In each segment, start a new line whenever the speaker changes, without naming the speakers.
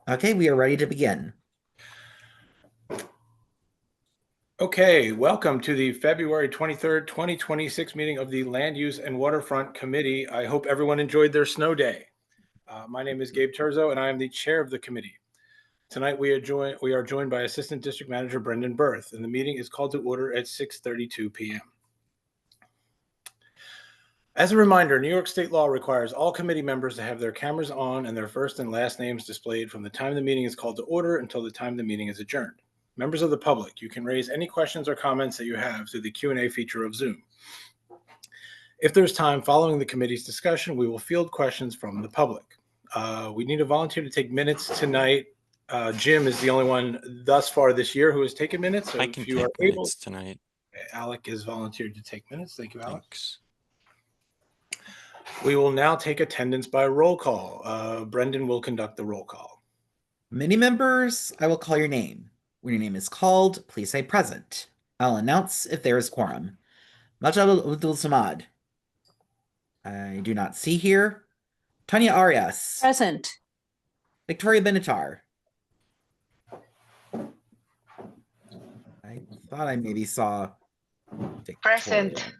Okay, we are ready to begin.
Okay, welcome to the February 23rd, 2026 meeting of the Land Use and Waterfront Committee. I hope everyone enjoyed their snow day. My name is Gabe Terzo, and I am the chair of the committee. Tonight, we are joined by Assistant District Manager Brendan Berth, and the meeting is called to order at 6:32 p.m. As a reminder, New York state law requires all committee members to have their cameras on and their first and last names displayed from the time the meeting is called to order until the time the meeting is adjourned. Members of the public, you can raise any questions or comments that you have through the Q&A feature of Zoom. If there's time following the committee's discussion, we will field questions from the public. We need a volunteer to take minutes tonight. Jim is the only one thus far this year who has taken minutes. So
I can take minutes tonight.
Okay, Alec is volunteered to take minutes. Thank you, Alec.
Thanks.
We will now take attendance by roll call. Brendan will conduct the roll call.
Many members, I will call your name. When your name is called, please say present. I'll announce if there is quorum. Majal Abdul Samad. I do not see here. Tanya Arias.
Present.
Victoria Benatar. I thought I maybe saw Victoria.
Present.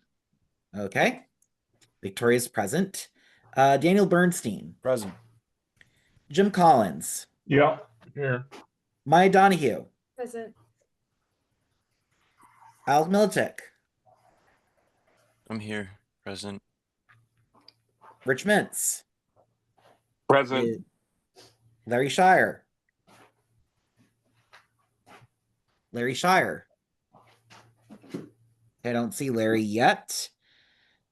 Okay. Victoria's present. Daniel Bernstein.
Present.
Jim Collins.
Yeah, here.
Maya Donahue.
Present.
Al Milichek.
I'm here. Present.
Rich Mintz.
Present.
Larry Shire. Larry Shire. I don't see Larry yet.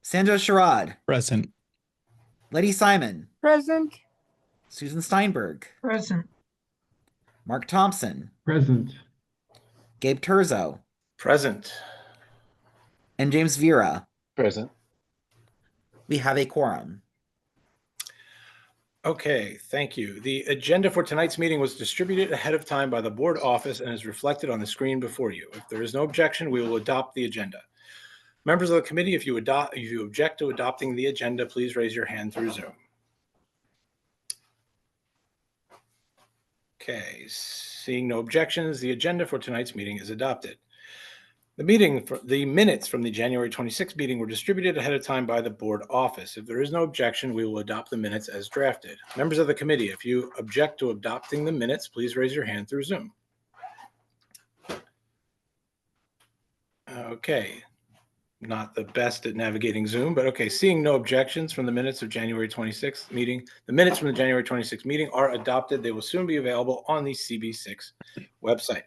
Sandra Sherrod.
Present.
Letty Simon.
Present.
Susan Steinberg.
Present.
Mark Thompson.
Present.
Gabe Terzo.
Present.
And James Vera.
Present.
We have a quorum.
Okay, thank you. The agenda for tonight's meeting was distributed ahead of time by the board office and is reflected on the screen before you. If there is no objection, we will adopt the agenda. Members of the committee, if you object to adopting the agenda, please raise your hand through Zoom. Okay, seeing no objections, the agenda for tonight's meeting is adopted. The minutes from the January 26th meeting were distributed ahead of time by the board office. If there is no objection, we will adopt the minutes as drafted. Members of the committee, if you object to adopting the minutes, please raise your hand through Zoom. Okay, not the best at navigating Zoom, but okay, seeing no objections from the minutes of January 26th meeting, the minutes from the January 26th meeting are adopted. They will soon be available on the CB6 website.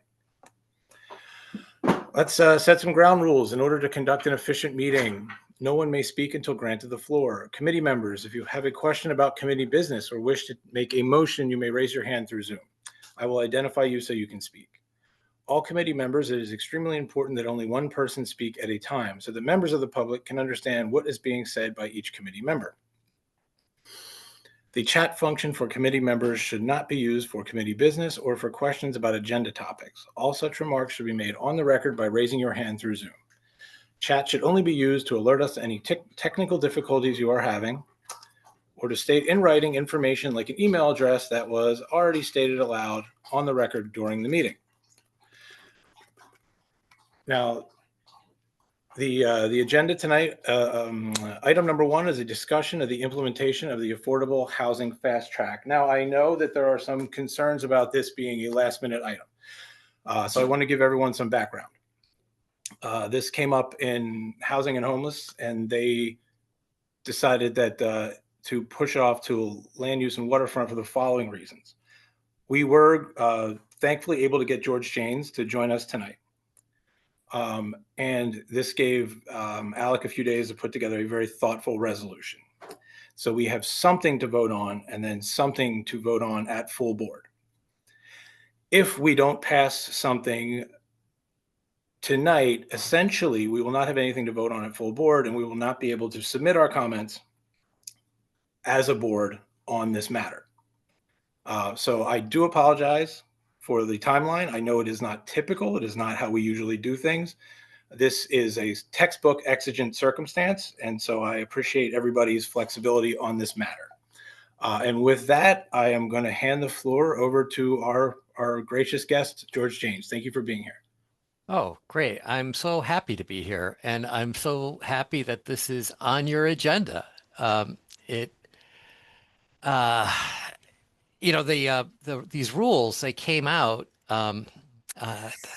Let's set some ground rules. In order to conduct an efficient meeting, no one may speak until granted the floor. Committee members, if you have a question about committee business or wish to make a motion, you may raise your hand through Zoom. I will identify you so you can speak. All committee members, it is extremely important that only one person speak at a time so that members of the public can understand what is being said by each committee member. The chat function for committee members should not be used for committee business or for questions about agenda topics. All such remarks should be made on the record by raising your hand through Zoom. Chat should only be used to alert us to any technical difficulties you are having or to state in writing information like an email address that was already stated aloud on the record during the meeting. Now, the agenda tonight, item number one is a discussion of the implementation of the Affordable Housing Fast Track. Now, I know that there are some concerns about this being a last minute item. So I want to give everyone some background. This came up in Housing and Homeless, and they decided that to push it off to Land Use and Waterfront for the following reasons. We were thankfully able to get George Janes to join us tonight. And this gave Alec a few days to put together a very thoughtful resolution. So we have something to vote on and then something to vote on at full board. If we don't pass something tonight, essentially, we will not have anything to vote on at full board, and we will not be able to submit our comments as a board on this matter. So I do apologize for the timeline. I know it is not typical. It is not how we usually do things. This is a textbook exigent circumstance, and so I appreciate everybody's flexibility on this matter. And with that, I am going to hand the floor over to our gracious guest, George James. Thank you for being here.
Oh, great. I'm so happy to be here, and I'm so happy that this is on your agenda. It, uh, these rules, they came out uh,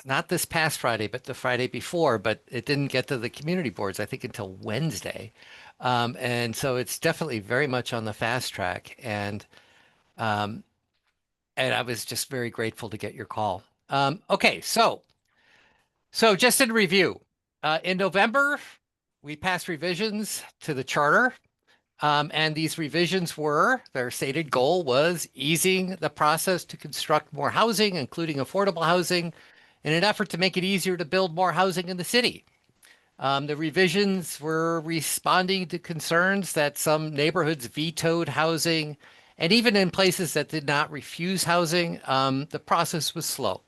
not this past Friday, but the Friday before, but it didn't get to the community boards, I think, until Wednesday. And so it's definitely very much on the fast track, um, and I was just very grateful to get your call. Okay, so just in review, in November, we passed revisions to the charter. And these revisions their stated goal was easing the process to construct more housing, including affordable housing, in an effort to make it easier to build more housing in the city. The revisions were responding to concerns that some neighborhoods vetoed housing, and even in places that did not refuse housing, the process was slow.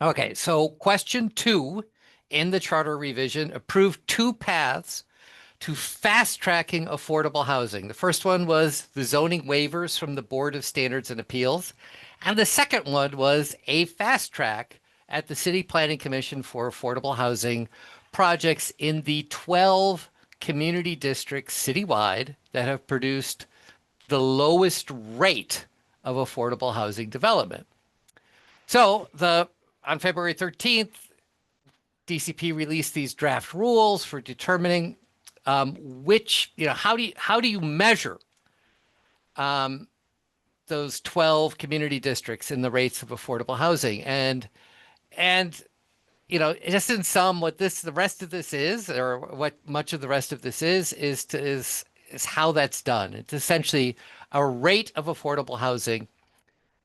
Okay, so question 2 in the charter revision approved 2 paths to fast tracking affordable housing. The first one was the zoning waivers from the Board of Standards and Appeals. And the second one was a fast track at the City Planning Commission for affordable housing projects in the 12 community districts citywide that have produced the lowest rate of affordable housing development. So on February 13th, DCP released these draft rules for determining how do you measure those 12 community districts in the rates of affordable housing? And just in sum, the rest of this is, or what much of the rest of this is how that's done. It's essentially a rate of affordable housing.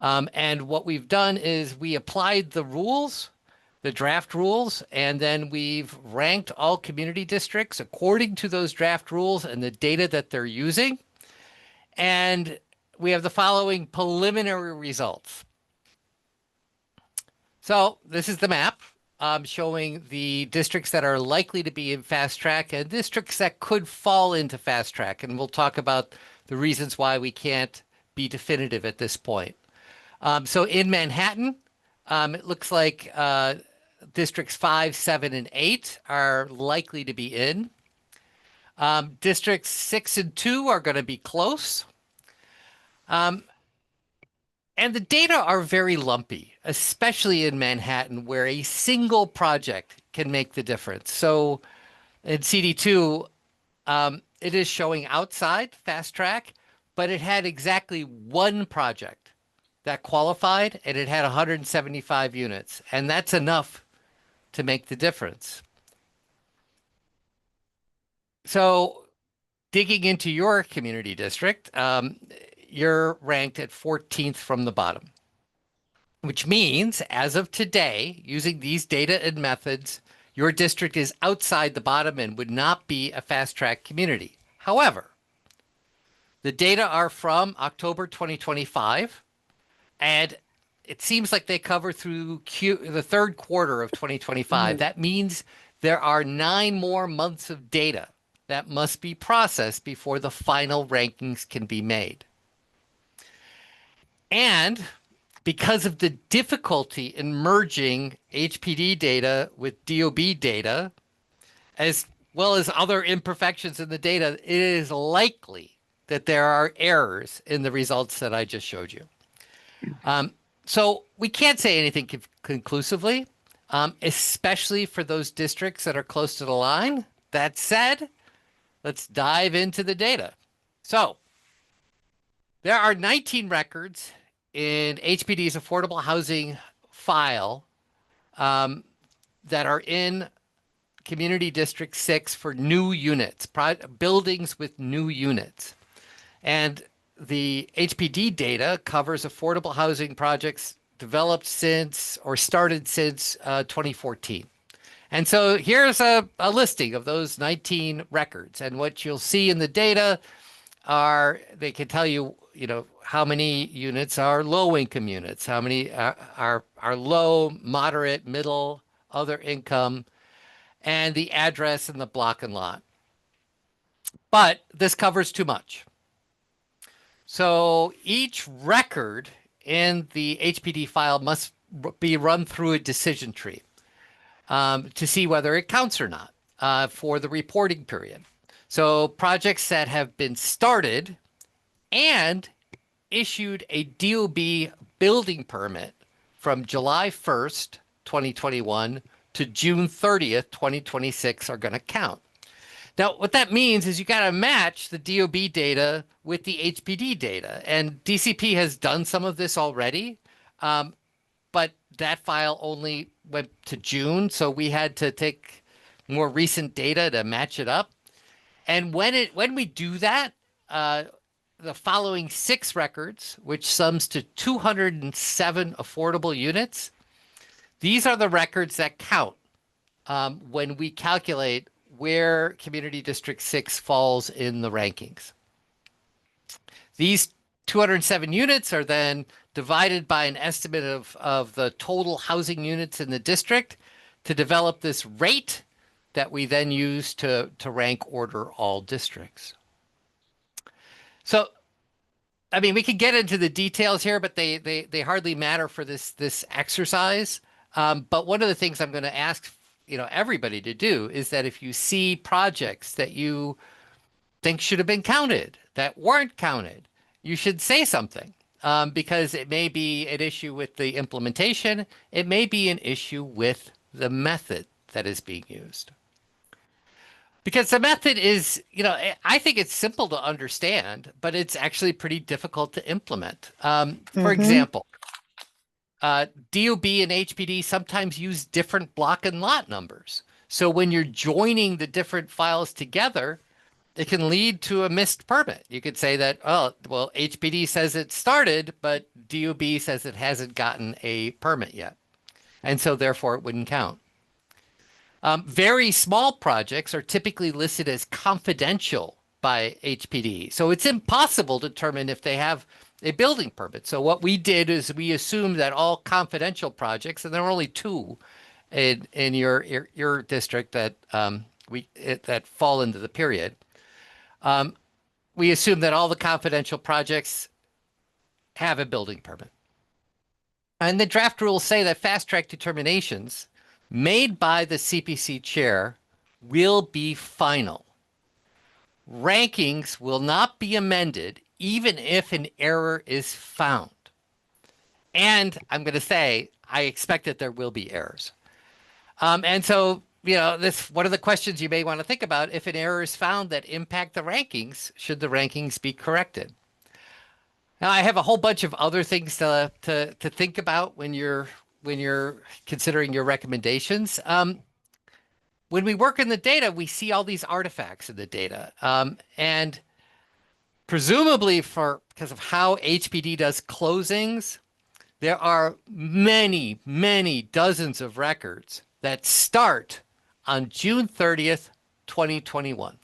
And what we've done is we applied the draft rules, and then we've ranked all community districts according to those draft rules and the data that they're using. And we have the following preliminary results. So this is the map showing the districts that are likely to be in fast track and districts that could fall into fast track. And we'll talk about the reasons why we can't be definitive at this point. So in Manhattan, it looks like districts 5, 7, and 8 are likely to be in. Districts 6 and 2 are going to be close. And the data are very lumpy, especially in Manhattan, where a single project can make the difference. So in CD2, it is showing outside fast track, but it had exactly one project that qualified, and it had 175 units. And that's enough to make the difference. So digging into your community district, you're ranked at 14th from the bottom, which means as of today, using these data and methods, your district is outside the bottom and would not be a fast track community. However, the data are from October 2025, and it seems like they cover through the third quarter of 2025. That means there are 9 more months of data that must be processed before the final rankings can be made. And because of the difficulty in merging HPD data with DOB data, as well as other imperfections in the data, it is likely that there are errors in the results that I just showed you. So we can't say anything conclusively, especially for those districts that are close to the line. That said, let's dive into the data. So there are 19 records in HPD's affordable housing file that are in Community District 6 for new units, buildings with new units. And the HPD data covers affordable housing projects developed since or started since 2014. And so here's a listing of those 19 records. And what you'll see in the data they can tell you, how many units are low income units, how many are low, moderate, middle, other income, and the address and the block and lot. But this covers too much. So each record in the HPD file must be run through a decision tree to see whether it counts or not for the reporting period. So projects that have been started and issued a DOB building permit from July 1st, 2021 to June 30th, 2026 are going to count. Now, what that means is you got to match the DOB data with the HPD data. And DCP has done some of this already, but that file only went to June. So we had to take more recent data to match it up. And when we do that, the following 6 records, which sums to 207 affordable units, these are the records that count when we calculate where Community District 6 falls in the rankings. These 207 units are then divided by an estimate of the total housing units in the district to develop this rate that we then use to rank order all districts. So, I mean, we could get into the details here, but they hardly matter for this exercise. But one of the things I'm going to ask everybody to do is that if you see projects that you think should have been counted that weren't counted, you should say something because it may be an issue with the implementation. It may be an issue with the method that is being used. Because the method is, I think it's simple to understand, but it's actually pretty difficult to implement. For example, DOB and HPD sometimes use different block and lot numbers. So when you're joining the different files together, it can lead to a missed permit. You could say that, oh, well, HPD says it started, but DOB says it hasn't gotten a permit yet. And so therefore it wouldn't count. Very small projects are typically listed as confidential by HPD. So it's impossible to determine if they have a building permit. So what we did is we assumed that all confidential projects, and there are only 2 in your district that that fall into the period. We assume that all the confidential projects have a building permit. And the draft rules say that fast track determinations made by the CPC chair will be final. Rankings will not be amended even if an error is found. And I'm going to say, I expect that there will be errors. And so, this one of the questions you may want to think about: if an error is found that impact the rankings, should the rankings be corrected? Now, I have a whole bunch of other things to think about when you're considering your recommendations. When we work in the data, we see all these artifacts in the data. And presumably because of how HPD does closings, there are many, many dozens of records that start on June 30th, 2021,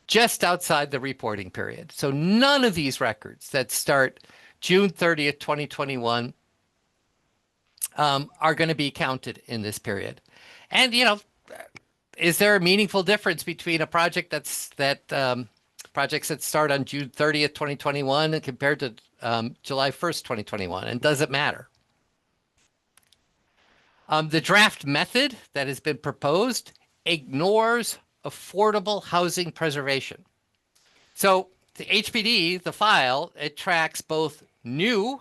just outside the reporting period. So none of these records that start June 30th, 2021 are going to be counted in this period. And, is there a meaningful difference between a project projects that start on June 30th, 2021 and compared to July 1st, 2021? And does it matter? The draft method that has been proposed ignores affordable housing preservation. So the HPD, the file, it tracks both new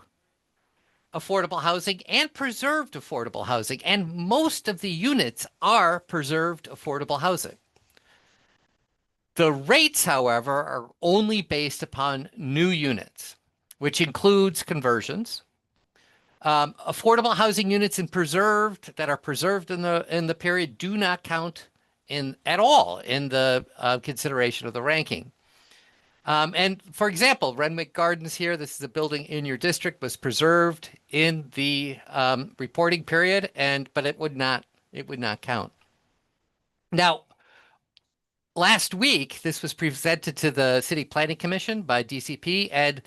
affordable housing and preserved affordable housing, and most of the units are preserved affordable housing. The rates, however, are only based upon new units, which includes conversions. Affordable housing units that are preserved in the period do not count at all in the consideration of the ranking. And for example, Renwick Gardens here, this is a building in your district, was preserved in the reporting period, but it would not count. Now, last week, this was presented to the City Planning Commission by DCP, and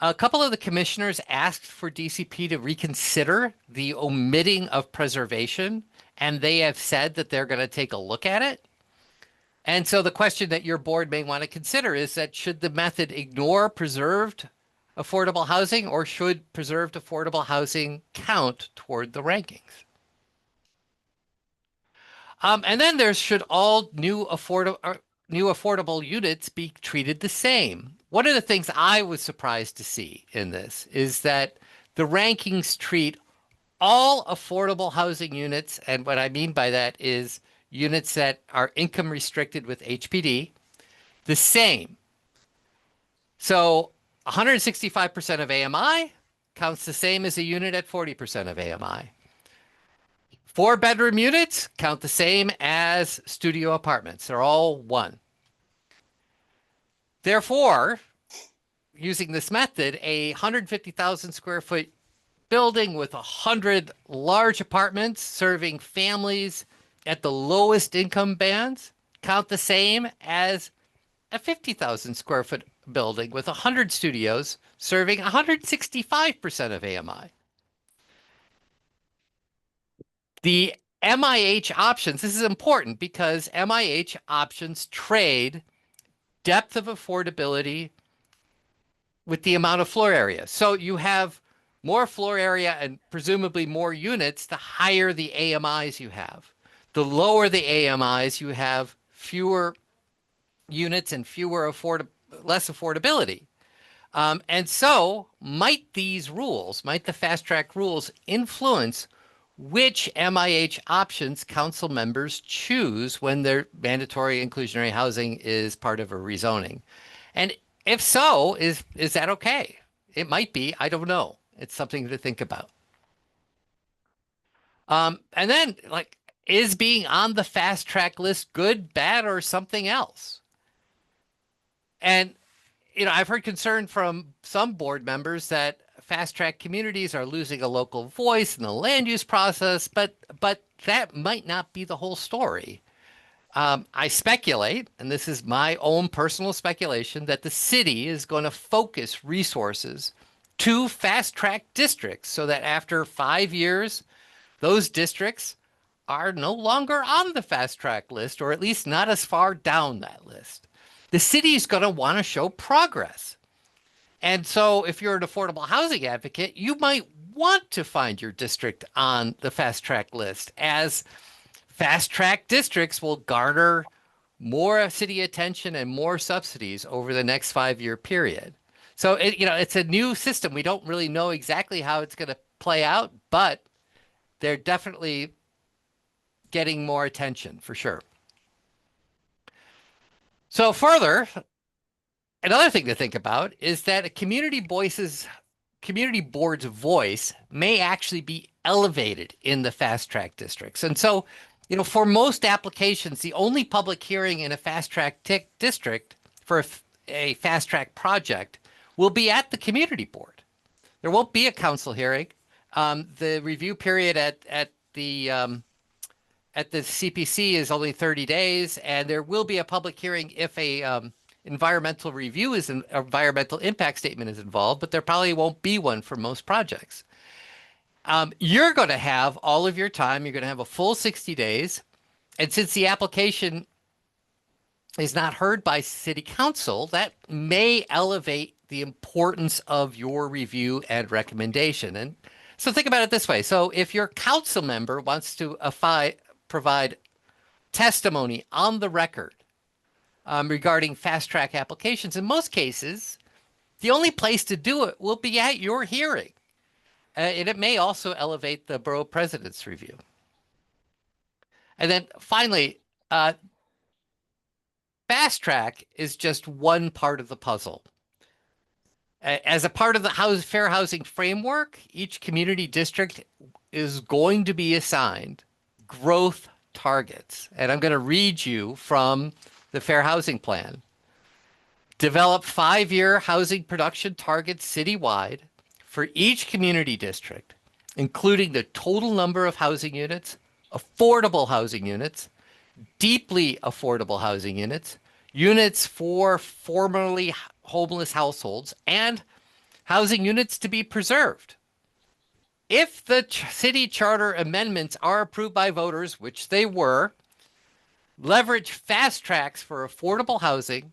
a couple of the commissioners asked for DCP to reconsider the omitting of preservation, and they have said that they're going to take a look at it. And so the question that your board may want to consider is that should the method ignore preserved affordable housing, or should preserved affordable housing count toward the rankings? And then there should all new affordable units be treated the same. One of the things I was surprised to see in this is that the rankings treat all affordable housing units, and what I mean by that is units that are income restricted with HPD, the same. So 165% of AMI counts the same as a unit at 40% of AMI. 4-bedroom units count the same as studio apartments. They're all one. Therefore, using this method, a 150,000 square foot building with 100 large apartments serving families at the lowest income bands count the same as a 50,000 square foot building with 100 studios serving 165% of AMI. The MIH options, this is important because MIH options trade depth of affordability with the amount of floor area. So you have more floor area and presumably more units, the higher the AMIs you have. The lower the AMIs, you have fewer units and less affordability. And so might the fast track rules influence which MIH options council members choose when their mandatory inclusionary housing is part of a rezoning? And if so, is that okay? It might be. I don't know. It's something to think about. And then, like, is being on the fast track list good, bad, or something else? And, I've heard concern from some board members that fast track communities are losing a local voice in the land use process, but that might not be the whole story. I speculate, and this is my own personal speculation, that the city is going to focus resources to fast track districts so that after 5 years, those districts are no longer on the fast track list, or at least not as far down that list. The city is going to want to show progress. And so if you're an affordable housing advocate, you might want to find your district on the fast track list, as fast track districts will garner more city attention and more subsidies over the next 5-year period. So it's a new system. We don't really know exactly how it's going to play out, but they're definitely getting more attention for sure. So further, another thing to think about is that a community board's voice may actually be elevated in the fast track districts. And so, for most applications, the only public hearing in a fast track district for a fast track project will be at the community board. There won't be a council hearing. The review period at the CPC is only 30 days, and there will be a public hearing if a environmental impact statement is involved, but there probably won't be one for most projects. You're going to have all of your time. You're going to have a full 60 days. And since the application is not heard by city council, that may elevate the importance of your review and recommendation. And so think about it this way. So if your council member wants to provide testimony on the record regarding fast track applications, in most cases, the only place to do it will be at your hearing. And it may also elevate the borough president's review. And then finally, fast track is just one part of the puzzle. As a part of the fair housing framework, each community district is going to be assigned growth targets. And I'm going to read you from the Fair Housing Plan. Develop 5-year housing production targets citywide for each community district, including the total number of housing units, affordable housing units, deeply affordable housing units, units for formerly homeless households, and housing units to be preserved. If the city charter amendments are approved by voters, which they were, leverage fast tracks for affordable housing,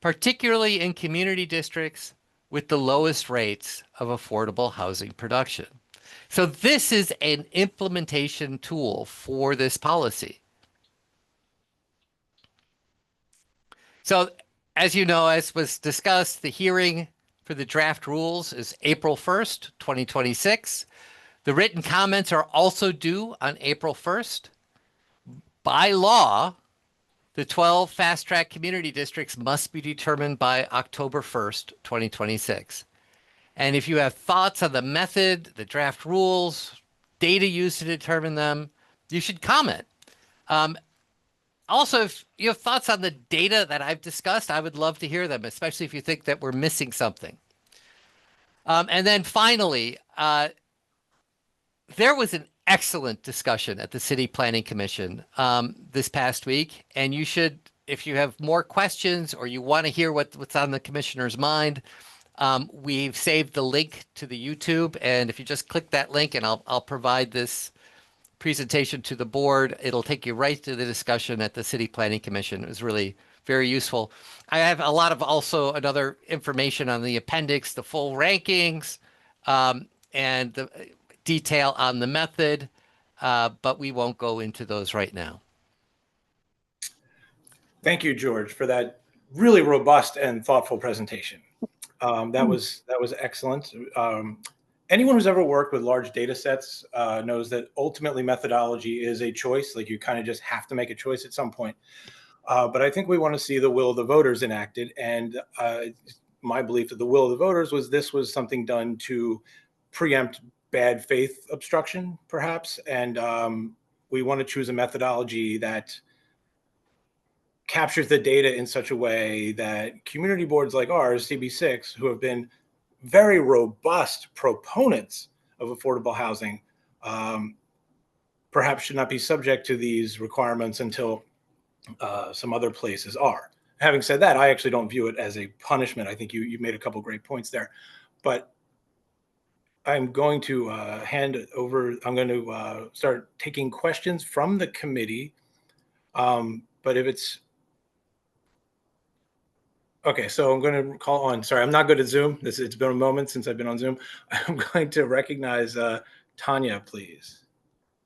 particularly in community districts with the lowest rates of affordable housing production. So this is an implementation tool for this policy. So as you know, as was discussed, the hearing for the draft rules is April 1st, 2026. The written comments are also due on April 1st. By law, the 12 fast track community districts must be determined by October 1st, 2026. And if you have thoughts on the method, the draft rules, data used to determine them, you should comment. Also, if you have thoughts on the data that I've discussed, I would love to hear them, especially if you think that we're missing something. And then finally, there was an excellent discussion at the City Planning Commission this past week, and you should, if you have more questions or you want to hear what's on the commissioner's mind, we've saved the link to the YouTube, and if you just click that link, and I'll provide this presentation to the board, it'll take you right to the discussion at the City Planning Commission. It was really very useful. I have a lot of also another information on the appendix, the full rankings, and the detail on the method, but we won't go into those right now.
Thank you, George, for that really robust and thoughtful presentation. That was excellent. Anyone who's ever worked with large data sets knows that ultimately methodology is a choice. Like, you kind of just have to make a choice at some point. But I think we want to see the will of the voters enacted. And my belief that the will of the voters was this was something done to preempt bad faith obstruction, perhaps. And we want to choose a methodology that captures the data in such a way that community boards like ours, CB6, who have been very robust proponents of affordable housing, perhaps should not be subject to these requirements until some other places are. Having said that, I actually don't view it as a punishment. I think you made a couple great points there. But I'm going to hand it over. I'm going to start taking questions from the committee. But if it's okay, so I'm going to call on. Sorry, I'm not good at Zoom. It's been a moment since I've been on Zoom. I'm going to recognize Tanya, please.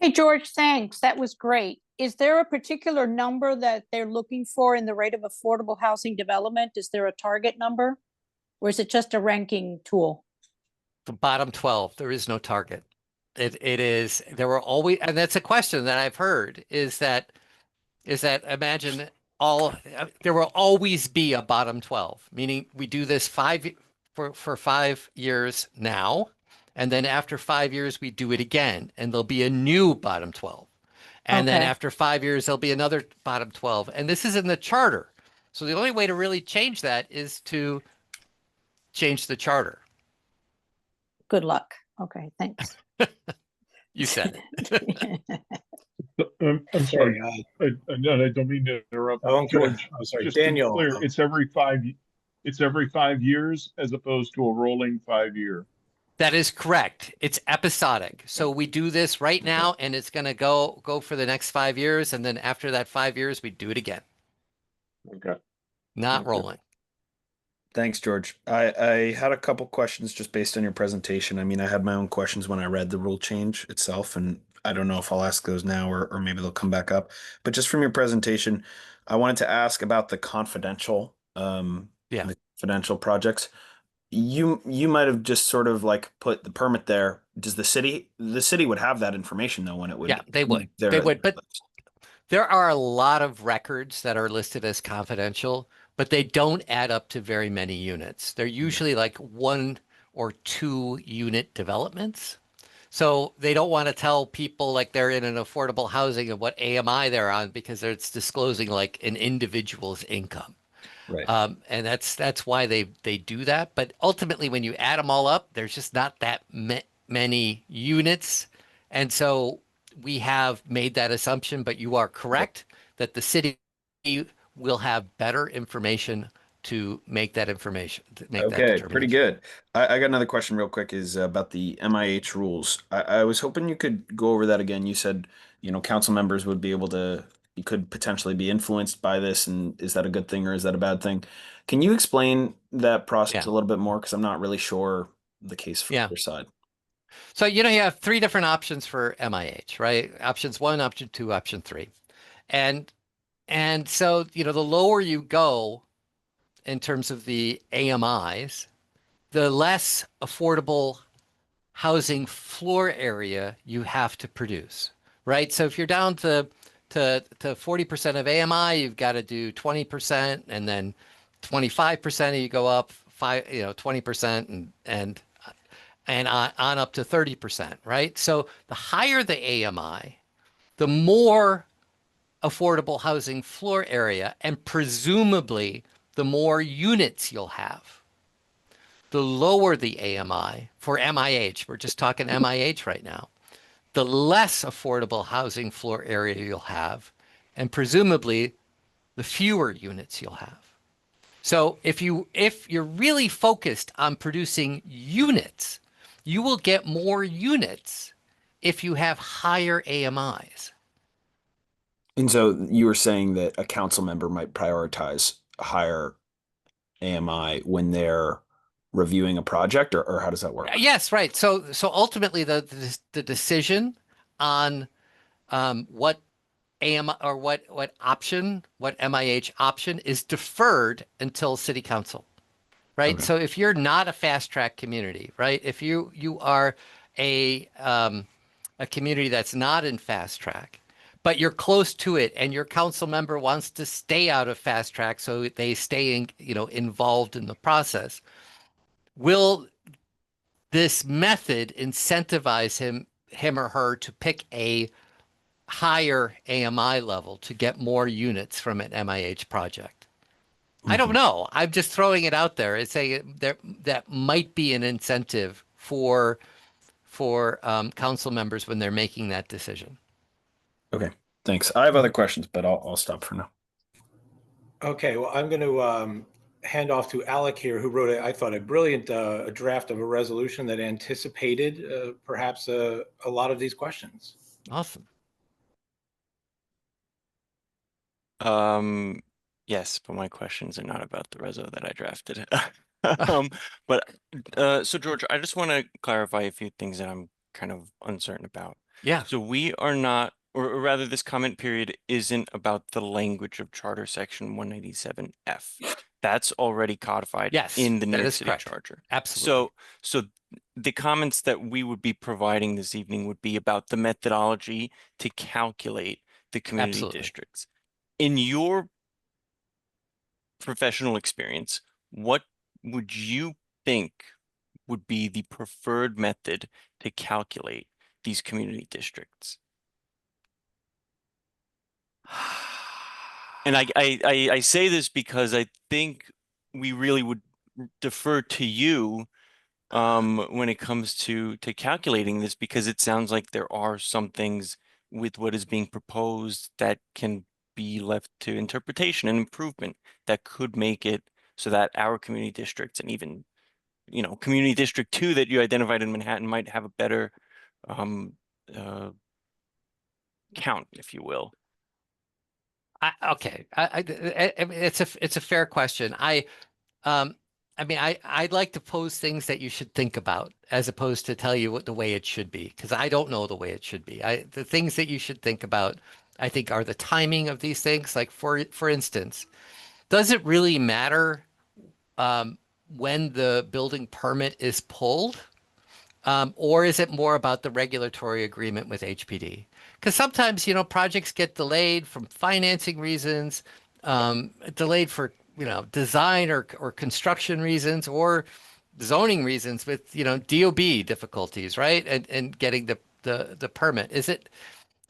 Hey, George, thanks. That was great. Is there a particular number that they're looking for in the rate of affordable housing development? Is there a target number, or is it just a ranking tool?
The bottom 12, there is no target. It is, there were always, and that's a question that I've heard, is that imagine there will always be a bottom 12, meaning we do this for 5 years now, and then after 5 years, we do it again, and there'll be a new bottom 12. And then after 5 years, there'll be another bottom 12. And this is in the charter. So the only way to really change that is to change the charter.
Good luck. Okay, thanks.
You said it.
I'm sorry. I don't mean to interrupt. George,
I'm sorry,
just
Daniel.
To be clear, it's every 5 years as opposed to a rolling 5 year.
That is correct. It's episodic. So we do this right now, and it's going to go for the next 5 years, and then after that 5 years, we do it again.
Okay.
Not rolling.
Thanks, George. I had a couple questions just based on your presentation. I mean, I had my own questions when I read the rule change itself, and I don't know if I'll ask those now or maybe they'll come back up. But just from your presentation, I wanted to ask about the confidential, the confidential projects. You might have just sort of like put the permit there. Does the city would have that information though when it would?
Yeah, they would. They would, but there are a lot of records that are listed as confidential, but they don't add up to very many units. They're usually like 1 or 2 unit developments. So they don't want to tell people like they're in an affordable housing and what AMI they're on because it's disclosing like an individual's income.
Right.
And that's why they do that. But ultimately, when you add them all up, there's just not that many units. And so we have made that assumption, but you are correct that the city will have better information to make that information.
Okay, pretty good. I got another question real quick is about the MIH rules. I was hoping you could go over that again. You said, council members would be able to you could potentially be influenced by this, and is that a good thing or is that a bad thing? Can you explain that process
Yeah.
a little bit more? Because I'm not really sure the case for
Yeah.
either side.
So, you have three different options for MIH, right? Options 1, option 2, option 3. And so, the lower you go in terms of the AMIs, the less affordable housing floor area you have to produce, right? So if you're down to 40% of AMI, you've got to do 20%, and then 25% you go up 20%, and on up to 30%, right? So the higher the AMI, the more affordable housing floor area, and presumably the more units you'll have. The lower the AMI for MIH, we're just talking MIH right now, the less affordable housing floor area you'll have, and presumably the fewer units you'll have. So if you're really focused on producing units, you will get more units if you have higher AMIs.
And so you were saying that a council member might prioritize a higher AMI when they're reviewing a project, or how does that work?
Yes, right. So ultimately the decision on what AM or what option, what MIH option is deferred until city council, right?
Okay.
So if you're not a fast track community, right? If you are a community that's not in fast track, but you're close to it and your council member wants to stay out of fast track so they stay involved in the process, will this method incentivize him or her to pick a higher AMI level to get more units from an MIH project? I don't know. I'm just throwing it out there and saying that might be an incentive for council members when they're making that decision.
Okay, thanks. I have other questions, but I'll stop for now.
Okay, well, I'm going to hand off to Alec here, who wrote, I thought, a brilliant draft of a resolution that anticipated perhaps a lot of these questions.
Awesome.
Yes, but my questions are not about the reso that I drafted. But so George, I just want to clarify a few things that I'm kind of uncertain about.
Yeah.
So we are not, or rather, this comment period isn't about the language of Charter Section 197F. That's already codified
Yes,
in the New
that
York
is
City
correct.
Charter.
Absolutely.
So the comments that we would be providing this evening would be about the methodology to calculate the community
Absolutely.
districts. In your professional experience, what would you think would be the preferred method to calculate these community districts? And I say this because I think we really would defer to you when it comes to calculating this, because it sounds like there are some things with what is being proposed that can be left to interpretation and improvement that could make it so that our community districts, and even community district 2 that you identified in Manhattan, might have a better uh, count, if you will.
Okay. It's a fair question. I'd like to pose things that you should think about as opposed to tell you what the way it should be, because I don't know the way it should be. The things that you should think about, I think, are the timing of these things. Like for instance, does it really matter when the building permit is pulled? Or is it more about the regulatory agreement with HPD? Because sometimes, projects get delayed from financing reasons, delayed for, design or construction reasons, or zoning reasons with, DOB difficulties, right? And getting the permit.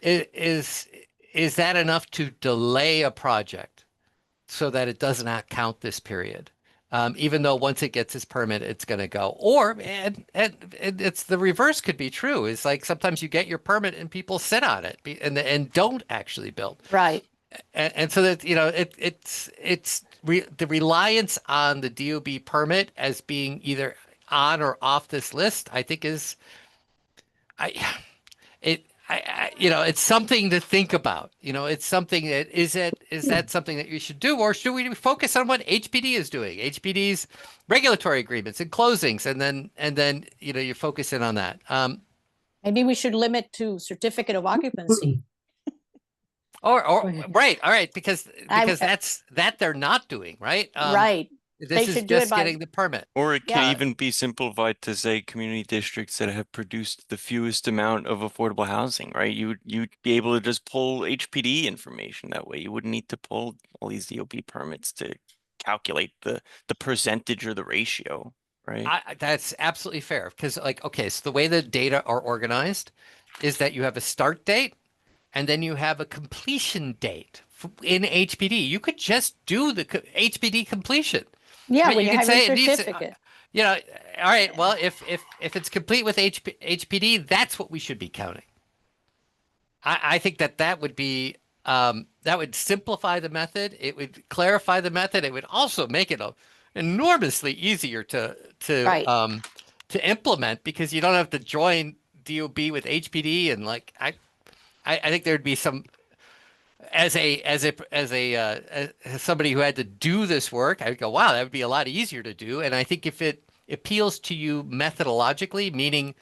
Is that enough to delay a project so that it does not count this period? Even though once it gets its permit, it's going to go. Or, and it's the reverse could be true. It's like sometimes you get your permit and people sit on it and don't actually build.
Right.
And so that, the reliance on the DOB permit as being either on or off this list, I think is, it's something to think about. It's something that is that something that you should do, or should we focus on what HPD is doing? HPD's regulatory agreements and closings, and then you focus in on that.
Maybe we should limit to certificate of occupancy.
Or
Go ahead.
right, all right, because
I-
that's that they're not doing, right?
Right.
This
They
is
should do it
just
by-
getting the permit.
Or it can
Yeah.
even be simplified to say community districts that have produced the fewest amount of affordable housing, right? You'd be able to just pull HPD information that way. You wouldn't need to pull all these DOB permits to calculate the percentage or the ratio, right?
That's absolutely fair because, okay, so the way the data are organized is that you have a start date and then you have a completion date in HPD. You could just do the HPD completion.
Yeah,
But
when
you
you
could
have your
say it needs,
certificate.
all right, well, if it's complete with HPD, that's what we should be counting. I think that would be that would simplify the method. It would clarify the method. It would also make it enormously easier
Right.
to implement because you don't have to join DOB with HPD and I think there'd be some as somebody who had to do this work, I would go, wow, that would be a lot easier to do. And I think if it appeals to you methodologically, meaning,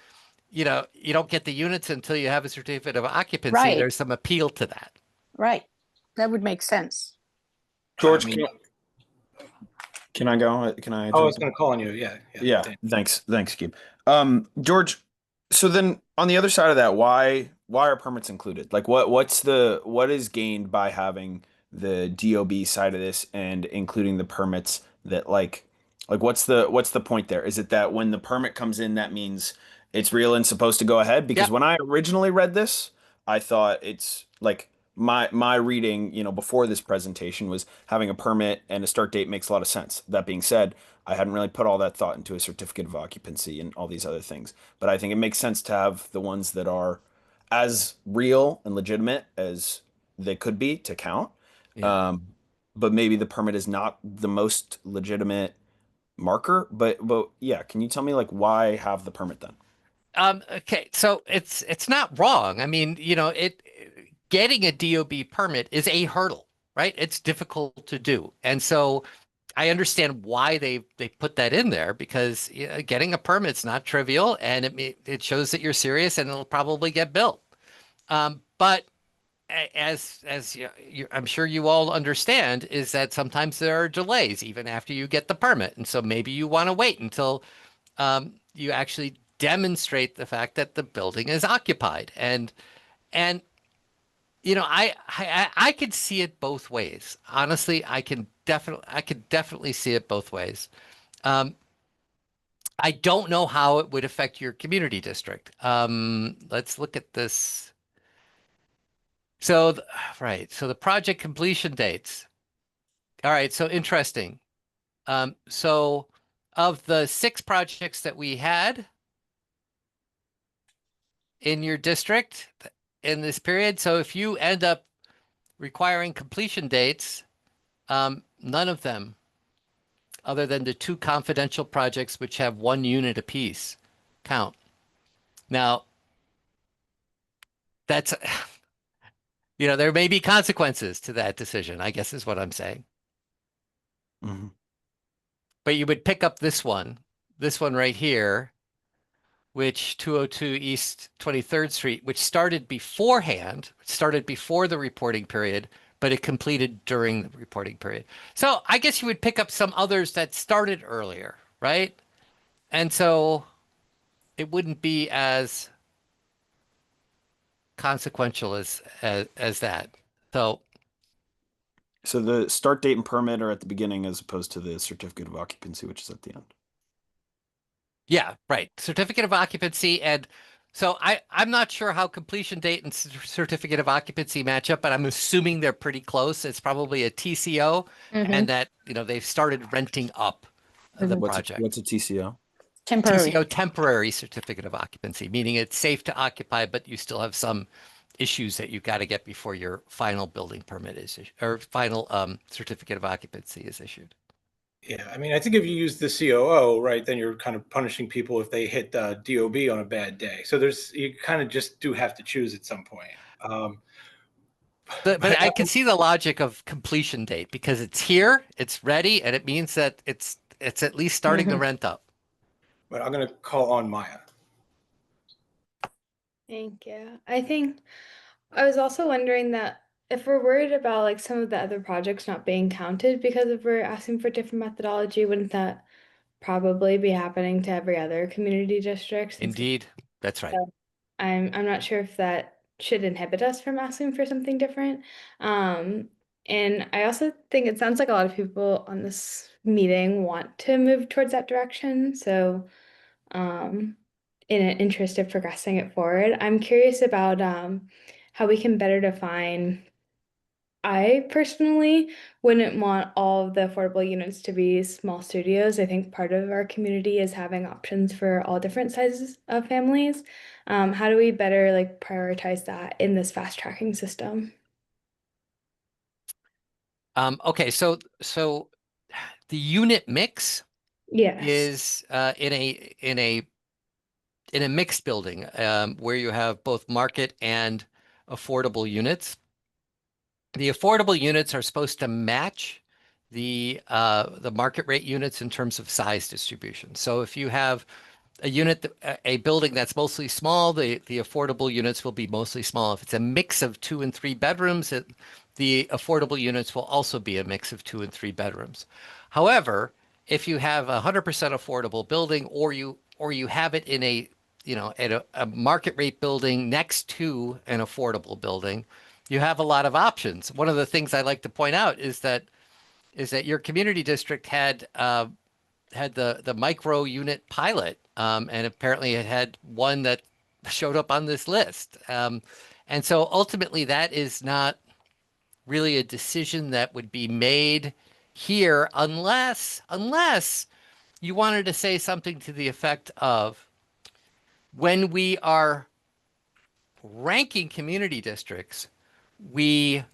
you don't get the units until you have a certificate of occupancy,
Right.
there's some appeal to that.
Right. That would make sense.
George,
I mean,
can I go? Can I?
I
jump
was
in?
going to call on you. Yeah.
Yeah,
Dan.
thanks, Keith. George, so then on the other side of that, why are permits included? Like what is gained by having the DOB side of this and including the permits that what's the point there? Is it that when the permit comes in, that means it's real and supposed to go ahead? Because
Yep.
when I originally read this, I thought it's like my reading, before this presentation was having a permit and a start date makes a lot of sense. That being said, I hadn't really put all that thought into a certificate of occupancy and all these other things. But I think it makes sense to have the ones that are as real and legitimate as they could be to count.
Yeah.
But maybe the permit is not the most legitimate marker. But yeah, can you tell me why have the permit then?
Okay, so it's not wrong. I mean, getting a DOB permit is a hurdle, right? It's difficult to do. And so I understand why they put that in there because getting a permit's not trivial and it shows that you're serious and it'll probably get built. But as I'm sure you all understand is that sometimes there are delays even after you get the permit. And so maybe you want to wait until you actually demonstrate the fact that the building is occupied. And I could see it both ways. Honestly, I could definitely see it both ways. I don't know how it would affect your community district. Let's look at this. So, right. So the project completion dates. All right. So interesting. So of the 6 projects that we had in your district in this period, so if you end up requiring completion dates, none of them, other than the 2 confidential projects which have 1 unit apiece, count. Now, that's, there may be consequences to that decision, I guess is what I'm saying.
Mm-hmm.
But you would pick up this one right here, which 202 East 23rd Street, which started before the reporting period, but it completed during the reporting period. So I guess you would pick up some others that started earlier, right? And so it wouldn't be as consequential as that.
So the start date and permit are at the beginning as opposed to the certificate of occupancy, which is at the end.
Yeah, right. Certificate of occupancy. And so I'm not sure how completion date and certificate of occupancy match up, but I'm assuming they're pretty close. It's probably a TCO and that, they've started renting up the project.
What's a TCO?
Temporary.
TCO, temporary certificate of occupancy, meaning it's safe to occupy, but you still have some issues that you've got to get before your final building permit is issued or final certificate of occupancy is issued.
Yeah, I mean, I think if you use the COO, right, then you're kind of punishing people if they hit DOB on a bad day. So you kind of just do have to choose at some point. Um,
But I can see the logic of completion date because it's here, it's ready, and it means that it's at least starting the rent up.
but I'm going to call on Maya.
Thank you. I think I was also wondering that if we're worried about like some of the other projects not being counted because if we're asking for different methodology, wouldn't that probably be happening to every other community district?
Indeed, that's right.
So I'm not sure if that should inhibit us from asking for something different. And I also think it sounds like a lot of people on this meeting want to move towards that direction. So um, in an interest of progressing it forward. I'm curious about how we can better define. I personally wouldn't want all of the affordable units to be small studios. I think part of our community is having options for all different sizes of families. How do we better like prioritize that in this fast tracking system?
Okay, so the unit mix
Yes.
is in a mixed building where you have both market and affordable units. The affordable units are supposed to match the market rate units in terms of size distribution. So if you have a building that's mostly small, the affordable units will be mostly small. If it's a mix of 2 and 3 bedrooms, the affordable units will also be a mix of 2 and 3 bedrooms. However, if you have a 100% affordable building, or you have it in a market rate building next to an affordable building, you have a lot of options. One of the things I like to point out is that your community district had the micro unit pilot, and apparently it had one that showed up on this list. And so ultimately, that is not really a decision that would be made here unless you wanted to say something to the effect of when we are ranking community districts, we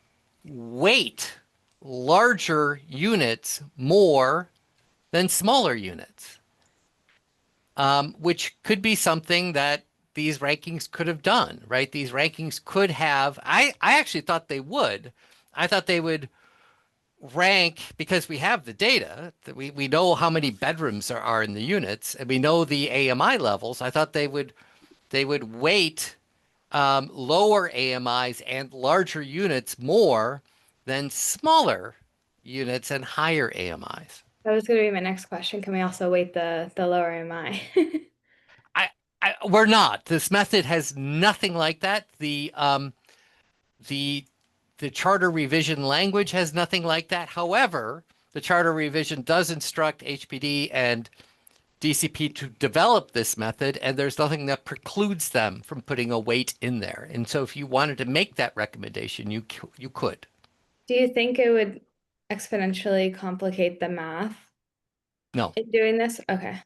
weight larger units more than smaller units. Which could be something that these rankings could have done, right? These rankings could have, I actually thought they would. I thought they would rank because we have the data, that we know how many bedrooms there are in the units and we know the AMI levels. I thought they would weight lower AMIs and larger units more than smaller units and higher AMIs.
That was going to be my next question. Can we also weight the lower MI?
I, we're not. This method has nothing like that. The the charter revision language has nothing like that. However, the charter revision does instruct HPD and DCP to develop this method, and there's nothing that precludes them from putting a weight in there. And so, if you wanted to make that recommendation, you could.
Do you think it would exponentially complicate the math
No.
in doing this? Okay.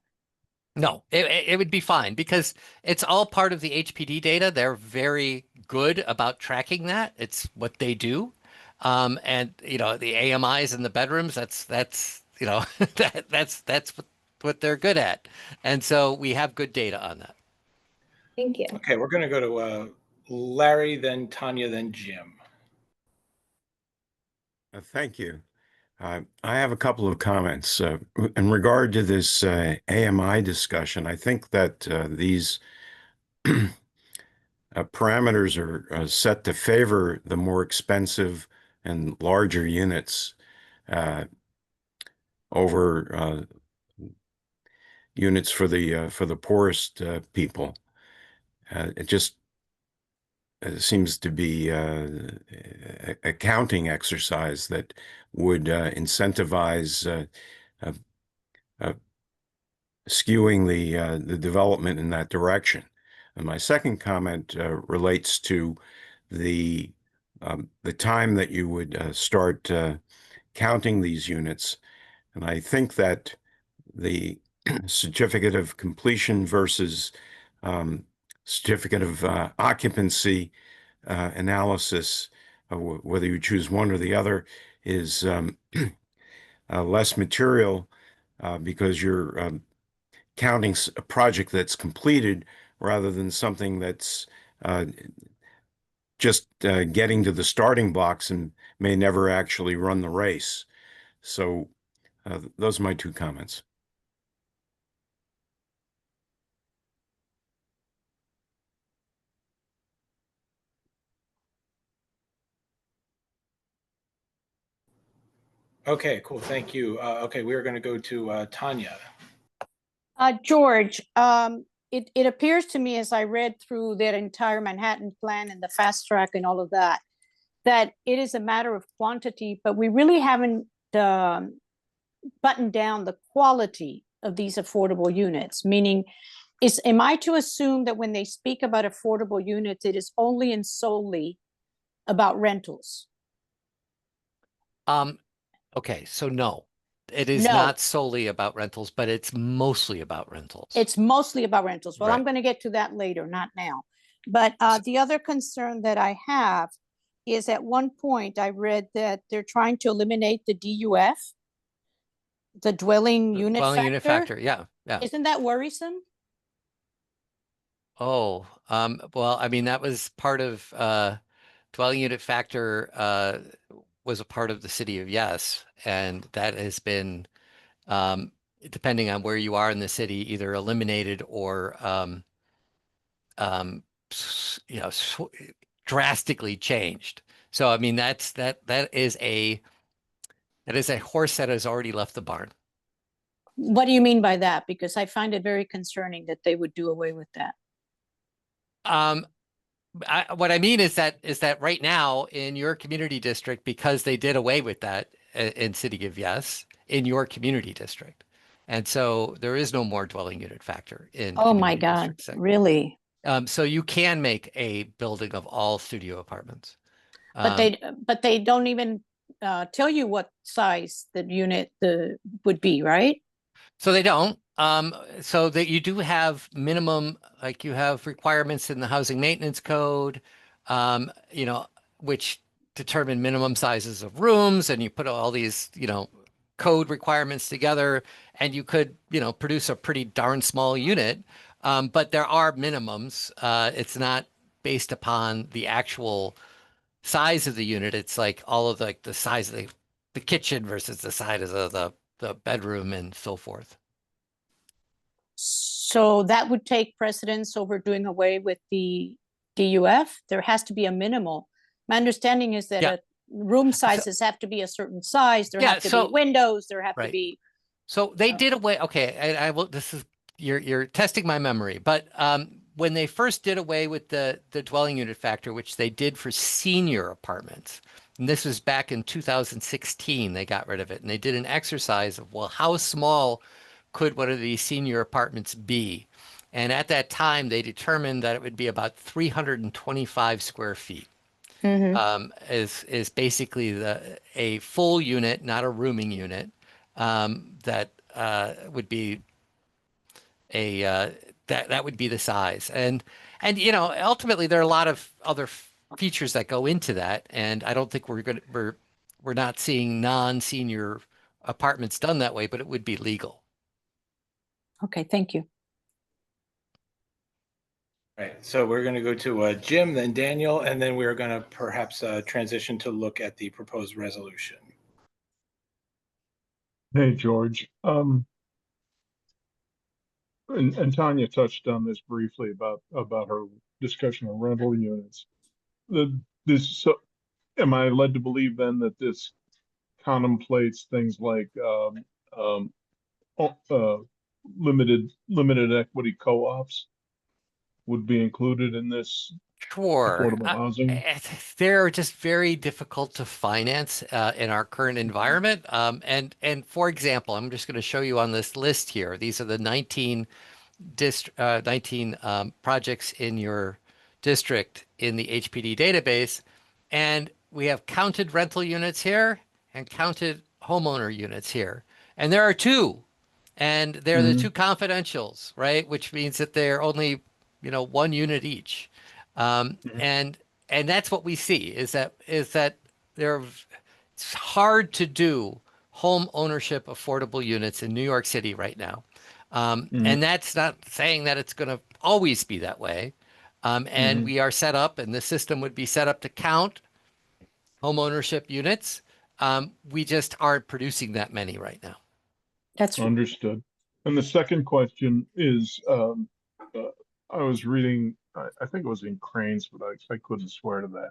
No, it would be fine because it's all part of the HPD data. They're very good about tracking that. It's what they do. And the AMIs in the bedrooms, that's that's what they're good at. And so we have good data on that.
Thank you.
Okay, we're going to go to Larry, then Tanya, then Jim.
Thank you. I have a couple of comments in regard to this AMI discussion. I think that these parameters are set to favor the more expensive and larger units over units for the poorest people. It just seems to be a counting exercise that would incentivize skewing the development in that direction. And my second comment relates to the time that you would start counting these units. And I think that the certificate of completion versus certificate of occupancy analysis, whether you choose one or the other, is less material because you're counting a project that's completed rather than something that's just getting to the starting blocks and may never actually run the race. So those are my two comments.
Okay, cool. Thank you. Okay, we're going to go to Tanya.
George, it appears to me as I read through that entire Manhattan plan and the fast track and all of that, that it is a matter of quantity, but we really haven't buttoned down the quality of these affordable units. Meaning, am I to assume that when they speak about affordable units, it is only and solely about rentals?
Okay, so no, it is
No.
not solely about rentals, but it's mostly about rentals.
It's mostly about rentals. Well, I'm
Right.
going to get to that later, not now. But the other concern that I have is at one point I read that they're trying to eliminate the DUF, the dwelling unit
Dwelling
factor.
unit factor, yeah, yeah.
Isn't that worrisome?
Oh, well, I mean, that was part of dwelling unit factor was a part of the city of Yes, and that has been depending on where you are in the city, either eliminated or you know, drastically changed. So I mean, that is a horse that has already left the barn.
What do you mean by that? Because I find it very concerning that they would do away with that.
What I mean is that right now in your community district, because they did away with that in City of Yes, in your community district. And so there is no more dwelling unit factor in
Oh my
community
God,
district 6.
really?
So you can make a building of all studio apartments.
But they don't even tell you what size the unit would be, right?
So they don't. So that you do have minimum, like you have requirements in the housing maintenance code, you know, which determine minimum sizes of rooms, and you put all these, you know, code requirements together, and you could, you know, produce a pretty darn small unit. But there are minimums. It's not based upon the actual size of the unit. It's like all of the size of the kitchen versus the size of the bedroom and so forth.
So that would take precedence over doing away with the DUF. There has to be a minimal. My understanding is that
Yeah.
room sizes have to be a certain size. There
Yeah,
have to
so-
be windows. There have to
Right.
be.
So they did away. Okay, I will. This is you're testing my memory, but when they first did away with the dwelling unit factor, which they did for senior apartments, and this was back in 2016, they got rid of it, and they did an exercise of, well, how small could one of these senior apartments be? And at that time, they determined that it would be about 325 square feet. Is basically a full unit, not a rooming unit, that would be a that would be the size. And you know, ultimately there are a lot of other features that go into that, and I don't think we're not seeing non-senior apartments done that way, but it would be legal.
Okay, thank you.
Right. So we're going to go to Jim, then Daniel, and then we're going to perhaps transition to look at the proposed resolution.
Hey, George. And Tanya touched on this briefly about her discussion of rental units. So, am I led to believe then that this contemplates things like limited equity co-ops would be included in this
Sure.
affordable housing?
They're just very difficult to finance in our current environment. And for example, I'm just going to show you on this list here. These are the 19 projects in your district in the HPD database, and we have counted rental units here and counted homeowner units here. And there are two, and they're the two confidentials, right? Which means that they're only, you know, one unit each. And that's what we see is that it's hard to do home ownership affordable units in New York City right now. And that's not saying that it's going to always be that way. And we are set up, and the system would be set up to count home ownership units. We just aren't producing that many right now.
That's
Understood. And the second question is, I was reading, I think it was in Cranes, but I couldn't swear to that.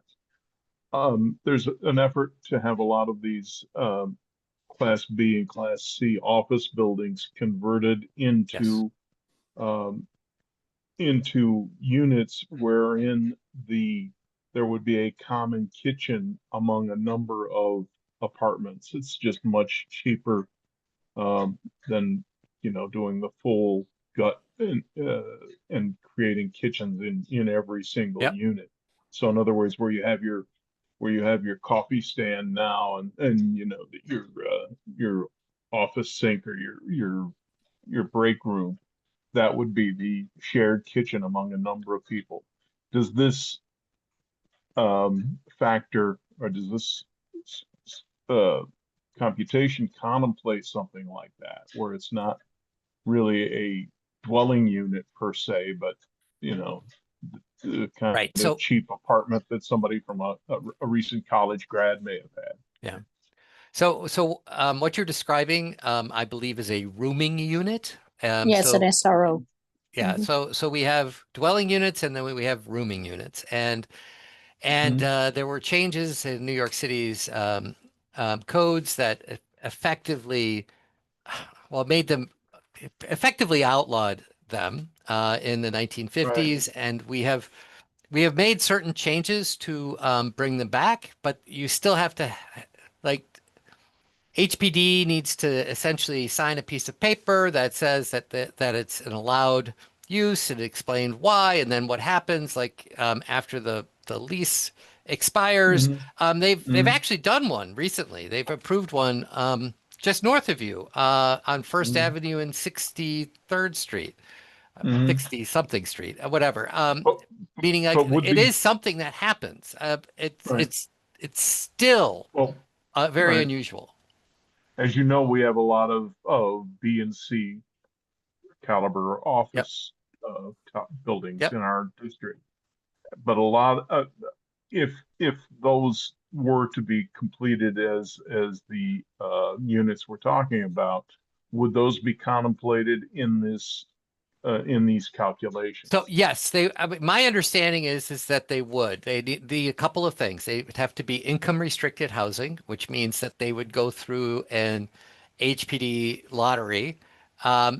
There's an effort to have a lot of these Class B and Class C office buildings converted into units wherein there would be a common kitchen among a number of apartments. It's just much cheaper than doing the full gut and creating kitchens in every single
Yep.
unit. So in other words, where you have your coffee stand now and your office sink or your break room, that would be the shared kitchen among a number of people. Does this factor, or does this computation contemplate something like that, where it's not really a dwelling unit per se, but the kind
Right.
of
So,
cheap apartment that somebody from a recent college grad may have had?
yeah. So what you're describing, I believe, is a rooming unit.
yes, an SRO.
Yeah.
Mhm.
So we have dwelling units, and then we have rooming units, and there were changes in New York City's codes that effectively, well, made them effectively outlawed them in the 1950s, and we have made certain changes to bring them back, but you still have to, like, HPD needs to essentially sign a piece of paper that says that it's an allowed use and explain why, and then what happens, like after the lease expires. They've actually done one recently. They've approved one just north of you on First Avenue and 63rd Street, 60 something street, whatever.
But,
Meaning, like,
but would
it
these,
is something that happens.
right,
It's still
well,
very
right.
unusual.
As you know, we have a lot of B and C caliber
Yep.
office buildings
Yep.
in our district, but a lot if those were to be completed as the units we're talking about, would those be contemplated in these calculations?
So yes, I mean, my understanding is that they would. They need a couple of things. They would have to be income restricted housing, which means that they would go through an HPD lottery.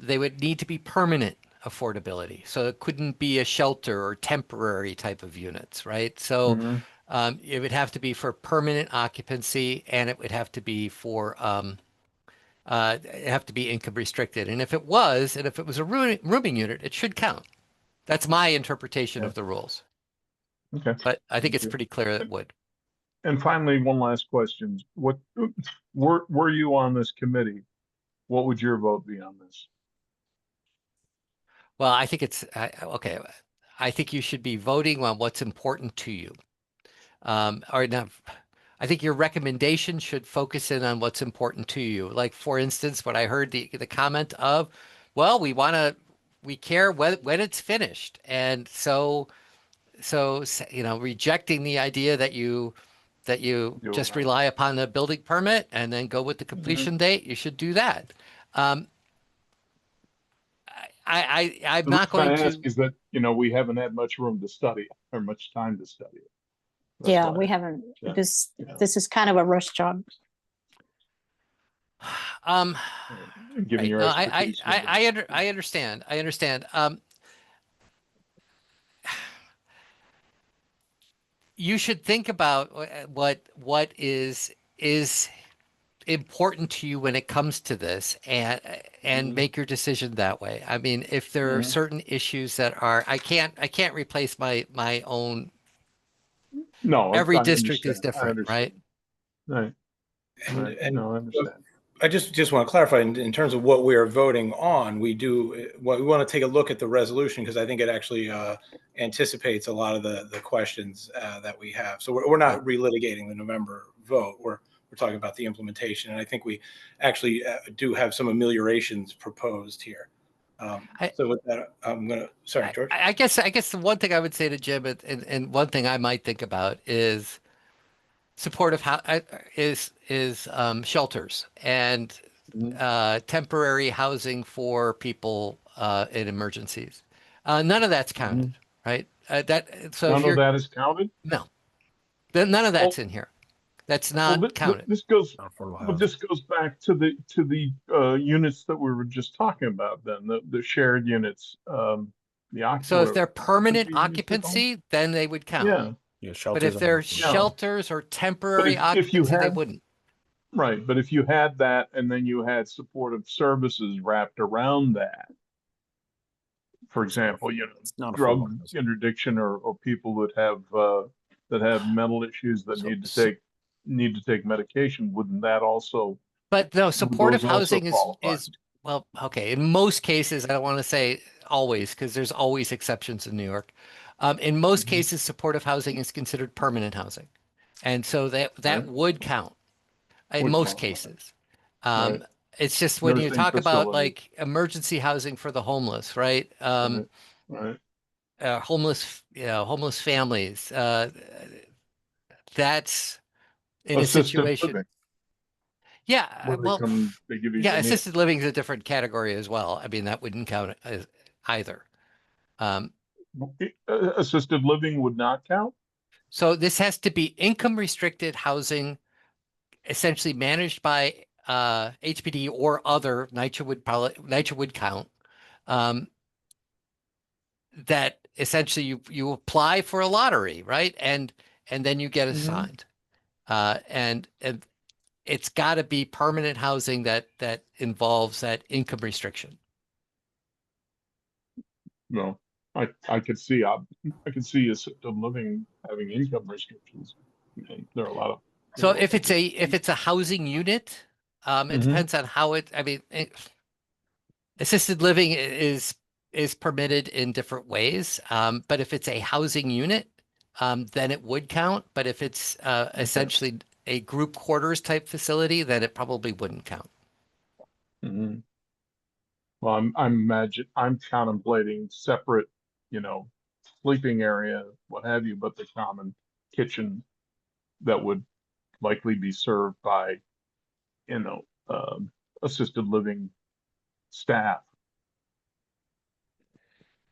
They would need to be permanent affordability, so it couldn't be a shelter or temporary type of units, right? So it would have to be for permanent occupancy, and it would have to be for have to be income restricted. And if it was, and if it was a rooming unit, it should count. That's my interpretation
Yeah.
of the rules.
Okay.
But I think
Thank
it's
you.
pretty clear that it would.
And finally, one last question. What were you on this committee? What would your vote be on this?
Well, I think it's okay. I think you should be voting on what's important to you. Or not. I think your recommendation should focus in on what's important to you. Like, for instance, what I heard the comment of, well, we care when it's finished, and so rejecting the idea that you
Do it
just
now.
rely upon the building permit and then go with the completion date. You should do that. I'm
The
not
reason
going
I ask
to.
is that, we haven't had much room to study it or much time to study it. That's
Yeah,
why.
we haven't.
Yeah.
This is kind of a rush job.
Um,
Given
right.
your
No,
expertise.
I understand. I understand. You should think about what is important to you when it comes to this, and make your decision that way. I mean, if there are certain issues that are, I can't replace my own.
No,
Every
I
district is
understand. I
different, right?
understand. Right.
And,
Right.
and
No, I understand.
I just want to clarify in terms of what we are voting on. We want to take a look at the resolution because I think it actually anticipates a lot of the questions that we have. So we're not relitigating the November vote. We're talking about the implementation, and I think we actually do have some ameliorations proposed here. So with that, sorry, George.
I guess the one thing I would say to Jim, and one thing I might think about is supportive shelters and temporary housing for people in emergencies. None of that's counted, right? So if
None of
you're
that is counted?
no, then none of
Well,
that's in here. That's
well,
not counted.
this goes,
Affordable
but
housing.
this goes back to the units that we were just talking about then, the shared units,
So if they're permanent
occupancy units they call them?
occupancy, then they would count.
Yeah,
Yeah,
But
shelters.
if they're
are-
shelters or
but
temporary
if you
occupancy, they
had,
wouldn't.
right, but if you had that and then you had supportive services wrapped around that, for example,
It's not
drug
affordable.
interdiction or people that have mental issues that
So-
need to take medication, wouldn't that also,
But no,
would
supportive
those also
housing
qualify?
is well, okay. In most cases, I don't want to say always because there's always exceptions in New York. In most
Mhm.
cases, supportive housing is considered permanent housing, and so that
Right.
would count in
Would
most
qualify.
cases.
Right.
It's just when you
Nursing
talk about
facilities.
like emergency housing for the homeless, right?
Right. Right.
Homeless families. That's in a
Assisted
situation.
living,
Yeah,
where
well,
they give you
yeah,
the meal.
assisted living is a different category as well. I mean, that wouldn't count as either. Um,
Assisted living would not count?
so this has to be income restricted housing, essentially managed by HPD or other. NYCHA would count. Um, that essentially you apply for a lottery, right? And then you get assigned. And it's got to be permanent housing that involves that income restriction.
No, I could see, I could see assisted living having income restrictions. And there are a lot of.
So if it's a housing unit, it depends on how it. I mean, assisted living is permitted in different ways. But if it's a housing unit, then it would count. But if it's essentially a group quarters type facility, then it probably wouldn't count.
Mhm. Well, I'm contemplating separate, you know, sleeping area, what have you, but the common kitchen that would likely be served by, you know, assisted living staff.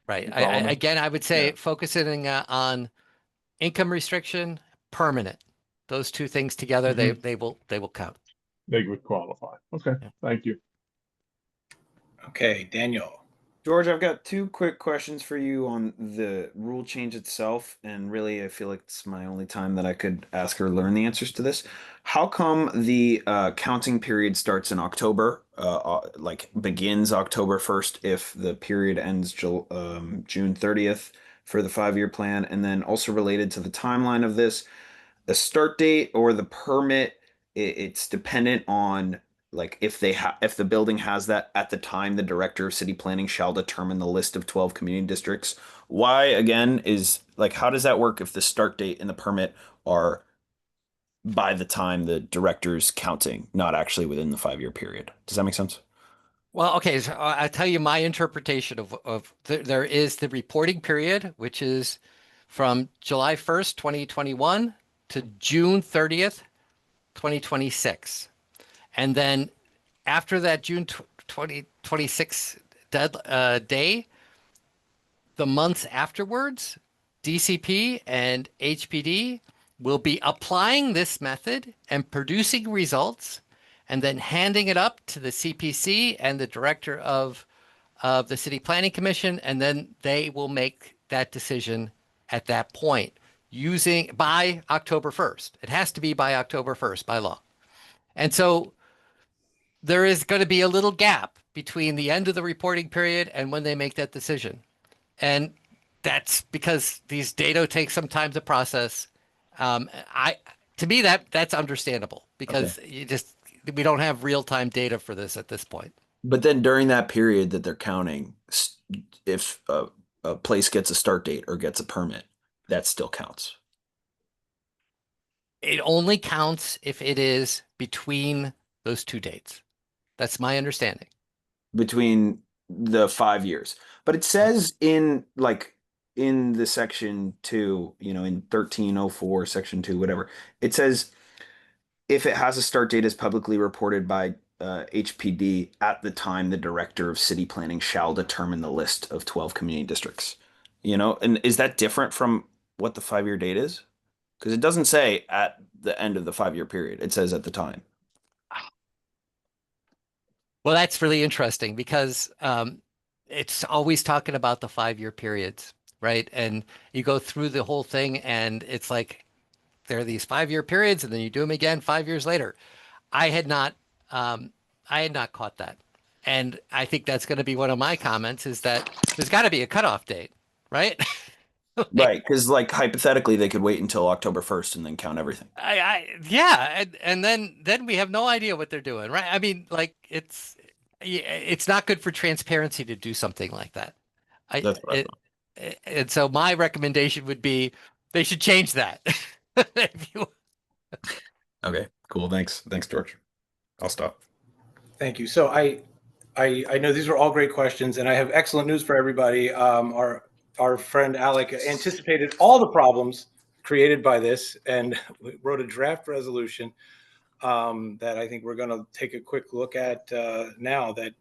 Right.
You follow me?
Again, I would say
Yeah.
focusing on income restriction, permanent. Those two things together,
Mhm.
they will count.
They would qualify. Okay,
Yeah.
thank you.
Okay, Daniel.
George, I've got two quick questions for you on the rule change itself, and really, I feel like it's my only time that I could ask or learn the answers to this. How come the counting period starts in October, like begins October 1st if the period ends June 30th for the 5-year plan? And then also related to the timeline of this, the start date or the permit, it's dependent on like if the building has that at the time the director of city planning shall determine the list of 12 community districts. Why again is like how does that work if the start date and the permit are by the time the director's counting, not actually within the 5-year period? Does that make sense?
Well, okay, so I'll tell you my interpretation of there is the reporting period, which is from July 1st, 2021 to June 30th, 2026. And then after that June 2026 day, the months afterwards, DCP and HPD will be applying this method and producing results and then handing it up to the CPC and the director of the City Planning Commission, and then they will make that decision at that point using by October 1st. It has to be by October 1st by law. And so there is going to be a little gap between the end of the reporting period and when they make that decision. And that's because these data take some time to process. I to me that's understandable because we don't have real-time data for this at this point.
But then during that period that they're counting, if a place gets a start date or gets a permit, that still counts.
It only counts if it is between those two dates. That's my understanding.
Between the 5 years. But it says in the section 2, in 1304 section 2, whatever, it says if it has a start date as publicly reported by HPD at the time the director of city planning shall determine the list of 12 community districts. And is that different from what the 5-year date is? Because it doesn't say at the end of the 5-year period. It says at the time.
Well, that's really interesting because it's always talking about the 5-year periods, right? And you go through the whole thing and it's like there are these 5-year periods and then you do them again 5 years later. I had not um, I had not caught that. And I think that's going to be one of my comments is that there's got to be a cutoff date, right?
Right, because hypothetically they could wait until October 1st and then count everything.
Yeah, and then we have no idea what they're doing, right? I mean, like it's not good for transparency to do something like that. I
That's what I
it,
thought.
and so my recommendation would be they should change that. If you-
Okay, cool. Thanks, George. I'll stop.
Thank you. So I know these are all great questions, and I have excellent news for everybody. Our friend Alec anticipated all the problems created by this and wrote a draft resolution that I think we're going to take a quick look at now. That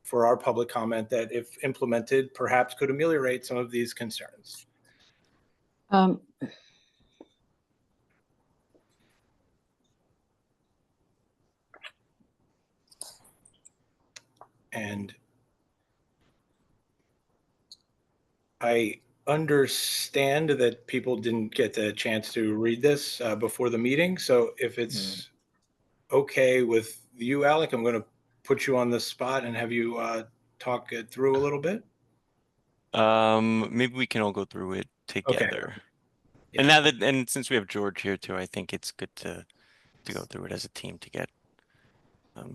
for our public comment, that if implemented, perhaps could ameliorate some of these concerns.
Um,
And I understand that people didn't get the chance to read this before the meeting. So if it's okay with you, Alec, I'm going to put you on the spot and have you talk it through a little bit.
Maybe we can all go through it
Okay.
together.
Yeah.
And now that, and since we have George here too, I think it's good to go through it as a team to get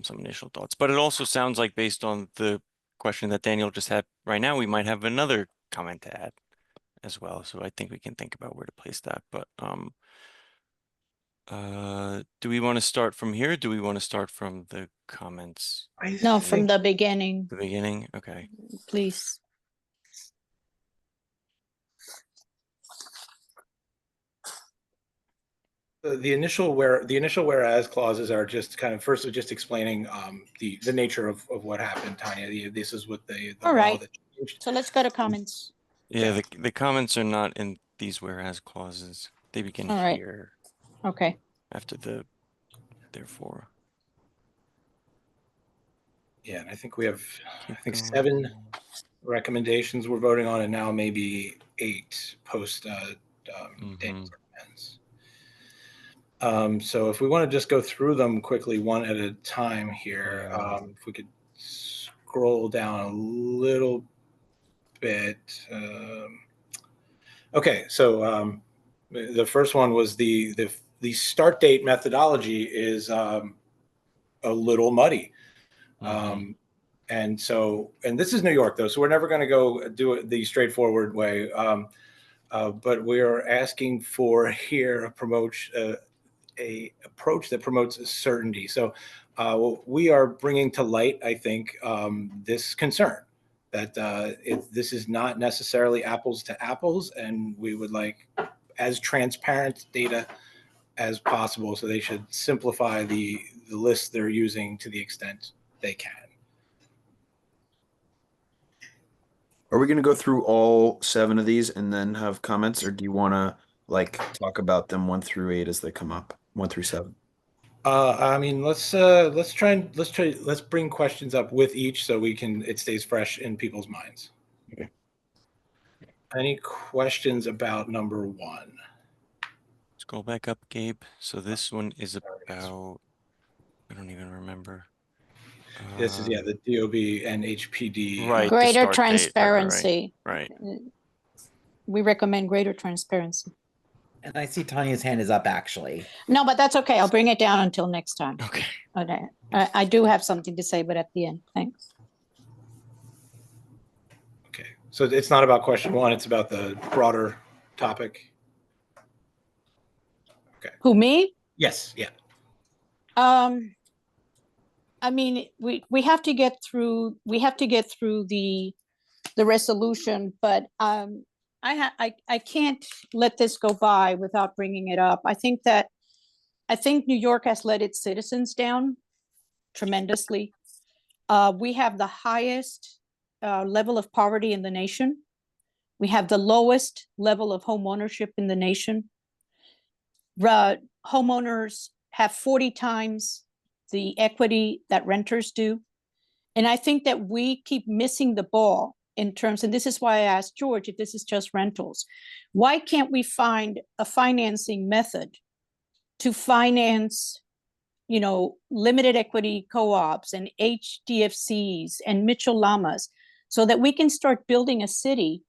some initial thoughts. But it also sounds like based on the question that Daniel just had right now, we might have another comment to add as well. So I think we can think about where to place that. But do we want to start from here? Do we want to start from the comments?
no, from the beginning,
The beginning? Okay.
please.
The initial whereas clauses are just kind of first just explaining the nature of what happened, Tanya. This is what the
All
law
right.
that changed.
So let's go to comments.
Yeah, the comments are not in these whereas clauses. They begin
All right.
here
Okay.
after the therefore.
Yeah, and I think we have
Keep
I think
going.
7 recommendations we're voting on, and now maybe 8 post Daniel's recommends. So if we want to just go through them quickly, one at a time here, if we could scroll down a little bit. Okay, so the first one was the start date methodology is a little muddy. And this is New York though, so we're never going to go do it the straightforward way. But we're asking for here a approach that promotes certainty. So we are bringing to light, I think, this concern that this is not necessarily apples to apples, and we would like as transparent data as possible. So they should simplify the list they're using to the extent they can.
Are we going to go through all 7 of these and then have comments, or do you want to talk about them 1 through 8 as they come up, 1 through 7?
I mean, let's bring questions up with each so it stays fresh in people's minds.
Okay.
Any questions about number 1?
Let's go back up, Gabe. So this one is about, I don't even remember.
This is the DOB and HPD.
Right.
Greater
start date,
transparency.
Right.
We recommend greater transparency.
And I see Tanya's hand is up actually.
No, but that's okay. I'll bring it down until next time.
Okay.
Okay. I do have something to say, but at the end. Thanks.
Okay. So it's not about question 1, it's about the broader topic. Okay.
Who, me?
Yes. Yeah.
I mean, we have to get through the resolution, but I can't let this go by without bringing it up. I think New York has let its citizens down tremendously. We have the highest level of poverty in the nation. We have the lowest level of home ownership in the nation. Homeowners have 40 times the equity that renters do. And I think that we keep missing the ball in terms, and this is why I asked George if this is just rentals. Why can't we find a financing method to finance, limited equity co-ops and HDFCs and Mitchell Lamas so that we can start building a city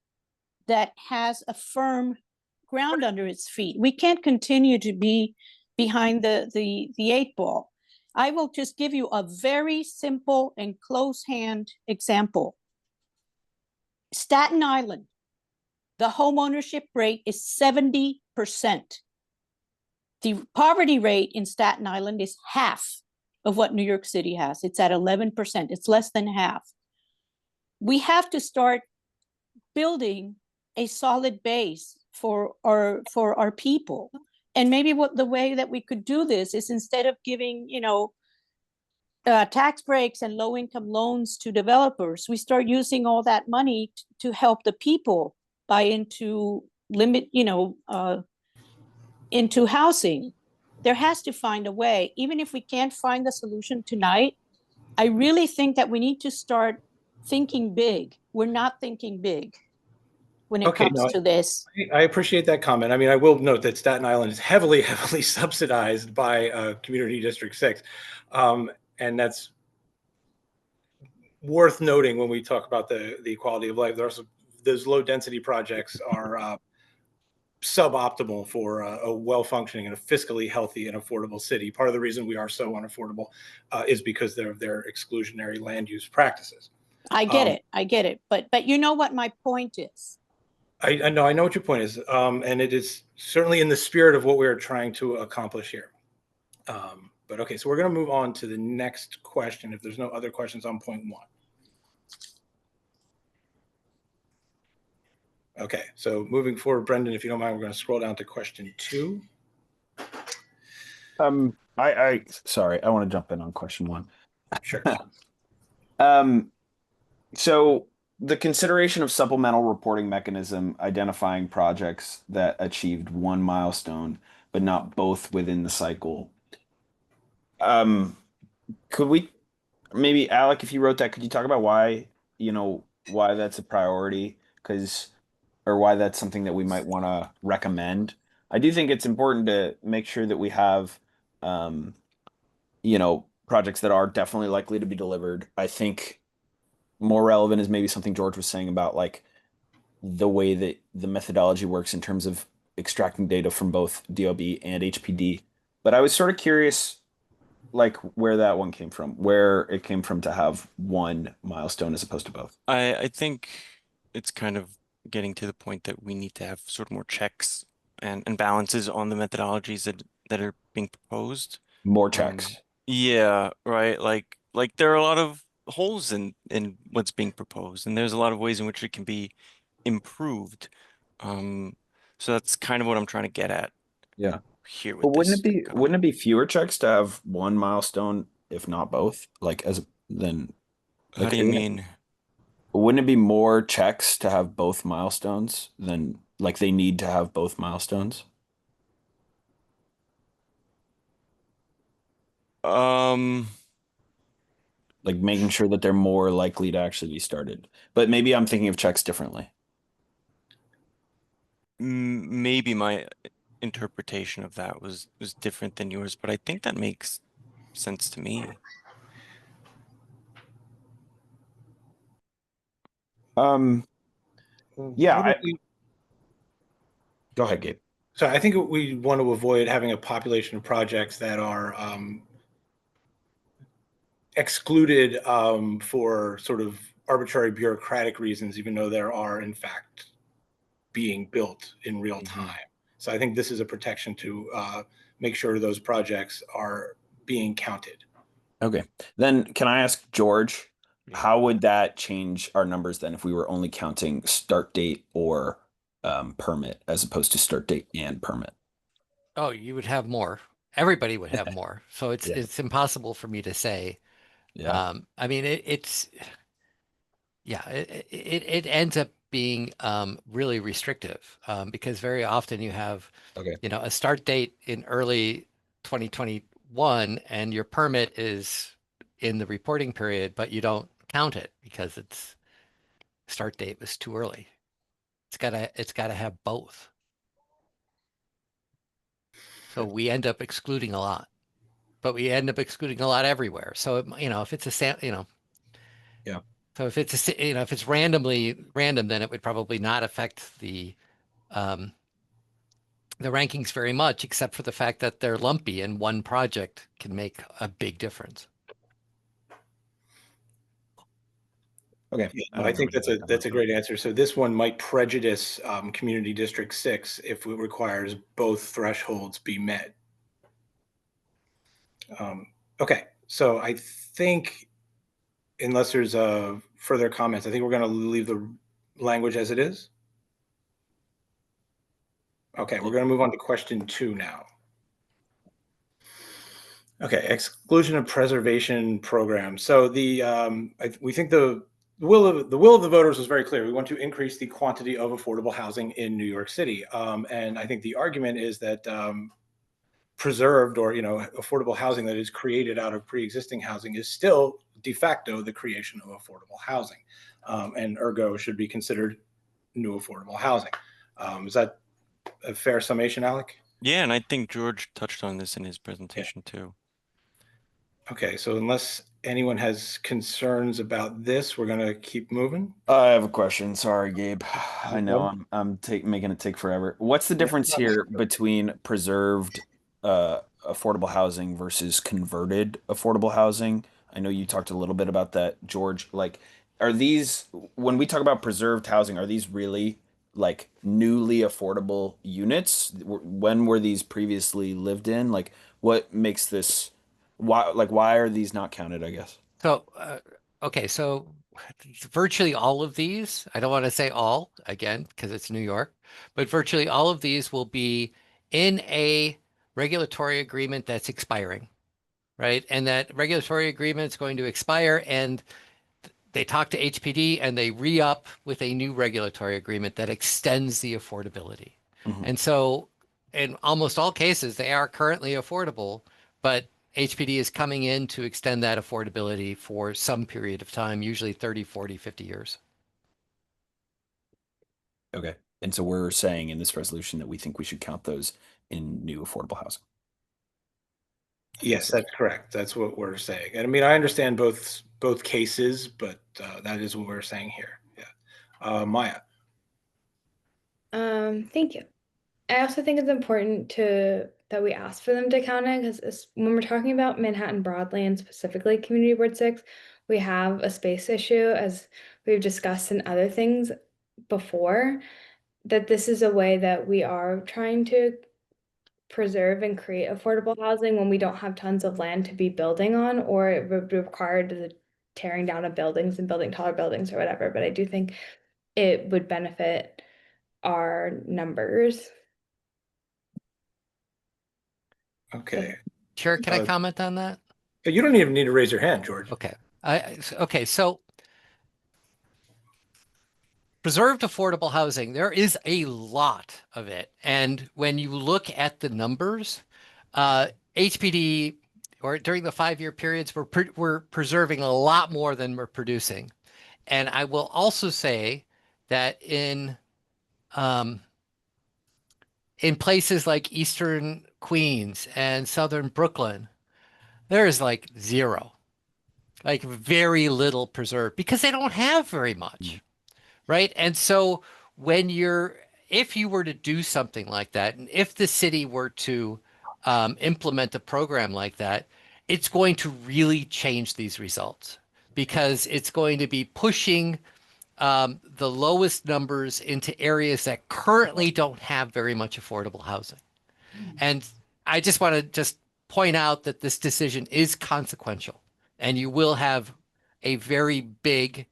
that has a firm ground under its feet? We can't continue to be behind the eight ball. I will just give you a very simple and close hand example. Staten Island, the home ownership rate is 70%. The poverty rate in Staten Island is half of what New York City has. It's at 11%. It's less than half. We have to start building a solid base for our people. And maybe the way that we could do this is, instead of giving, tax breaks and low income loans to developers, we start using all that money to help the people buy into into housing. There has to find a way. Even if we can't find the solution tonight, I really think that we need to start thinking big. We're not thinking big when it comes to this.
I appreciate that comment. I mean, I will note that Staten Island is heavily, heavily subsidized by Community District 6. And that's worth noting when we talk about the quality of life. Those low density projects are suboptimal for a well-functioning and a fiscally healthy and affordable city. Part of the reason we are so unaffordable is because of their exclusionary land use practices.
I get it. But you know what my point is.
I know what your point is, and it is certainly in the spirit of what we are trying to accomplish here. But okay, so we're going to move on to the next question if there's no other questions on point 1. Okay, so moving forward, Brendan, if you don't mind, we're going to scroll down to question 2.
Sorry, I want to jump in on question 1.
Sure.
So the consideration of supplemental reporting mechanism identifying projects that achieved one milestone, but not both within the cycle. Could we, maybe Alec, if you wrote that, could you talk about why that's a priority? Or why that's something that we might want to recommend. I do think it's important to make sure that we have, projects that are definitely likely to be delivered. I think more relevant is maybe something George was saying about like the way that the methodology works in terms of extracting data from both DOB and HPD. But I was sort of curious, like where that one came from, where it came from to have one milestone as opposed to both.
I think it's kind of getting to the point that we need to have sort of more checks and balances on the methodologies that are being proposed.
More checks.
Yeah, right. Like there are a lot of holes in what's being proposed, and there's a lot of ways in which it can be improved. So that's kind of what I'm trying to get at.
Yeah.
Here with
But wouldn't
this
it be fewer checks to have one milestone, if not both? Like
How do you mean?
Wouldn't it be more checks to have both milestones than like they need to have both milestones? Like making sure that they're more likely to actually be started. But maybe I'm thinking of checks differently.
Maybe my interpretation of that was different than yours, but I think that makes sense to me.
Yeah. Go ahead, Gabe.
So I think we want to avoid having a population of projects that are excluded for sort of arbitrary bureaucratic reasons, even though there are in fact being built in real time. So I think this is a protection to make sure those projects are being counted.
Okay. Then can I ask George,
Yeah.
how would that change our numbers then if we were only counting start date or permit as opposed to start date and permit?
Oh, you would have more. Everybody would have more. So
Yeah.
it's impossible for me to say.
Yeah.
I mean, it's yeah, it ends up being really restrictive because very often you have,
Okay.
a start date in early 2021 and your permit is in the reporting period, but you don't count it because its start date was too early. It's gotta have both. So we end up excluding a lot, but we end up excluding a lot everywhere. So if it's a
Yeah.
so if if it's randomly random, then it would probably not affect um, the rankings very much, except for the fact that they're lumpy and one project can make a big difference.
Okay.
Yeah,
I
I
don't have
think
any other
that's
comments
a
on it.
great answer. So this one might prejudice Community District 6 if it requires both thresholds be met. Okay, so I think unless there's further comments, I think we're going to leave the language as it is. Okay, we're going to move on to question 2 now. Okay, exclusion of preservation program. So we think the will of the voters was very clear. We want to increase the quantity of affordable housing in New York City, and I think the argument is that preserved or affordable housing that is created out of pre-existing housing is still de facto the creation of affordable housing, and ergo should be considered new affordable housing. Is that a fair summation, Alec?
Yeah, and I think George touched on this in his
Yeah.
presentation too.
Okay, so unless anyone has concerns about this, we're going to keep moving.
I have a question. Sorry, Gabe. I know
problem.
making it take forever. What's the
Yeah.
difference here between preserved affordable housing versus converted affordable housing? I know you talked a little bit about that, George. Like, are these when we talk about preserved housing, are these really like newly affordable units? When were these previously lived in? Like, what makes this why are these not counted, I guess?
So, okay, so virtually all of these, I don't want to say all again because it's New York, but virtually all of these will be in a regulatory agreement that's expiring, right? And that regulatory agreement is going to expire, and they talk to HPD and they re-up with a new regulatory agreement that extends the affordability.
Mhm.
And so in almost all cases, they are currently affordable, but HPD is coming in to extend that affordability for some period of time, usually 30, 40, 50 years.
Okay. And so we're saying in this resolution that we think we should count those in new affordable housing.
Yes, that's correct. That's what we're saying. And I mean, I understand both cases, but that is what we're saying here. Yeah. Maya.
Thank you. I also think it's important that we ask for them to count it because when we're talking about Manhattan broadly and specifically Community Board 6, we have a space issue as we've discussed in other things before, that this is a way that we are trying to preserve and create affordable housing when we don't have tons of land to be building on, or it would require the tearing down of buildings and building taller buildings or whatever. But I do think it would benefit our numbers.
Okay.
Sure, can I comment on that?
You don't even need to raise your hand, George.
Okay. Okay, so preserved affordable housing, there is a lot of it. And when you look at the numbers, HPD or during the 5-year periods, we're preserving a lot more than we're producing. And I will also say that in places like Eastern Queens and Southern Brooklyn, there is like zero, like very little preserved because they don't have very much. Right. And so when if you were to do something like that, and if the city were to implement a program like that, it's going to really change these results because it's going to be pushing the lowest numbers into areas that currently don't have very much affordable housing. And I just want to point out that this decision is consequential. And you will have a very big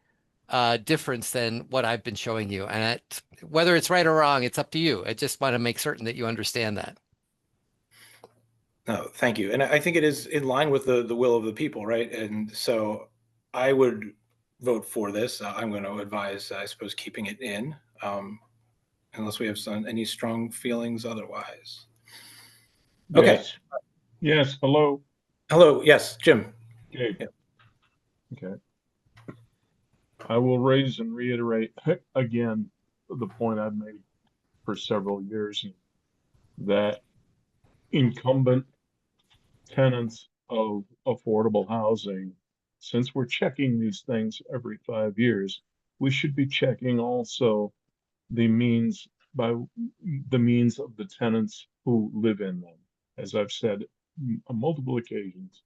difference than what I've been showing you. And whether it's right or wrong, it's up to you. I just want to make certain that you understand that.
No, thank you. And I think it is in line with the will of the people, right? And so I would vote for this. I'm going to advise, I suppose, keeping it in, unless we have any strong feelings otherwise. Okay.
Yes. Yes. Hello.
Hello. Yes, Jim.
Okay.
Yeah.
Okay. I will raise and reiterate again the point I've made for several years, that incumbent tenants of affordable housing, since we're checking these things every 5 years, we should be checking also the means by the means of the tenants who live in them. As I've said on multiple occasions,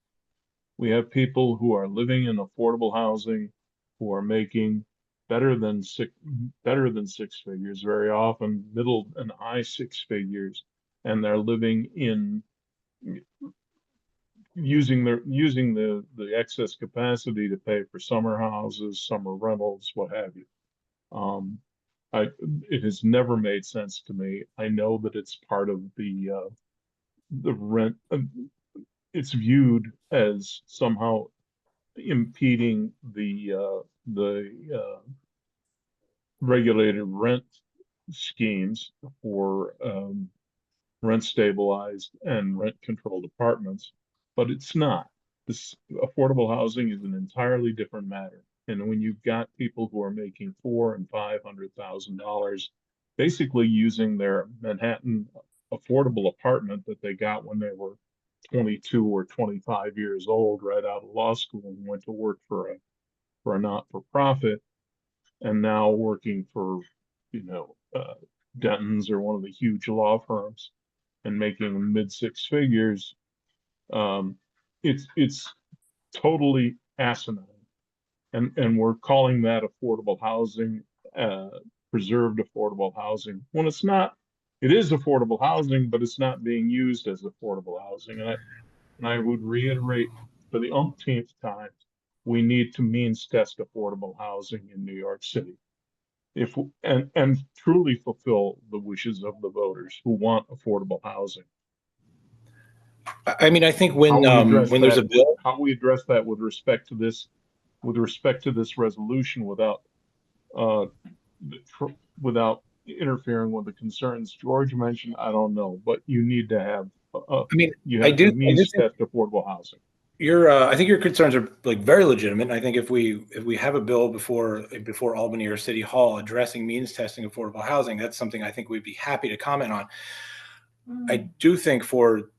we have people who are living in affordable housing who are making better than six figures, very often middle and high six figures, and they're living in using the excess capacity to pay for summer houses, summer rentals, what have you. It has never made sense to me. I know that it's part of the rent. It's viewed as somehow impeding the regulated rent schemes for rent stabilized and rent controlled apartments, but it's not. This affordable housing is an entirely different matter. And when you've got people who are making $400,000 and $500,000, basically using their Manhattan affordable apartment that they got when they were 22 or 25 years old, right out of law school, and went to work for a not-for-profit, and now working for, Denton's or one of the huge law firms and making mid six figures. Um, it's totally asinine, and we're calling that affordable housing, uh, preserved affordable housing, when it's not. It is affordable housing, but it's not being used as affordable housing. And I would reiterate for the umpteenth time, we need to means test affordable housing in New York City, if and truly fulfill the wishes of the voters who want affordable housing.
I mean, I think
How we address
when there's a
that,
bill,
how we address that with respect to this resolution, uh, without interfering with the concerns George mentioned, I don't know, but you need to have,
I mean,
you
I
have
do,
to
I do
means
think
test affordable housing.
I think your concerns are like very legitimate. And I think if we have a bill before Albany or City Hall addressing means testing affordable housing, that's something I think we'd be happy to comment on. I do think for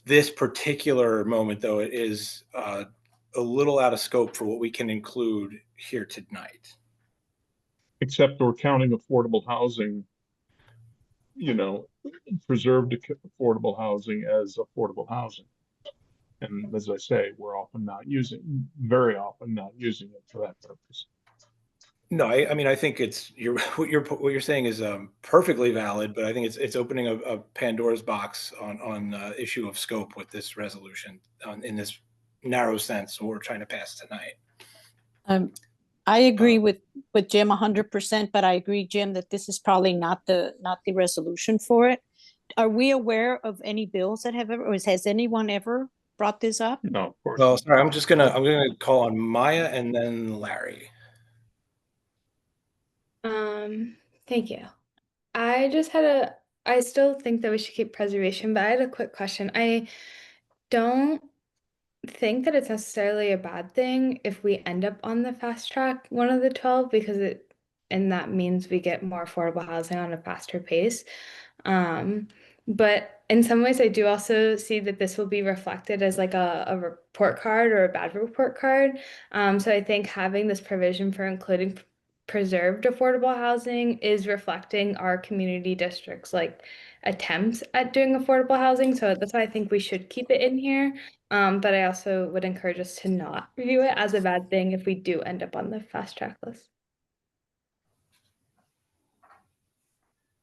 this particular moment, though, it is a little out of scope for what we can include here tonight.
Except we're counting affordable housing, preserved affordable housing as affordable housing. And as I say, we're very often not using it for that purpose.
No, I mean, I think it's what you're saying is perfectly valid, but I think it's opening a Pandora's box on issue of scope with this resolution in this narrow sense what we're trying to pass tonight.
I agree with Jim 100%, but I agree, Jim, that this is probably not the resolution for it. Are we aware of any bills that have ever, or has anyone ever brought this up?
No, of course.
Well, sorry, I'm gonna call on Maya and then Larry.
Thank you. I still think that we should keep preservation, but I had a quick question. I don't think that it's necessarily a bad thing if we end up on the fast track, one of the 12, and that means we get more affordable housing on a faster pace. But in some ways, I do also see that this will be reflected as like a report card or a bad report card. So I think having this provision for including preserved affordable housing is reflecting our community districts like attempts at doing affordable housing. So that's why I think we should keep it in here. But I also would encourage us to not view it as a bad thing if we do end up on the fast track list.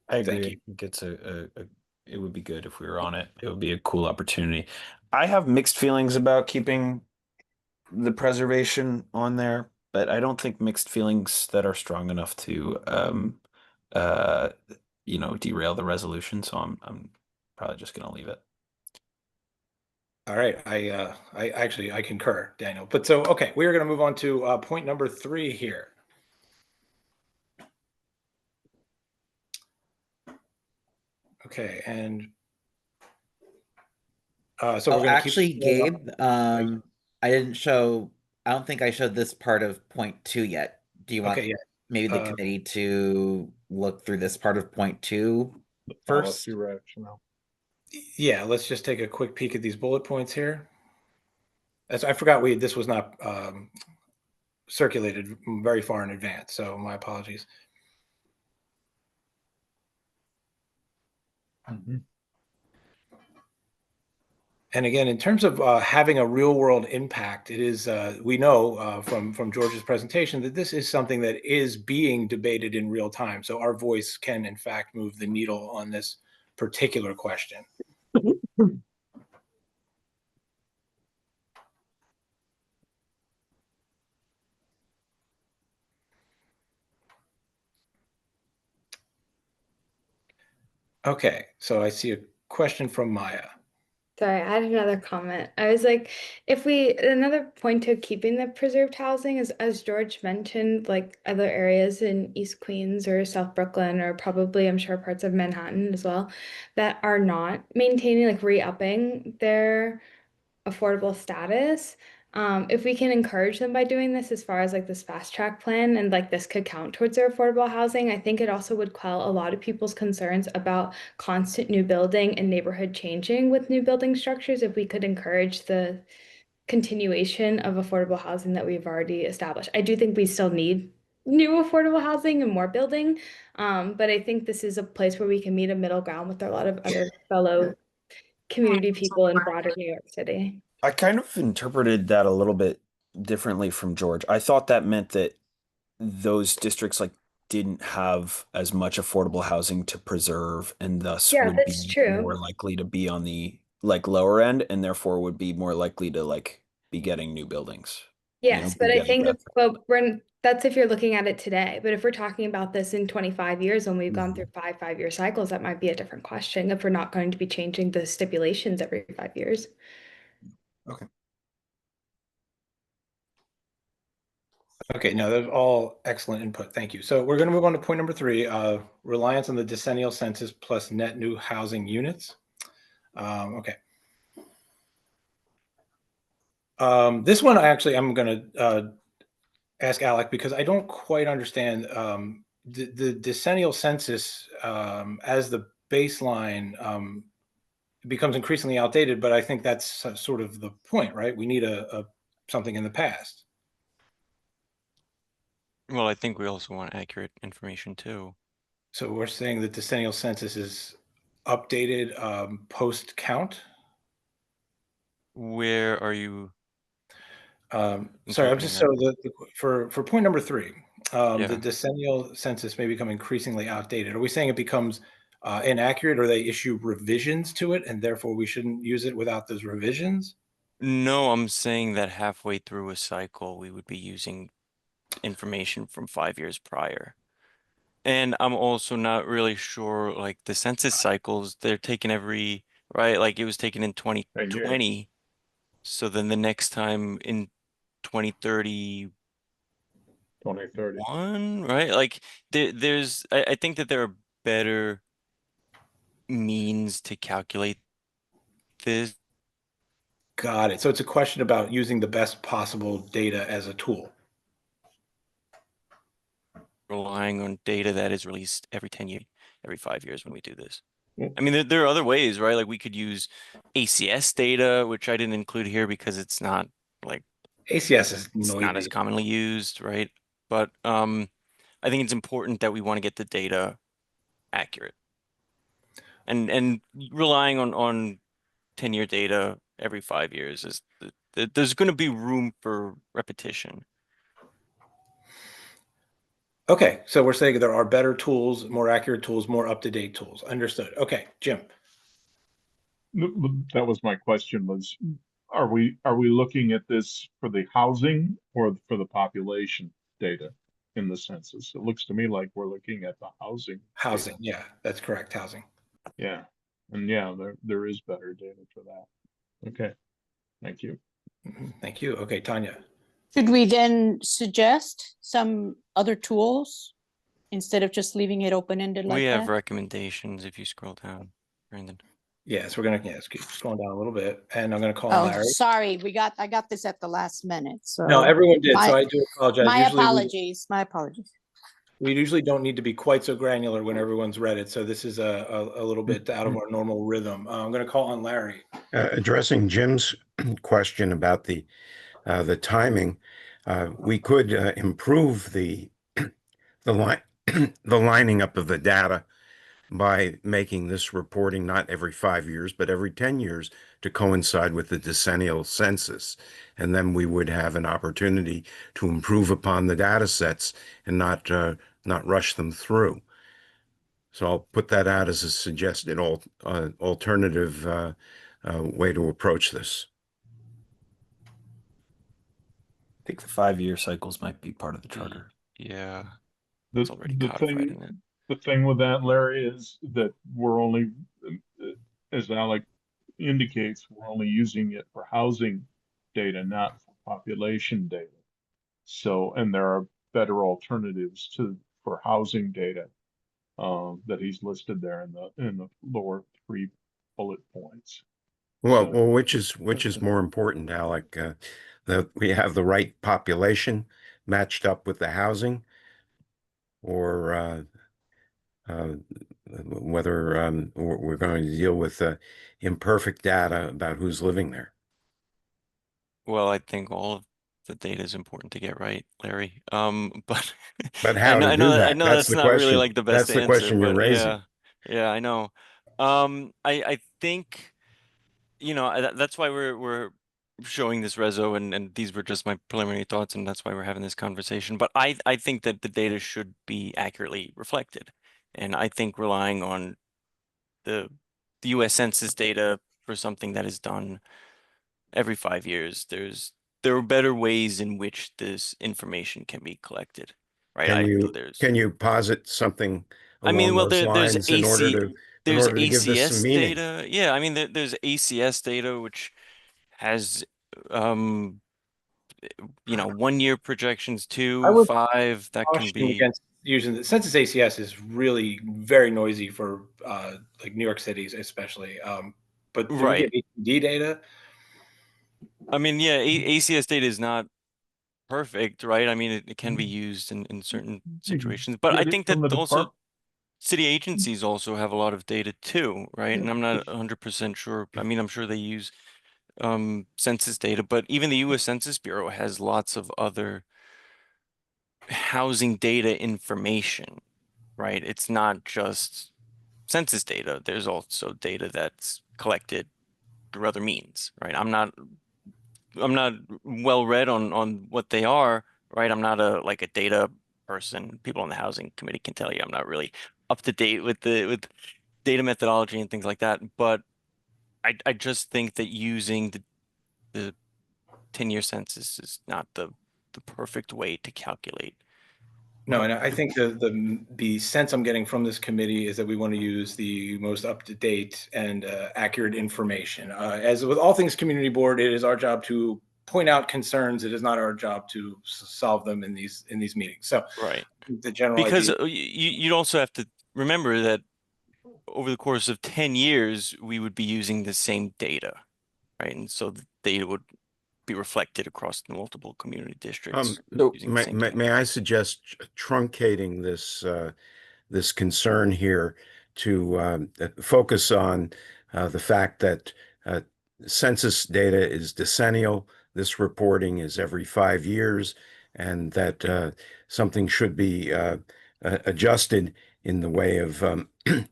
I agree.
Thank you.
I think it would be good if we were on it. It would be a cool opportunity. I have mixed feelings about keeping the preservation on there, but I don't think mixed feelings that are strong enough to uh derail the resolution. So I'm probably just gonna leave it.
All right, I actually I concur, Daniel. But so okay, we are going to move on to point number 3 here. Okay, and so we're going to
Actually,
keep.
Gabe, I didn't show, I don't think I showed this part of point 2 yet. Do you want
Okay, yeah.
maybe the committee to look through this part of point 2
The
first?
policy rationale.
Yeah, let's just take a quick peek at these bullet points here. As I forgot, this was not circulated very far in advance, so my apologies.
Mm-hmm.
And again, in terms of having a real world impact, it is we know from George's presentation that this is something that is being debated in real time. So our voice can, in fact, move the needle on this particular question. Okay, so I see a question from Maya.
Sorry, I had another comment. I was like, if we, another point to keeping the preserved housing is, as George mentioned, like other areas in East Queens or South Brooklyn, or probably, I'm sure, parts of Manhattan as well, that are not maintaining, like re-upping their affordable status. If we can encourage them by doing this as far as like this fast track plan, and like this could count towards their affordable housing, I think it also would quell a lot of people's concerns about constant new building and neighborhood changing with new building structures if we could encourage the continuation of affordable housing that we've already established. I do think we still need new affordable housing and more building, but I think this is a place where we can meet a middle ground with a lot of other fellow community people in broader New York City.
I kind of interpreted that a little bit differently from George. I thought that meant that those districts like didn't have as much affordable housing to preserve and thus
Yeah,
would
that's
be
true.
more likely to be on the like lower end and therefore would be more likely to like be getting new buildings.
Yes,
Be
but I
getting
think,
growth.
well, that's if you're looking at it today. But if we're talking about this in 25 years, when we've gone
Mhm.
through 5 5-year cycles, that might be a different question if we're not going to be changing the stipulations every 5 years.
Okay.
Okay, no, those are all excellent input. Thank you. So we're going to move on to point number 3, reliance on the decennial census plus net new housing units. Okay. This one, I'm going to ask Alec because I don't quite understand the decennial census as the baseline becomes increasingly outdated, but I think that's sort of the point, right? We need a something in the past.
Well, I think we also want accurate information too.
So we're saying that decennial census is updated post count.
Where are you
Sorry, I'm just
interpreting that?
for point number 3, the
Yeah.
decennial census may become increasingly outdated. Are we saying it becomes inaccurate, or they issue revisions to it, and therefore we shouldn't use it without those revisions?
No, I'm saying that halfway through a cycle, we would be using information from 5 years prior. And I'm also not really sure, like the census cycles, they're taken every, right? Like it was taken in 2020. So then the next time in 2031,
2030.
right? Like I think that there are better means to calculate this,
Got it. So it's a question about using the best possible data as a tool.
relying on data that is released every 10 years, every 5 years when we do this.
Yeah.
I mean, there are other ways, right? Like we could use ACS data, which I didn't include here because it's not like
ACS is
it's not as
noisy.
commonly used, right? But I think it's important that we want to get the data accurate. And relying on 10-year data every 5 years is there's going to be room for repetition.
Okay, so we're saying there are better tools, more accurate tools, more up-to-date tools. Understood. Okay, Jim.
That was my question was, are we looking at this for the housing or for the population data in the census? It looks to me like we're looking at the housing.
Housing,
data.
yeah, that's correct, housing.
Yeah. And yeah, there is better data for that. Okay. Thank you.
Thank you. Okay, Tanya.
Should we then suggest some other tools instead of just leaving it open-ended like
We have
that?
recommendations if you scroll down, Brandon.
Yes, we're gonna keep scrolling down a little bit, and I'm gonna call on
Oh,
Larry.
sorry, I got this at the last minute, so.
No, everyone did, so
my-
I do apologize.
My
Usually
apologies, my apologies.
we usually don't need to be quite so granular when everyone's read it, so this is a little bit out of our normal rhythm. I'm gonna call on Larry.
Addressing Jim's question about the timing, we could improve the line the lining up of the data by making this reporting not every 5 years, but every 10 years to coincide with the decennial census. And then we would have an opportunity to improve upon the data sets and not rush them through. So I'll put that out as a suggested alternative way to approach this.
I think the 5-year cycles might be part of the charter.
Yeah,
The,
it's already
the
codified
thing,
in it.
the thing with that, Larry, is that we're only, as Alec indicates, we're only using it for housing data, not for population data. So, and there are better alternatives for housing data that he's listed there in the lower 3 bullet points.
Well,
So-
which is more important, Alec? That we have the right population matched up with the housing, or whether we're going to deal with imperfect data about who's living there.
Well, I think all of the data is important to get right, Larry. But
But how to do
I
that?
know
That's
that's
the
not really
question.
like the best
That's the
answer,
question you're
but
raising.
yeah, I know. I think, that's why we're showing this reso, and these were just my preliminary thoughts, and that's why we're having this conversation. But I think that the data should be accurately reflected, and I think relying on the U.S. Census data for something that is done every 5 years, there are better ways in which this information can be collected, right?
Can you posit something
I mean,
along
well,
those
there's
lines in order to give this some
ACS
meaning?
data. Yeah, I mean, there's ACS data which has, um, 1 year projections,
I
2,
would
5. That can
caution
be
against using the census. ACS is really very noisy for like New York City's especially. But when you
right.
get HPD data,
I mean, yeah, ACS data is not perfect, right? I mean, it can be used in certain
You can
situations, but I
get it
think
from
that
the
also
department.
city agencies also have a lot of data too, right? And I'm not
Yeah.
100% sure. I mean, I'm sure they use census data, but even the US Census Bureau has lots of other housing data information, right? It's not just census data. There's also data that's collected through other means, right? I'm not well read on what they are, right? I'm not a data person. People on the housing committee can tell you I'm not really up to date with with data methodology and things like that. But I just think that using the 10-year census is not the perfect way to calculate.
no, and I think the sense I'm getting from this committee is that we want to use the most up to date and accurate information. As with all things community board, it is our job to point out concerns. It is not our job to solve them in these meetings. So
Right.
the general
Because
idea.
you'd also have to remember that over the course of 10 years, we would be using the same data, right? And so the data would be reflected across the multiple community districts using the same data.
May I suggest truncating this concern here to focus on the fact that census data is decennial. This reporting is every 5 years, and that something should be adjusted in the way of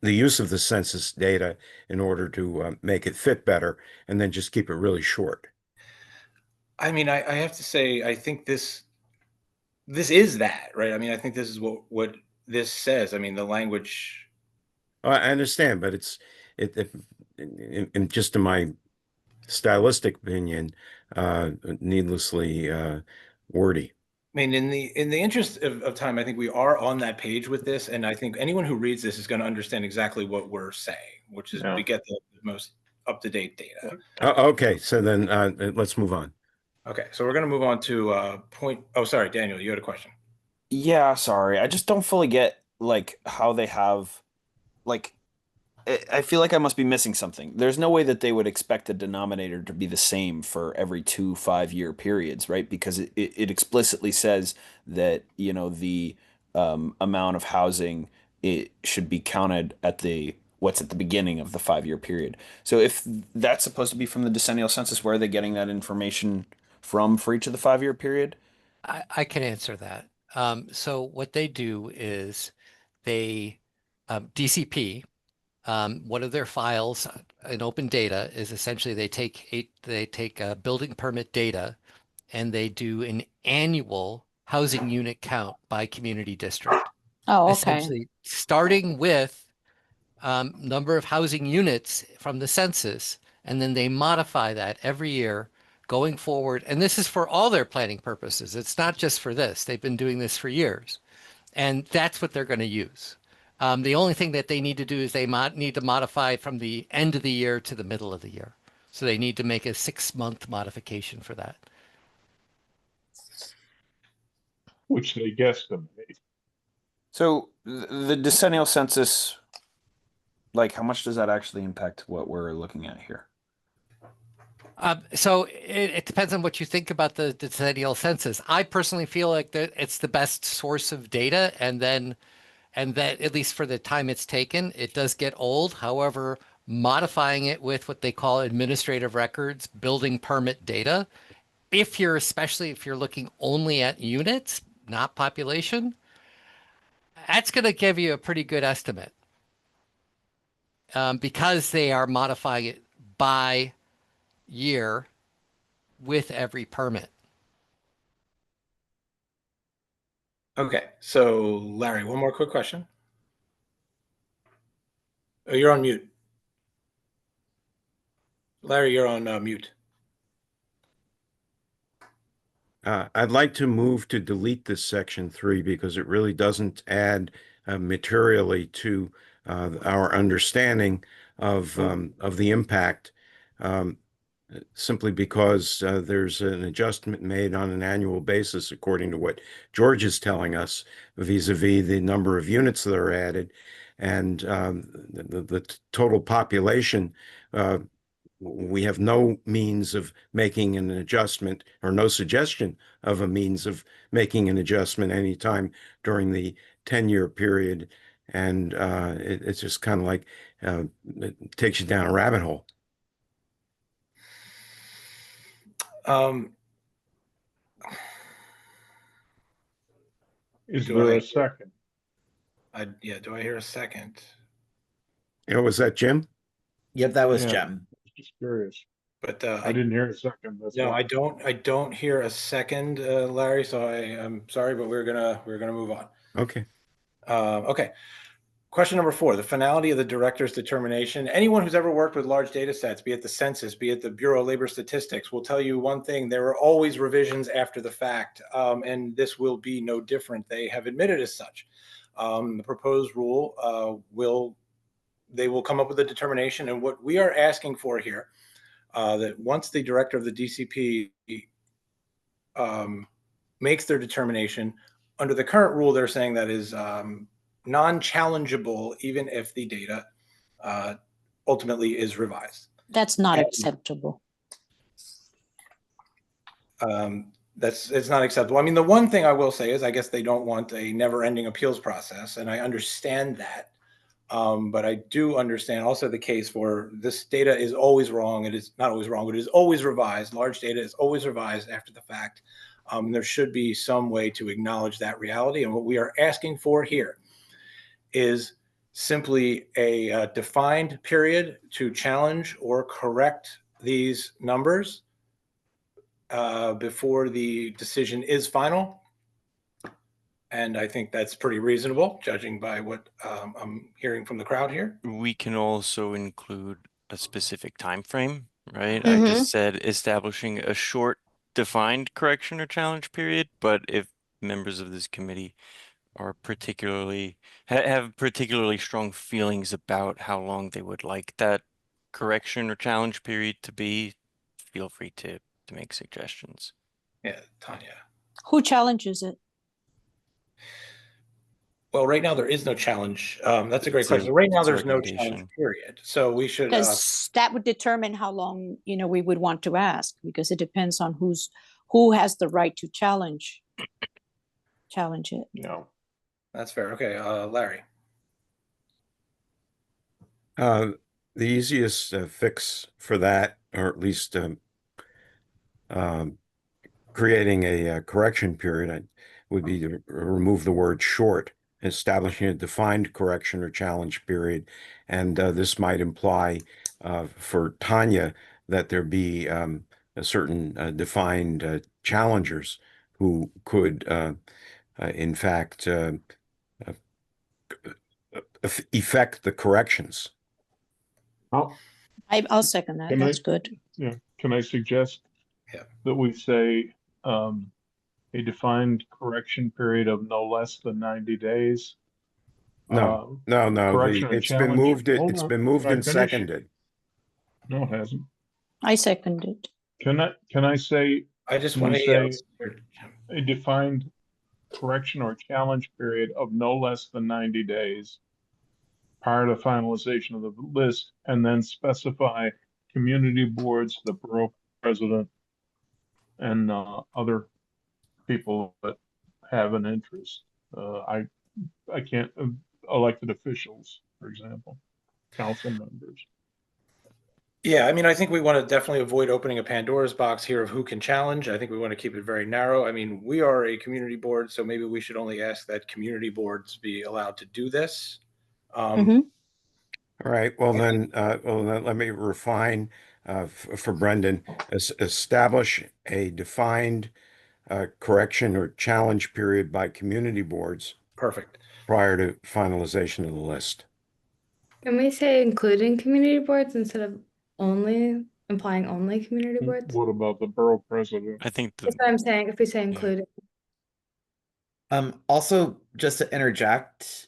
the use of the census data in order to make it fit better, and then just keep it really short.
I mean, I have to say, I think this is that, right? I mean, I think this is what this says. I mean, the language.
I understand, but it just in my stylistic opinion, needlessly wordy.
I mean, in the interest of time, I think we are on that page with this, and I think anyone who reads this is going to understand exactly what we're saying, which is to get the most up-to-date data.
Okay, so then let's move on.
Okay, so we're going to move on to point. Oh, sorry, Daniel, you had a question.
Yeah, sorry. I just don't fully get like how they have like I feel like I must be missing something. There's no way that they would expect the denominator to be the same for every 2 5-year periods, right? Because it explicitly says that, you know, the amount of housing it should be counted at the what's at the beginning of the 5-year period. So if that's supposed to be from the decennial census, where are they getting that information from for each of the 5-year period?
I can answer that. So what they do is they DCP, one of their files in open data is essentially they take building permit data and they do an annual housing unit count by community district.
Oh, okay.
Essentially starting with number of housing units from the census, and then they modify that every year going forward. And this is for all their planning purposes. It's not just for this. They've been doing this for years. And that's what they're going to use. The only thing that they need to do is they need to modify from the end of the year to the middle of the year. So they need to make a 6-month modification for that.
Which they guesstimate.
So the decennial census, like how much does that actually impact what we're looking at here?
So it depends on what you think about the decennial census. I personally feel like that it's the best source of data, and that at least for the time it's taken, it does get old. However, modifying it with what they call administrative records, building permit data, especially if you're looking only at units, not population, that's going to give you a pretty good estimate because they are modifying it by year with every permit.
Okay, so Larry, one more quick question. Oh, you're on mute. Larry, you're on mute.
I'd like to move to delete this section 3 because it really doesn't add materially to our understanding of the impact. Simply because there's an adjustment made on an annual basis, according to what George is telling us, vis-a-vis the number of units that are added, and the total population. We have no means of making an adjustment, or no suggestion of a means of making an adjustment anytime during the 10-year period, and it's just kind of like it takes you down a rabbit hole.
Is there a second?
Yeah, do I hear a second?
Was that Jim?
Yep, that was
Yeah.
Jim.
Just curious.
But
I didn't hear a second. That's
no,
why.
I don't hear a second, Larry. So I'm sorry, but we're gonna move on.
Okay.
Okay. Question number 4, the finality of the director's determination. Anyone who's ever worked with large data sets, be it the census, be it the Bureau of Labor Statistics, will tell you one thing: there are always revisions after the fact, and this will be no different. They have admitted as such. The proposed rule they will come up with a determination, and what we are asking for here, that once the director of the DCP makes their determination, under the current rule, they're saying that is non-challengeable, even if the data ultimately is revised.
That's not acceptable.
It's not acceptable. I mean, the one thing I will say is I guess they don't want a never-ending appeals process, and I understand that. But I do understand also the case for this data is always wrong. It is not always wrong, but it is always revised. Large data is always revised after the fact. There should be some way to acknowledge that reality. And what we are asking for here is simply a defined period to challenge or correct these numbers before the decision is final. And I think that's pretty reasonable, judging by what I'm hearing from the crowd here.
We can also include a specific time frame right? I
Mhm.
just said establishing a short defined correction or challenge period, but if members of this committee are particularly have particularly strong feelings about how long they would like that correction or challenge period to be, feel free to make suggestions.
Yeah, Tanya.
Who challenges it?
Well, right now there is no challenge. That's a great
It's
question. Right now
it's a
there's no challenge
recommendation.
period. So we should,
Because that would determine how long, we would want to ask, because it depends on who has the right to challenge it.
Yeah.
that's fair. Okay, Larry.
The easiest fix for that, or at least um, creating a correction period, would be to remove the word short, establishing a defined correction or challenge period. And this might imply for Tanya that there be a certain defined challengers who could, in fact, effect the corrections.
I'll second that.
Can
That's
I-
good.
Yeah, can I suggest
Yeah.
that we say a defined correction period of no less than 90 days?
No, no.
Correction or
It's been
challenge.
moved.
Hold
It's
on.
been moved
Can I
and
finish?
seconded.
No, it hasn't.
I second it.
Can I say,
I just
can
want
we
to
say a defined correction or challenge period of no less than 90 days prior to finalization of the list, and then specify community boards, the borough president, and other people that have an interest. I can't, elected officials, for example, council members.
Yeah, I mean, I think we want to definitely avoid opening a Pandora's box here of who can challenge. I think we want to keep it very narrow. I mean, we are a community board, so maybe we should only ask that community boards be allowed to do this.
Mhm.
All right. Well, then let me refine for Brendan. Establish a defined correction or challenge period by community boards
Perfect.
prior to finalization of the list.
Can we say including community boards instead of only, implying only community boards?
What about the borough president?
I think
That's what I'm saying, if we say including.
Also, just to interject,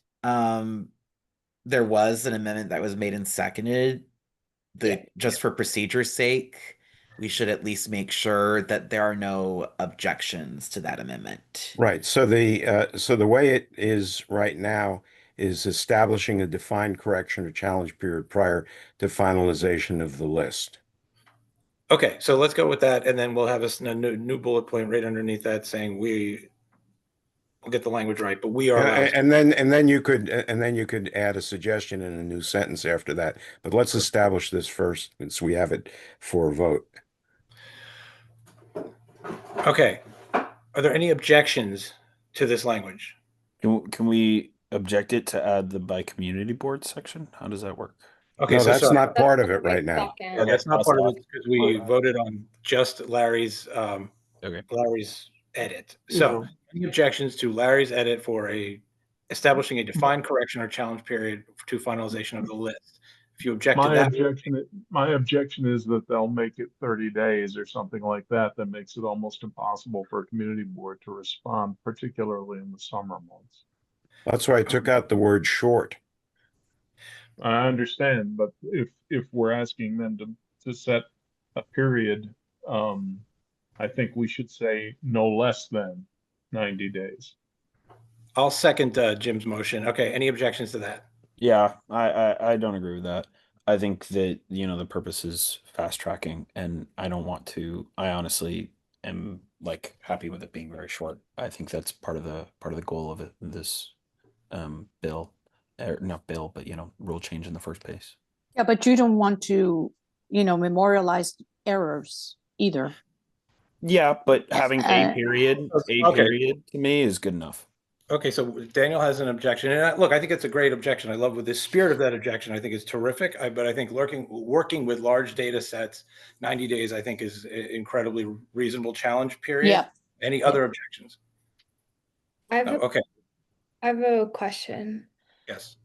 there was an amendment that was made and seconded. Just for procedure's sake, we should at least make sure that there are no objections to that amendment.
Right. So the way it is right now is establishing a defined correction or challenge period prior to finalization of the list.
Okay, so let's go with that, and then we'll have a new bullet point right underneath that saying we'll get the language right, but we are allowed.
And then you could add a suggestion in a new sentence after that. But let's establish this first, since we have it for a vote.
Okay. Are there any objections to this language?
Can we object it to add the by community board section? How does that work?
Okay,
No,
so
that's
sorry.
not part of it right now.
Yeah, that's not part of it because we voted on just Larry's edit. So any objections to Larry's edit for establishing a defined correction or challenge period to finalization of the list? If you object to that.
My objection is that they'll make it 30 days or something like that. That makes it almost impossible for a community board to respond, particularly in the summer months.
That's why I took out the word short.
I understand, but if we're asking them to set a period, I think we should say no less than 90 days.
I'll second Jim's motion. Okay, any objections to that?
Yeah, I don't agree with that. I think that, the purpose is fast tracking, and I honestly am like happy with it being very short. I think that's part of the goal of this bill, or not bill, but rule change in the first place.
Yeah, but you don't want to, memorialize errors either.
Yeah, but having a period to me is good enough.
Okay, so Daniel has an objection, and look, I think it's a great objection. I love with the spirit of that objection. I think it's terrific. But I think working with large data sets, 90 days, I think is an incredibly reasonable challenge period.
Yeah.
Any other objections?
Okay. I have a question.
Yes.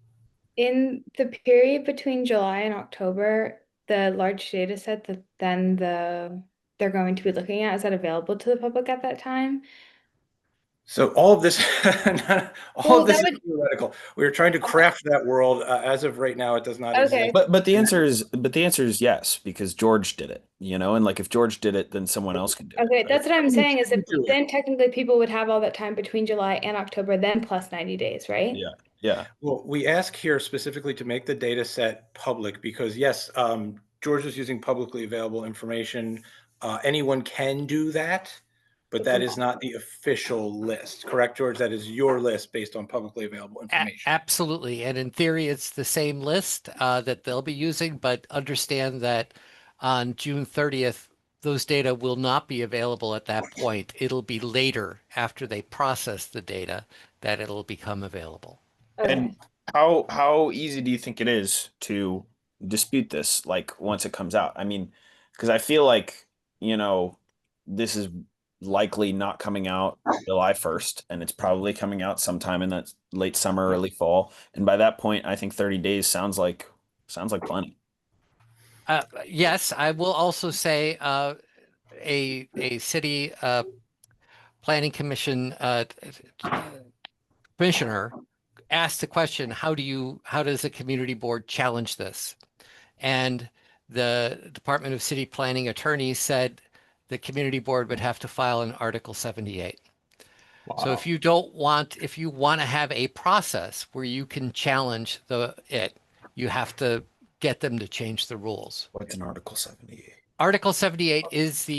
In the period between July and October, the large data set that then they're going to be looking at, is that available to the public at that time?
So all of this, all
Well,
of this
that
is theoretical. We're trying to craft that world. As of right now, it does not
Okay.
exist.
But the answer is yes, because George did it, and like if George did it, then someone else can do it.
Okay,
right?
that's what I'm saying is that
Do it.
then technically people would have all that time between July and October, then plus 90 days, right?
Yeah. Yeah.
Well, we ask here specifically to make the data set public because yes, George is using publicly available information. Anyone can do that, but that is not the official list, correct, George? That is your list based on publicly available information.
Absolutely. And in theory, it's the same list that they'll be using, but understand that on June 30th, those data will not be available at that point. It'll be later after they process the data that it'll become available.
Okay.
And how easy do you think it is to dispute this, like once it comes out? I mean, because I feel like, this is likely not coming out July 1st, and it's probably coming out sometime in that late summer, early fall. And by that point, I think 30 days sounds like plenty.
Yes, I will also say a city planning commission commissioner asked the question, how does a community board challenge this? And the Department of City Planning attorney said the community board would have to file an Article 78. So if you want to have a process where you can challenge you have to get them to change the rules.
What's an Article 78?
Article 78 is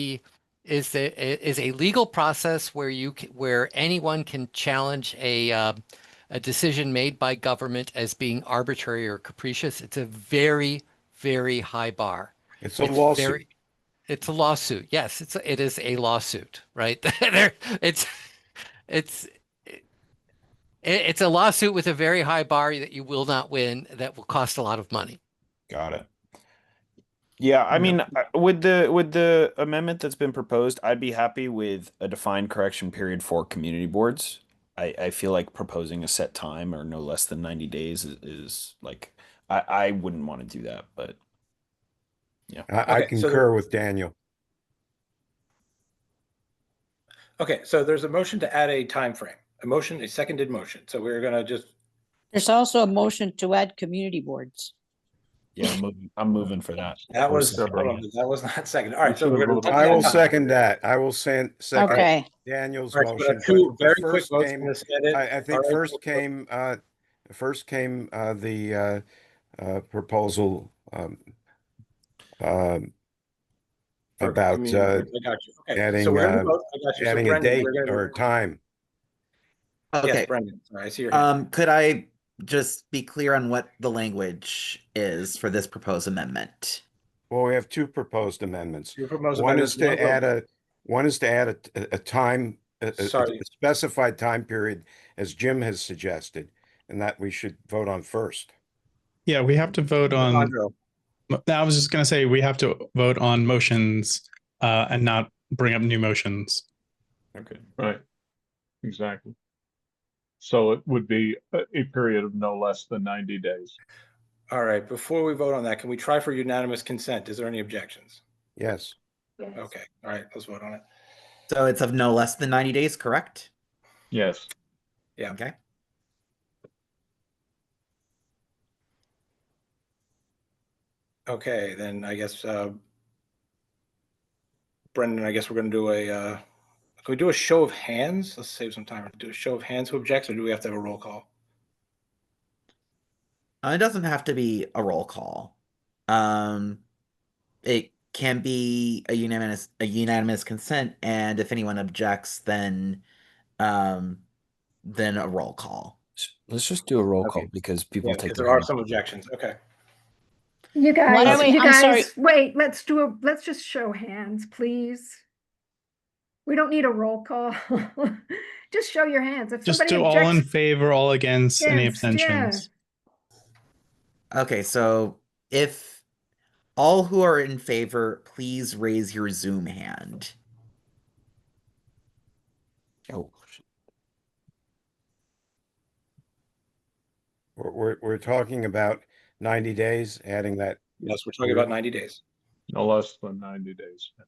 a legal process where anyone can challenge a decision made by government as being arbitrary or capricious. It's a very, very high bar.
It's a lawsuit.
It's a lawsuit. Yes, it is a lawsuit, right? It's it's a lawsuit with a very high bar that you will not win, that will cost a lot of money.
Got it. Yeah, I mean, with the amendment that's been proposed, I'd be happy with a defined correction period for community boards. I feel like proposing a set time or no less than 90 days is like I wouldn't want to do that, but yeah.
I
Okay, so
concur with Daniel.
Okay, so there's a motion to add a time frame, a seconded motion. So we're gonna just
There's also a motion to add community boards.
Yeah, I'm moving for that.
that was
Second.
hold on, that was not second. All right, so
should
we're
have
gonna
voted.
I will second that. I will second
Okay.
Daniel's
All right, so we
motion.
have two
but
very quick
first
votes
came,
in this edit.
I think
All right,
first came the proposal
for
about
community boards. I got you. Okay,
adding
so we're gonna vote. I got you. So
adding a
Brendan,
date
we're gonna
or time.
yes,
Okay.
Brendan. Sorry, I see your hand.
Could I just be clear on what the language is for this proposed amendment?
Well, we have two proposed amendments.
Your proposed
One
amendments,
is to
one vote.
add a time, a
Sorry.
specified time period, as Jim has suggested, and that we should vote on first.
Yeah, we have to vote on.
Alejandro.
I was just going to say we have to vote on motions and not bring up new motions.
Okay.
Right. Exactly. So it would be a period of no less than 90 days.
All right, before we vote on that, can we try for unanimous consent? Is there any objections?
Yes.
Yes.
Okay, all right, let's vote on it.
So it's of no less than 90 days, correct?
Yes.
Yeah.
Okay.
Okay, then I guess Brendan, I guess we're gonna do can we do a show of hands? Let's save some time. Do a show of hands who objects, or do we have to have a roll call?
It doesn't have to be a roll call. It can be a unanimous consent, and if anyone objects, then a roll call.
Let's just do a roll
Okay.
call because people
Yeah,
take
because
their
there are
hand.
some objections. Okay.
You
Why
guys,
don't we-
you
I'm sorry.
guys, wait, let's just show hands, please. We don't need a roll call. Just show your hands. If
Just
somebody
do all in
objects,
favor, all against, any
against,
abstentions.
Okay, so if all who are in favor, please raise your Zoom hand.
Oh,
We're talking about 90 days, adding that
Yes, we're talking about 90 days.
No less than 90 days. Yes.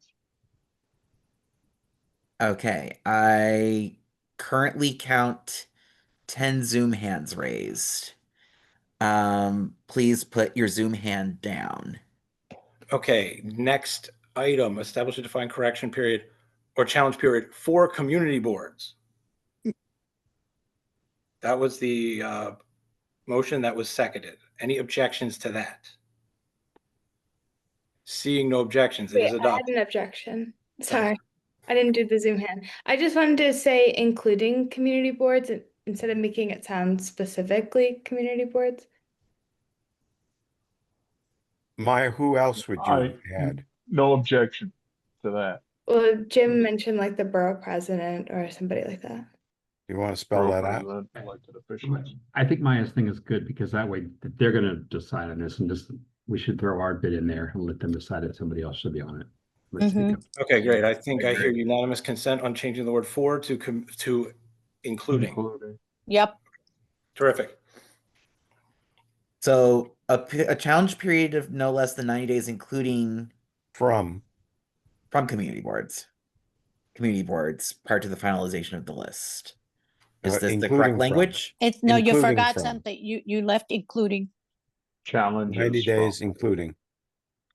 Okay, I currently count 10 Zoom hands raised. Please put your Zoom hand down.
Okay, next item, establish a defined correction period or challenge period for community boards. That was the motion that was seconded. Any objections to that? Seeing no objections, it
Wait,
is
I had
adopted.
an objection. Sorry, I didn't do the Zoom hand. I just wanted to say including community boards instead of making it sound specifically community boards.
Maya, who else would you add?
No objection to that.
Well, Jim mentioned like the borough president or somebody like that.
You want to spell
Borough
that out?
president, elected officials.
I think Maya's thing is good because that way they're gonna decide on this and just, we should throw our bid in there and let them decide if somebody else should be on it. Let's think of-
Okay, great. I think I hear unanimous consent on changing the word for to including.
Yep.
Terrific.
So a challenge period of no less than 90 days, including
From
community boards. Community boards prior to the finalization of the list. Is this the
including
correct
from.
language?
It's no, you
Including
forgot
from.
something. You left including.
Challenges
90 days,
from,
including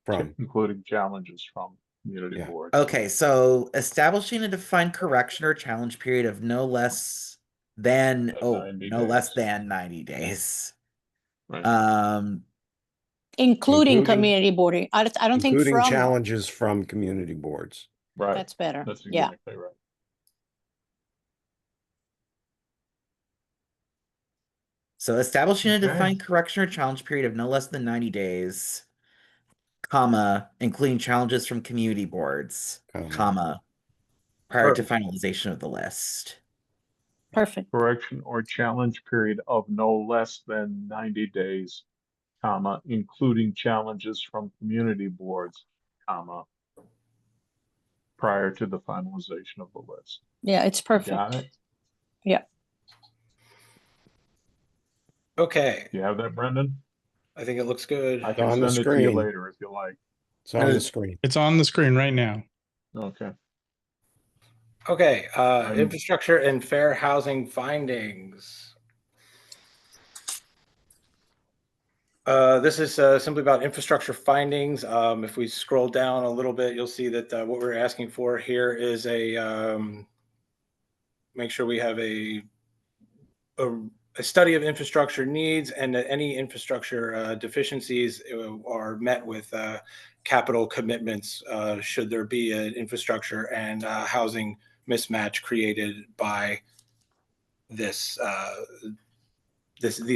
from.
including challenges from community
Yeah.
boards.
Okay, so establishing a defined correction or challenge period of no less than,
Than 90
no less
days.
than 90 days.
Right.
Including
Including-
community boarding. I don't think
Including
from,
challenges from community boards.
Right.
that's better.
That's
Yeah.
exactly right.
So establishing a
Okay.
defined correction or challenge period of no less than 90 days, comma, including challenges from community boards, comma, prior to finalization of the list.
Perfect.
Correction or challenge period of no less than 90 days, comma, including challenges from community boards, comma, prior to the finalization of the list.
Yeah, it's perfect.
Got it?
Yeah.
Okay,
Do you have that, Brendan?
I think it looks good.
I can
on the
send it to you
screen.
later if you like.
It's on the screen.
It's on the screen right now.
Okay.
Okay, infrastructure and fair housing findings. This is simply about infrastructure findings. If we scroll down a little bit, you'll see that what we're asking for here is make sure we have a study of infrastructure needs and that any infrastructure deficiencies are met with capital commitments should there be an infrastructure and housing mismatch created by these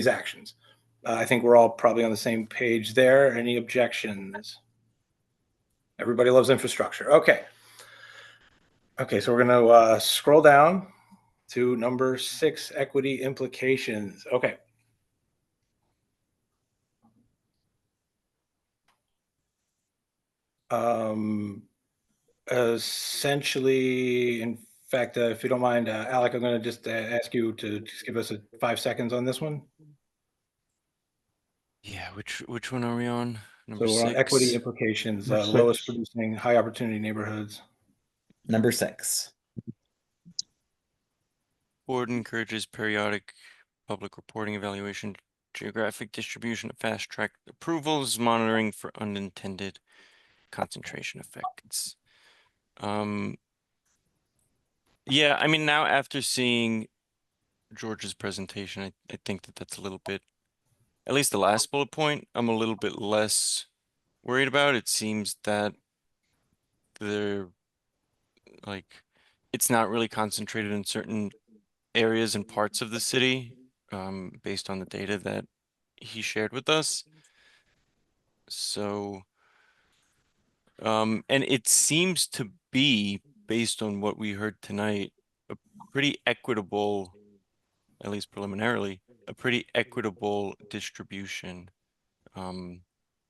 actions. I think we're all probably on the same page there. Any objections? Everybody loves infrastructure. Okay. Okay, so we're going to scroll down to number 6, equity implications. Okay. Essentially, in fact, if you don't mind, Alec, I'm going to just ask you to just give us 5 seconds on this one.
Yeah, which one are we on? Number
So we're on
6.
equity implications,
Number
lowest
6.
producing, high opportunity neighborhoods.
Number 6.
Board encourages periodic public reporting, evaluation, geographic distribution of fast track approvals, monitoring for unintended concentration effects. Yeah, I mean, now after seeing George's presentation, I think that that's a little bit, at least the last bullet point, I'm a little bit less worried about. It seems that they're like, it's not really concentrated in certain areas and parts of the city, based on the data that he shared with us. So, and it seems to be, based on what we heard tonight, a pretty equitable, at least preliminarily, a pretty equitable distribution.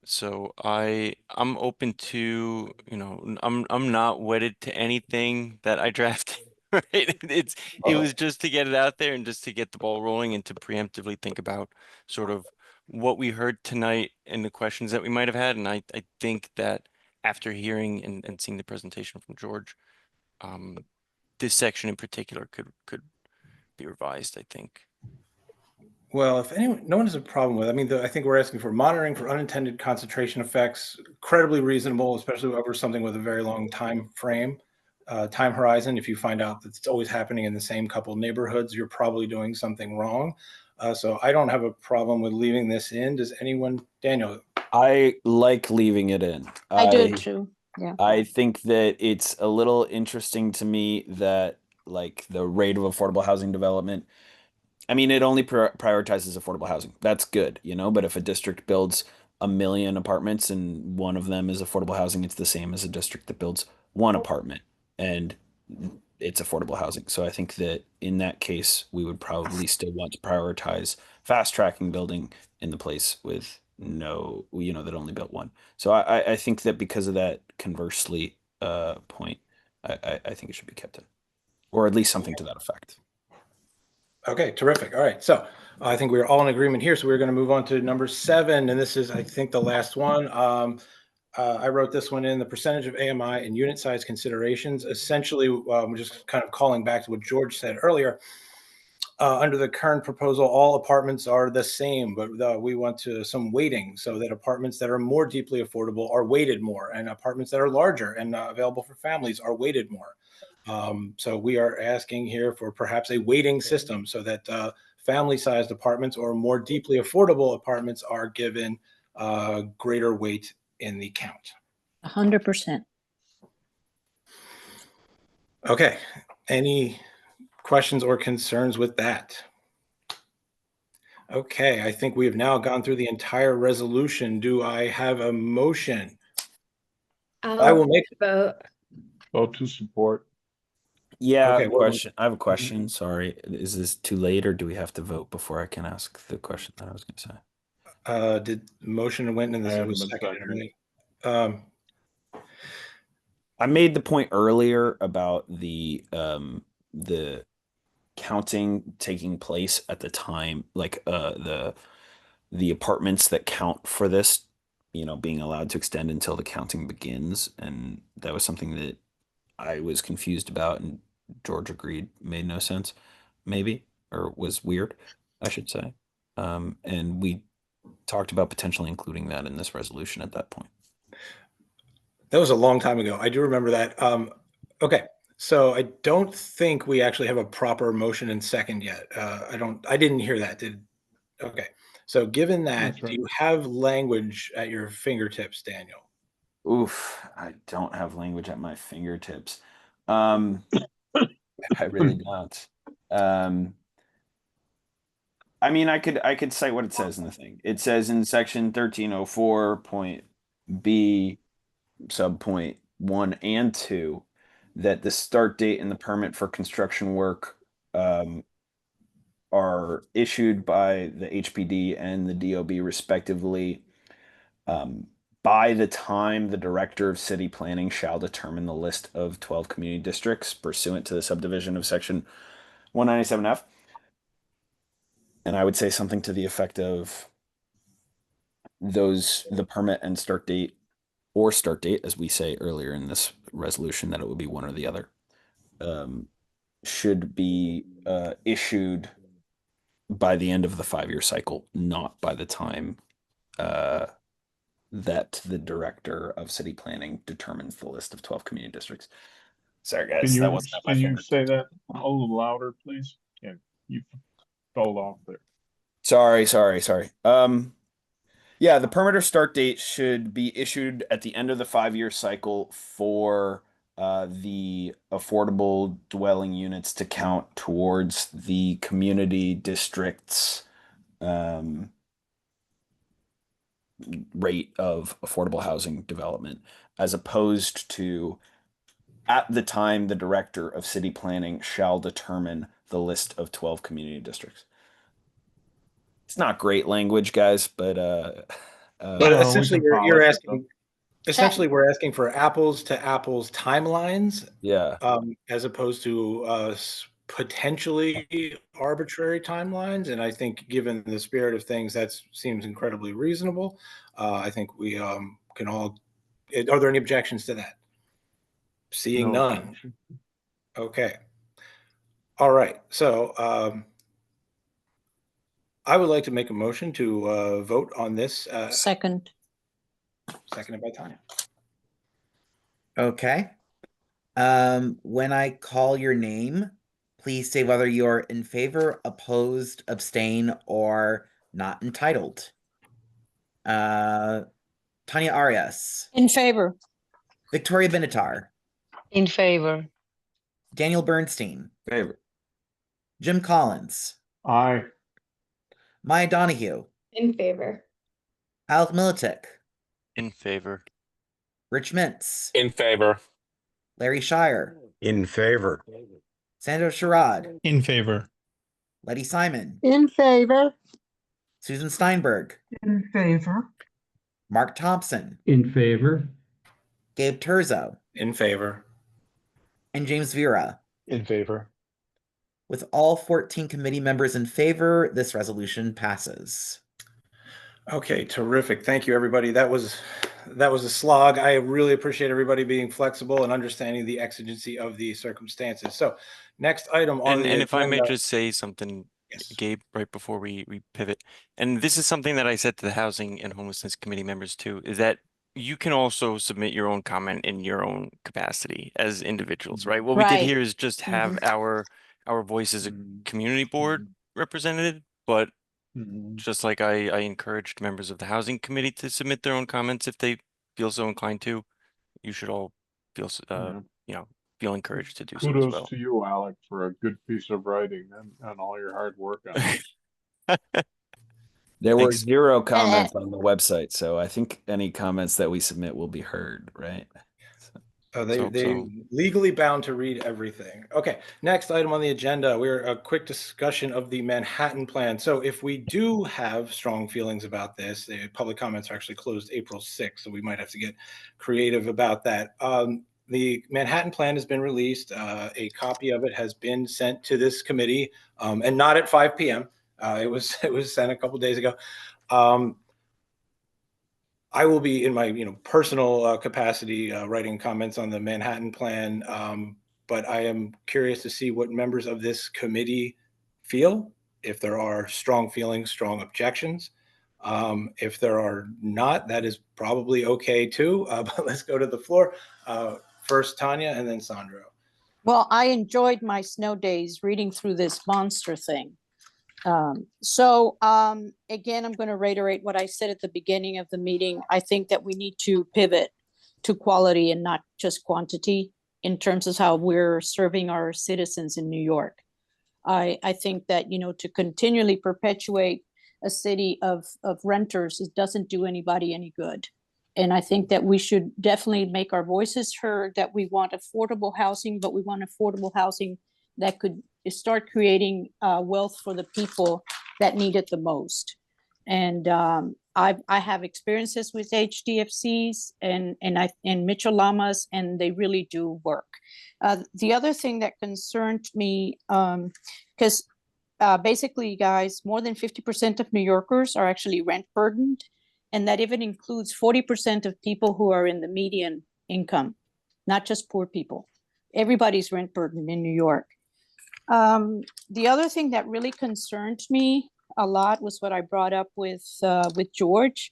So I'm open to, I'm not wedded to anything that I drafted. Right? It was just to get it out there and just to get the ball rolling and to preemptively think about sort of what we heard tonight and the questions that we might have had. And I think that after hearing and seeing the presentation from George, this section in particular could be revised, I think.
Well, if anyone, no one has a problem with it. I mean, I think we're asking for monitoring for unintended concentration effects, incredibly reasonable, especially over something with a very long time frame, time horizon. If you find out that it's always happening in the same couple neighborhoods, you're probably doing something wrong. So I don't have a problem with leaving this in. Does anyone, Daniel?
I like leaving it in.
I do too. Yeah.
I think that it's a little interesting to me that like the rate of affordable housing development, I mean, it only prioritizes affordable housing. That's good, you know, but if a district builds 1 million apartments and one of them is affordable housing, it's the same as a district that builds one apartment and it's affordable housing. So I think that in that case, we would probably still want to prioritize fast tracking building in the place with no, you know, that only built one. So I think that because of that conversely point, I think it should be kept in, or at least something to that effect.
Okay, terrific. All right. So I think we're all in agreement here. So we're going to move on to number 7. And this is, I think, the last one. I wrote this one in the percentage of AMI and unit size considerations. Essentially, I'm just kind of calling back to what George said earlier. Under the current proposal, all apartments are the same, but we want some weighting so that apartments that are more deeply affordable are weighted more, and apartments that are larger and available for families are weighted more. So we are asking here for perhaps a weighting system so that family-sized apartments or more deeply affordable apartments are given greater weight in the count.
100%.
Okay. Any questions or concerns with that? Okay, I think we have now gone through the entire resolution. Do I have a motion? I will make
vote.
Vote to support.
Yeah,
Okay,
question. I have a question. Sorry. Is this too late or do we have to vote before I can ask the question that I was going to say?
Did motion went and this
haven't
was
been
seconded,
seconded.
right?
I made the point earlier about the counting taking place at the time, like the apartments that count for this, you know, being allowed to extend until the counting begins, and that was something that I was confused about, and George agreed made no sense, maybe, or was weird, I should say. And we talked about potentially including that in this resolution at that point.
That was a long time ago. I do remember that. Okay, so I don't think we actually have a proper motion and second yet. I didn't hear that. Okay. So given that,
That's right.
do you have language at your fingertips, Daniel?
Oof, I don't have language at my fingertips. I really don't. I mean, I could cite what it says in the thing. It says in section 1304 point B subpoint 1 and 2 that the start date and the permit for construction work are issued by the HPD and the DOB respectively. By the time the director of city planning shall determine the list of 12 community districts pursuant to the subdivision of section 197F. And I would say something to the effect of the permit and start date, or start date, as we say earlier in this resolution, that it would be one or the other, should be issued by the end of the 5-year cycle, not by the time that the director of city planning determines the list of 12 community districts. Sorry, guys, that wasn't at my
Can you
fingertips.
say that a little louder, please? Yeah, you fell off there.
Sorry. Yeah, the permit or start date should be issued at the end of the 5-year cycle for the affordable dwelling units to count towards the community district's rate of affordable housing development, as opposed to at the time the director of city planning shall determine the list of 12 community districts. It's not great language, guys, but
Essentially, you're asking. Essentially,
That-
we're asking for apples to apples timelines,
yeah,
as opposed to potentially arbitrary timelines. And I think given the spirit of things, that seems incredibly reasonable. I think we can all, are there any objections to that? Seeing
No
none.
objection.
Okay. All right. So I would like to make a motion to vote on this.
Second.
Seconded by Tanya.
Okay. When I call your name, please say whether you're in favor, opposed, abstain, or not entitled. Tanya Arias,
In favor.
Victoria Benatar,
In favor.
Daniel Bernstein,
Favor.
Jim Collins,
Aye.
Maya Donahue,
In favor.
Alec Militic,
In favor.
Rich Mintz,
In favor.
Larry Shire,
In favor.
Sandro Sherrod,
In favor.
Letty Simon,
In favor.
Susan Steinberg,
In favor.
Mark Thompson,
In favor.
Gabe Terzo,
In favor.
and James Vera.
In favor.
With all 14 committee members in favor, this resolution passes.
Okay, terrific. Thank you, everybody. That was a slog. I really appreciate everybody being flexible and understanding the exigency of the circumstances. So, next item on
And
the
if I may
agenda-
just say something,
Yes.
Gabe, right before we pivot, and this is something that I said to the Housing and Homelessness Committee members too, is that you can also submit your own comment in your own capacity as individuals, right? What we did
Right.
here is just have our voice as a community board represented, but just like I encouraged members of the Housing Committee to submit their own comments if they feel so inclined to, you should all feel, you know, feel encouraged to do so as
Kudos
well.
to you, Alec, for a good piece of writing and all your hard work on it.
There were
Thanks.
0 comments on the website, so I think any comments that we submit will be heard, right?
They legally bound to read everything. Okay, next item on the agenda, we're a quick discussion of the Manhattan Plan. So if we do have strong feelings about this, the public comments are actually closed April 6th, so we might have to get creative about that. The Manhattan Plan has been released. A copy of it has been sent to this committee, and not at 5 p.m. It was sent a couple days ago. I will be in my personal capacity writing comments on the Manhattan Plan, but I am curious to see what members of this committee feel. If there are strong feelings, strong objections. If there are not, that is probably okay too. But let's go to the floor. First Tanya and then Sandro.
Well, I enjoyed my snow days reading through this monster thing. Again, I'm going to reiterate what I said at the beginning of the meeting. I think that we need to pivot to quality and not just quantity in terms of how we're serving our citizens in New York. I think that, to continually perpetuate a city of renters, it doesn't do anybody any good. And I think that we should definitely make our voices heard, that we want affordable housing, but we want affordable housing that could start creating wealth for the people that need it the most. And I have experiences with HDFCs and Mitchell Lamas, and they really do work. The other thing that concerned me, because basically, guys, more than 50% of New Yorkers are actually rent burdened, and that even includes 40% of people who are in the median income, not just poor people. Everybody's rent burdened in New York. The other thing that really concerned me a lot was what I brought up with George,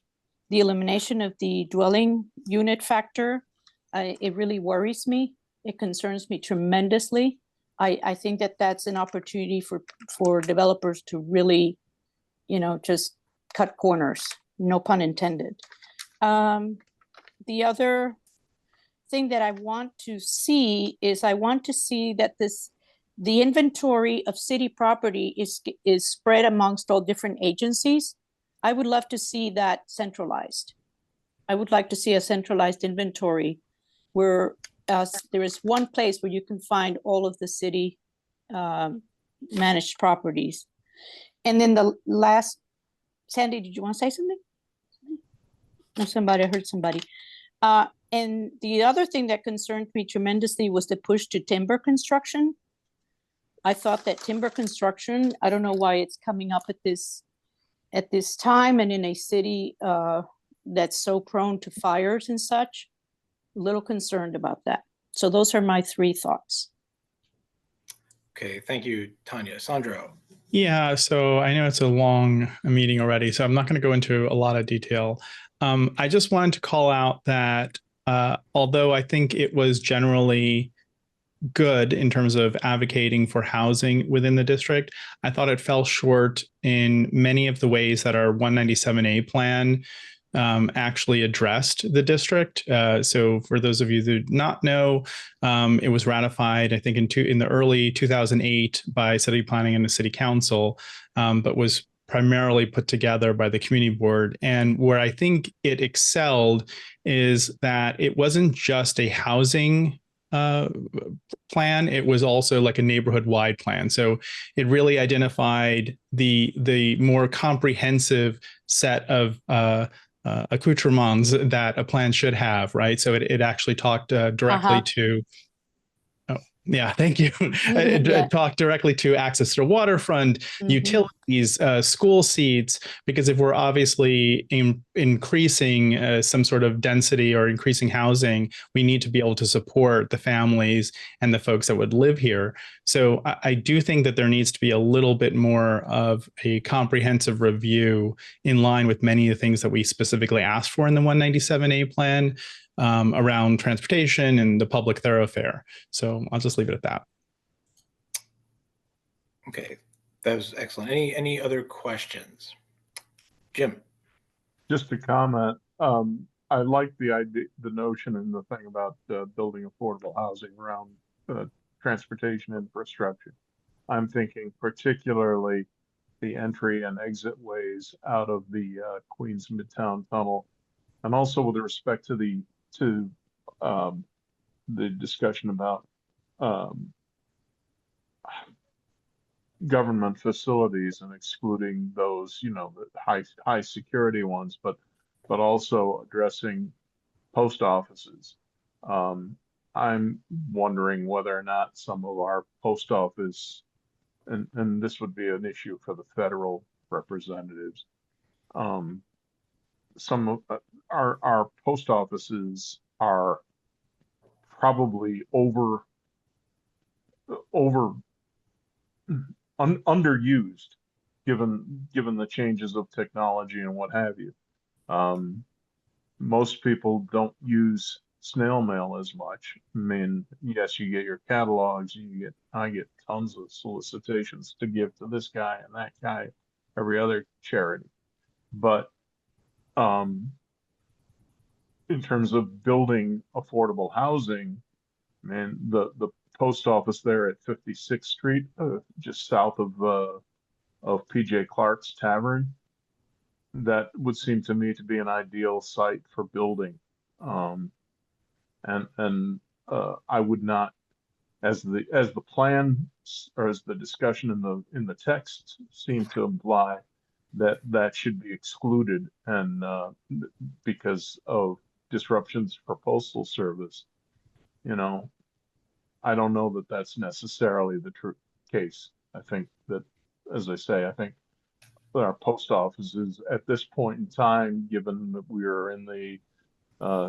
the elimination of the dwelling unit factor. It really worries me. It concerns me tremendously. I think that that's an opportunity for developers to really, just cut corners, no pun intended. The other thing that I want to see is that the inventory of city property is spread amongst all different agencies. I would love to see that centralized. I would like to see a centralized inventory where there is one place where you can find all of the city managed properties. And then the last, Sandy, did you want to say something? No, I heard somebody. And the other thing that concerned me tremendously was the push to timber construction. I thought that timber construction, I don't know why it's coming up at this time and in a city that's so prone to fires and such. A little concerned about that. So those are my 3 thoughts.
Okay, thank you, Tanya. Sandro.
Yeah, so I know it's a long meeting already, so I'm not going to go into a lot of detail. I just wanted to call out that although I think it was generally good in terms of advocating for housing within the district, I thought it fell short in many of the ways that our 197A plan actually addressed the district. So for those of you who do not know, it was ratified, I think, in the early 2008 by City Planning and the City Council, but was primarily put together by the community board. And where I think it excelled is that it wasn't just a housing plan, it was also like a neighborhood wide plan. So it really identified the more comprehensive set of accoutrements that a plan should have, right? So it actually talked directly to yeah, thank you. It talked directly to access to waterfront, utilities, school seats, because if we're obviously increasing some sort of density or increasing housing, we need to be able to support the families and the folks that would live here. So I do think that there needs to be a little bit more of a comprehensive review in line with many of the things that we specifically asked for in the 197A plan. Around transportation and the public thoroughfare. So I'll just leave it at that.
Okay, that was excellent. Any other questions? Jim?
Just a comment. I like the idea, the notion and the thing about building affordable housing around transportation infrastructure. I'm thinking particularly the entry and exit ways out of the Queens Midtown Tunnel, and also with respect to the discussion about government facilities and excluding those, you know, the high security ones, but also addressing post offices. I'm wondering whether or not some of our post office, and this would be an issue for the federal representatives. Some of our post offices are probably underused, given the changes of technology and what have you. Most people don't use snail mail as much. I mean, yes, you get your catalogs, I get tons of solicitations to give to this guy and that guy, every other charity. But in terms of building affordable housing, man, the post office there at 56th Street, just south of PJ Clark's Tavern, that would seem to me to be an ideal site for building. I would not, as the plan or as the discussion in the text seem to imply, that should be excluded, and because of disruptions for postal service. You know, I don't know that that's necessarily the true case. I think that, as I say, I think that our post offices at this point in time, given that we're in the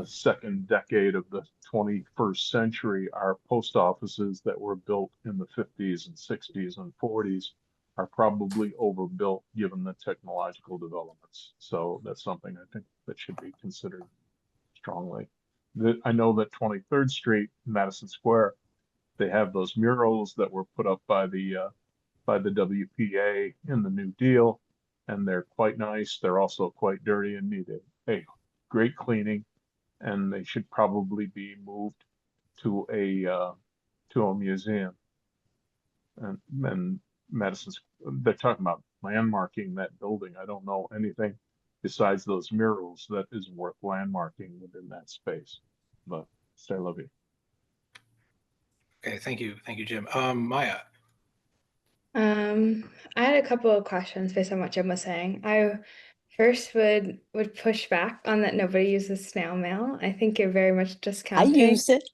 second decade of the 21st century, our post offices that were built in the 50s and 60s and 40s are probably overbuilt given the technological developments. So that's something I think that should be considered strongly. I know that 23rd Street, Madison Square, they have those murals that were put up by the WPA in the New Deal, and they're quite nice. They're also quite dirty and need a great cleaning, and they should probably be moved to a museum. And Madison's, they're talking about landmarking that building. I don't know anything besides those murals that is worth landmarking within that space. But c'est la vie.
Okay, thank you, Jim. Maya.
I had a couple of questions based on what Jim was saying. I first would push back on that nobody uses snail mail. I think you're very much discounting.
I use it.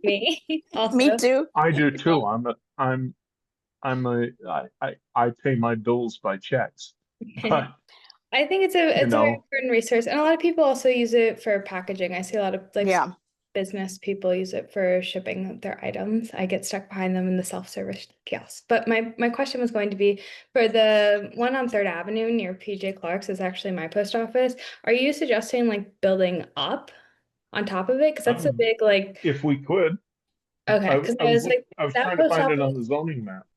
Me also.
Me too.
I do too. I'm I pay my bills by checks. But,
I think it's a very
know,
important resource, and a lot of people also use it for packaging. I see a lot of like
Yeah.
business people use it for shipping their items. I get stuck behind them in the self-service kiosk. But my question was going to be for the one on Third Avenue near PJ Clark's is actually my post office. Are you suggesting like building up on top of it? Because that's a big like
if we could,
okay. Because I was like
I was
that
trying to
post
find it
office.
on the zoning map,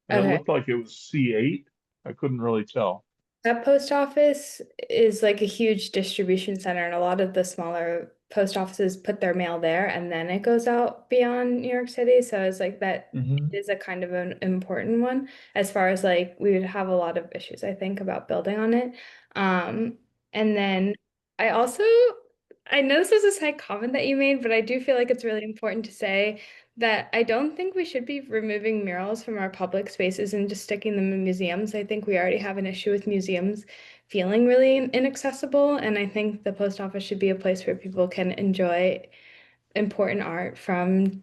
and it
Okay.
looked like it was C8. I couldn't really tell.
That post office is like a huge distribution center, and a lot of the smaller post offices put their mail there and then it goes out beyond New York City. So it's like that is a kind of an important one as far as like we would have a lot of issues, I think, about building on it. And then I also, I know this was a side comment that you made, but I do feel like it's really important to say that I don't think we should be removing murals from our public spaces and just sticking them in museums. I think we already have an issue with museums feeling really inaccessible, and I think the post office should be a place where people can enjoy important art from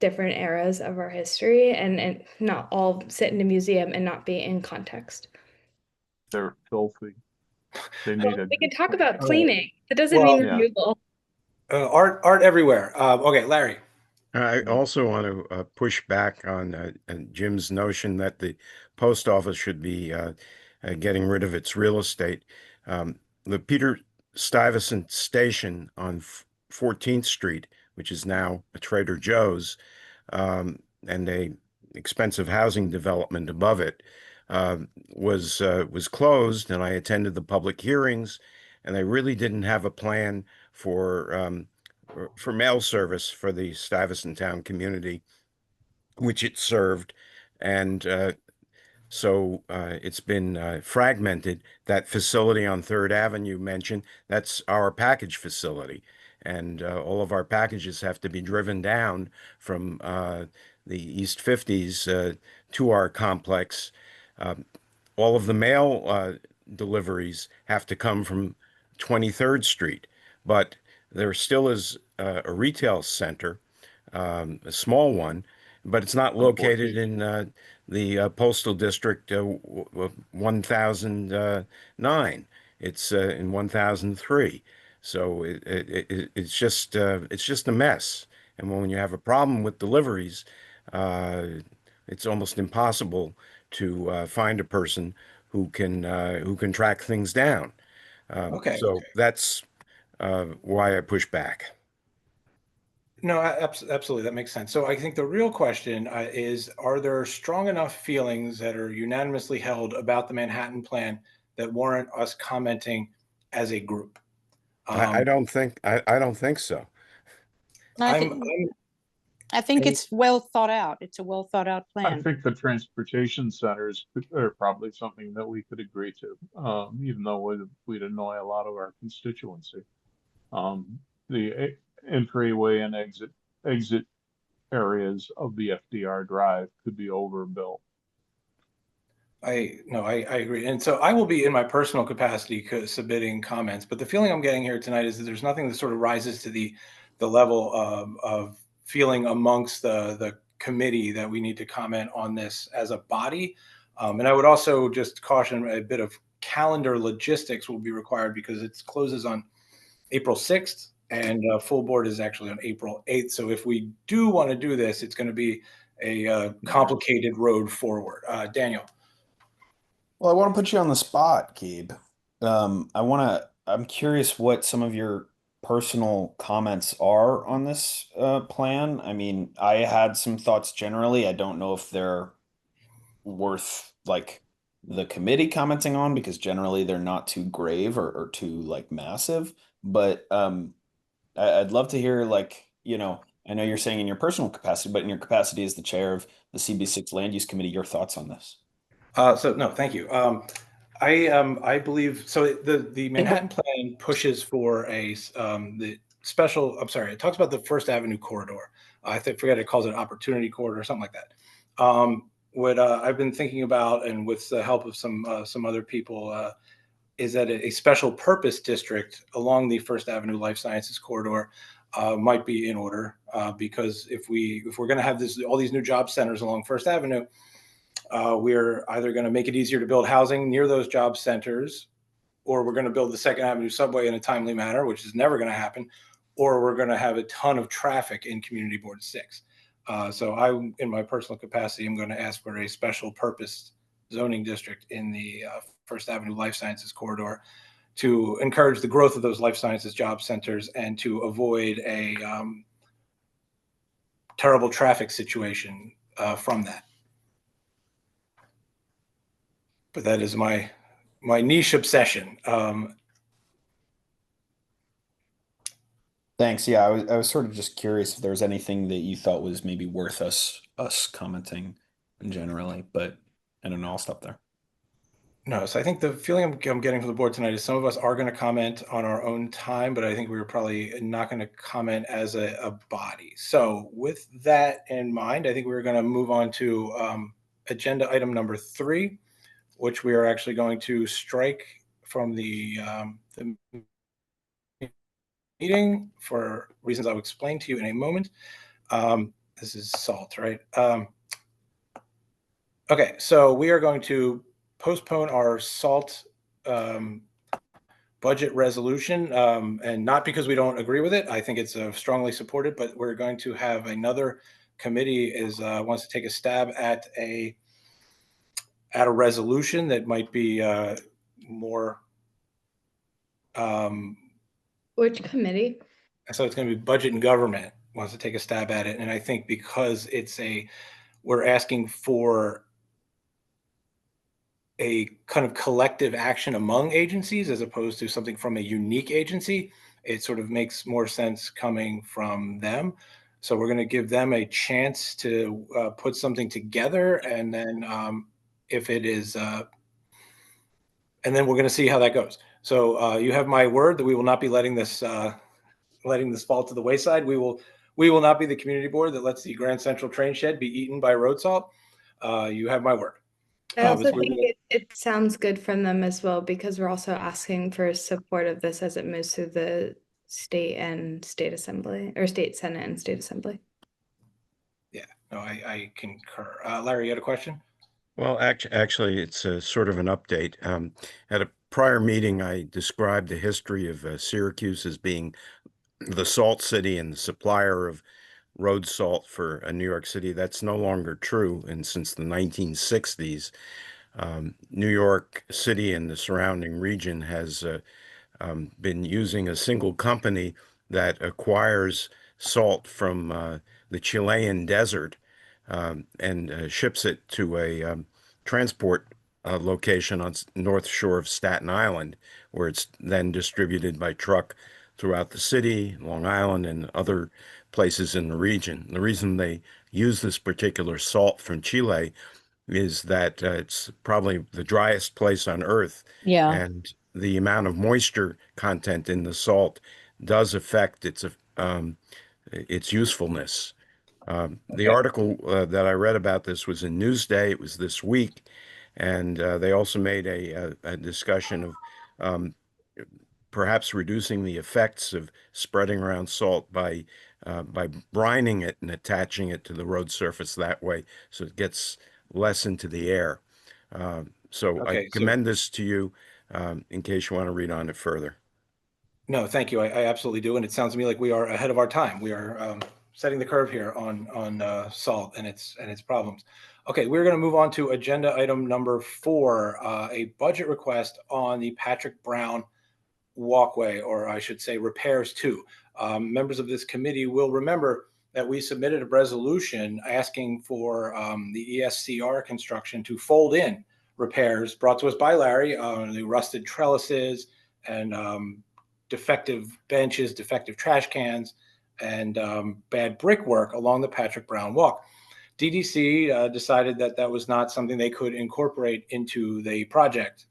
different eras of our history and not all sit in a museum and not be in context.
They're filthy. They need
We can talk about
Oh,
cleaning. That doesn't
well,
mean removal.
Art everywhere. Okay, Larry.
I also want to push back on Jim's notion that the post office should be getting rid of its real estate. The Peter Stuyvesant Station on 14th Street, which is now a Trader Joe's, and a expensive housing development above it, was closed, and I attended the public hearings, and they really didn't have a plan for mail service for the Stuyvesant Town community, which it served. And so it's been fragmented. That facility on Third Avenue mentioned, that's our package facility. And all of our packages have to be driven down from the East 50s to our complex. All of the mail deliveries have to come from 23rd Street, but there still is a retail center, a small one, but it's not located in the postal district 1009. It's in 1003. So it's just a mess. And when you have a problem with deliveries, uh, it's almost impossible to find a person who can track things down.
Okay.
So that's why I push back.
No, absolutely. That makes sense. So I think the real question is, are there strong enough feelings that are unanimously held about the Manhattan Plan that warrant us commenting as a group?
I don't think so.
I
I'm,
think, I think
I'm-
it's well thought out. It's a well thought out
I
plan.
think the transportation centers are probably something that we could agree to, even though we'd annoy a lot of our constituency. The entryway and exit areas of the FDR drive could be overbuilt.
I agree. And so I will be in my personal capacity submitting comments, but the feeling I'm getting here tonight is that there's nothing that sort of rises to the level of feeling amongst the committee that we need to comment on this as a body. And I would also just caution a bit of calendar logistics will be required because it closes on April 6th and full board is actually on April 8th. So if we do want to do this, it's going to be a complicated road forward. Daniel.
Well, I want to put you on the spot, Gabe. I'm curious what some of your personal comments are on this plan. I mean, I had some thoughts generally. I don't know if they're worth like the committee commenting on because generally they're not too grave or too like massive. But I'd love to hear I know you're saying in your personal capacity, but in your capacity as the chair of the CB6 Land Use Committee, your thoughts on this.
So no, thank you. I believe so. The Manhattan Plan pushes for the special. I'm sorry, it talks about the First Avenue corridor. Forget it calls it opportunity corridor or something like that. What I've been thinking about, and with the help of some other people, is that a special purpose district along the First Avenue Life Sciences corridor might be in order because if we're going to have all these new job centers along First Avenue. We're either going to make it easier to build housing near those job centers, or we're going to build the Second Avenue subway in a timely manner, which is never going to happen, or we're going to have a ton of traffic in Community Board 6. So I, in my personal capacity, I'm going to ask for a special purpose zoning district in the First Avenue Life Sciences corridor to encourage the growth of those life sciences job centers and to avoid a terrible traffic situation from that. But that is my niche obsession.
Thanks. Yeah, I was sort of just curious if there was anything that you thought was maybe worth us commenting generally, but I don't know. I'll stop there.
No, so I think the feeling I'm getting from the board tonight is some of us are going to comment on our own time, but I think we were probably not going to comment as a body. So with that in mind, I think we're going to move on to agenda item number 3, which we are actually going to strike from the meeting for reasons I'll explain to you in a moment. This is SALT, right? Okay, so we are going to postpone our SALT budget resolution, and not because we don't agree with it. I think it's strongly supported, but we're going to have another committee wants to take a stab at a resolution that might be more.
Which committee?
So it's going to be Budget and Government wants to take a stab at it, and I think because we're asking for a kind of collective action among agencies as opposed to something from a unique agency, it sort of makes more sense coming from them. So we're going to give them a chance to put something together, and then if it is, and then we're going to see how that goes. So you have my word that we will not be letting this fall to the wayside. We will not be the community board that lets the Grand Central train shed be eaten by road salt. You have my word.
I also think it sounds good from them as well, because we're also asking for support of this as it moves through the state and state assembly, or state senate and state assembly.
Yeah, no, I concur. Larry, you had a question?
Well, actually, it's a sort of an update. At a prior meeting, I described the history of Syracuse as being the salt city and the supplier of road salt for New York City. That's no longer true. And since the 1960s, New York City and the surrounding region has been using a single company that acquires salt from the Chilean desert and ships it to a transport location on North Shore of Staten Island, where it's then distributed by truck throughout the city, Long Island, and other places in the region. The reason they use this particular salt from Chile is that it's probably the driest place on Earth.
Yeah.
And the amount of moisture content in the salt does affect its usefulness. The article that I read about this was in Newsday. It was this week. And they also made a discussion of perhaps reducing the effects of spreading around salt by brining it and attaching it to the road surface that way, so it gets less into the air. So I commend this to you in case you want to read on it further.
No, thank you. I absolutely do. And it sounds to me like we are ahead of our time. We are setting the curve here on salt and its problems. Okay, we're going to move on to agenda item number 4, a budget request on the Patrick Brown walkway, or I should say repairs to. Members of this committee will remember that we submitted a resolution asking for the ESCR construction to fold in repairs brought to us by Larry, the rusted trellises and defective benches, defective trash cans, and bad brickwork along the Patrick Brown walk. DDC decided that that was not something they could incorporate into the project.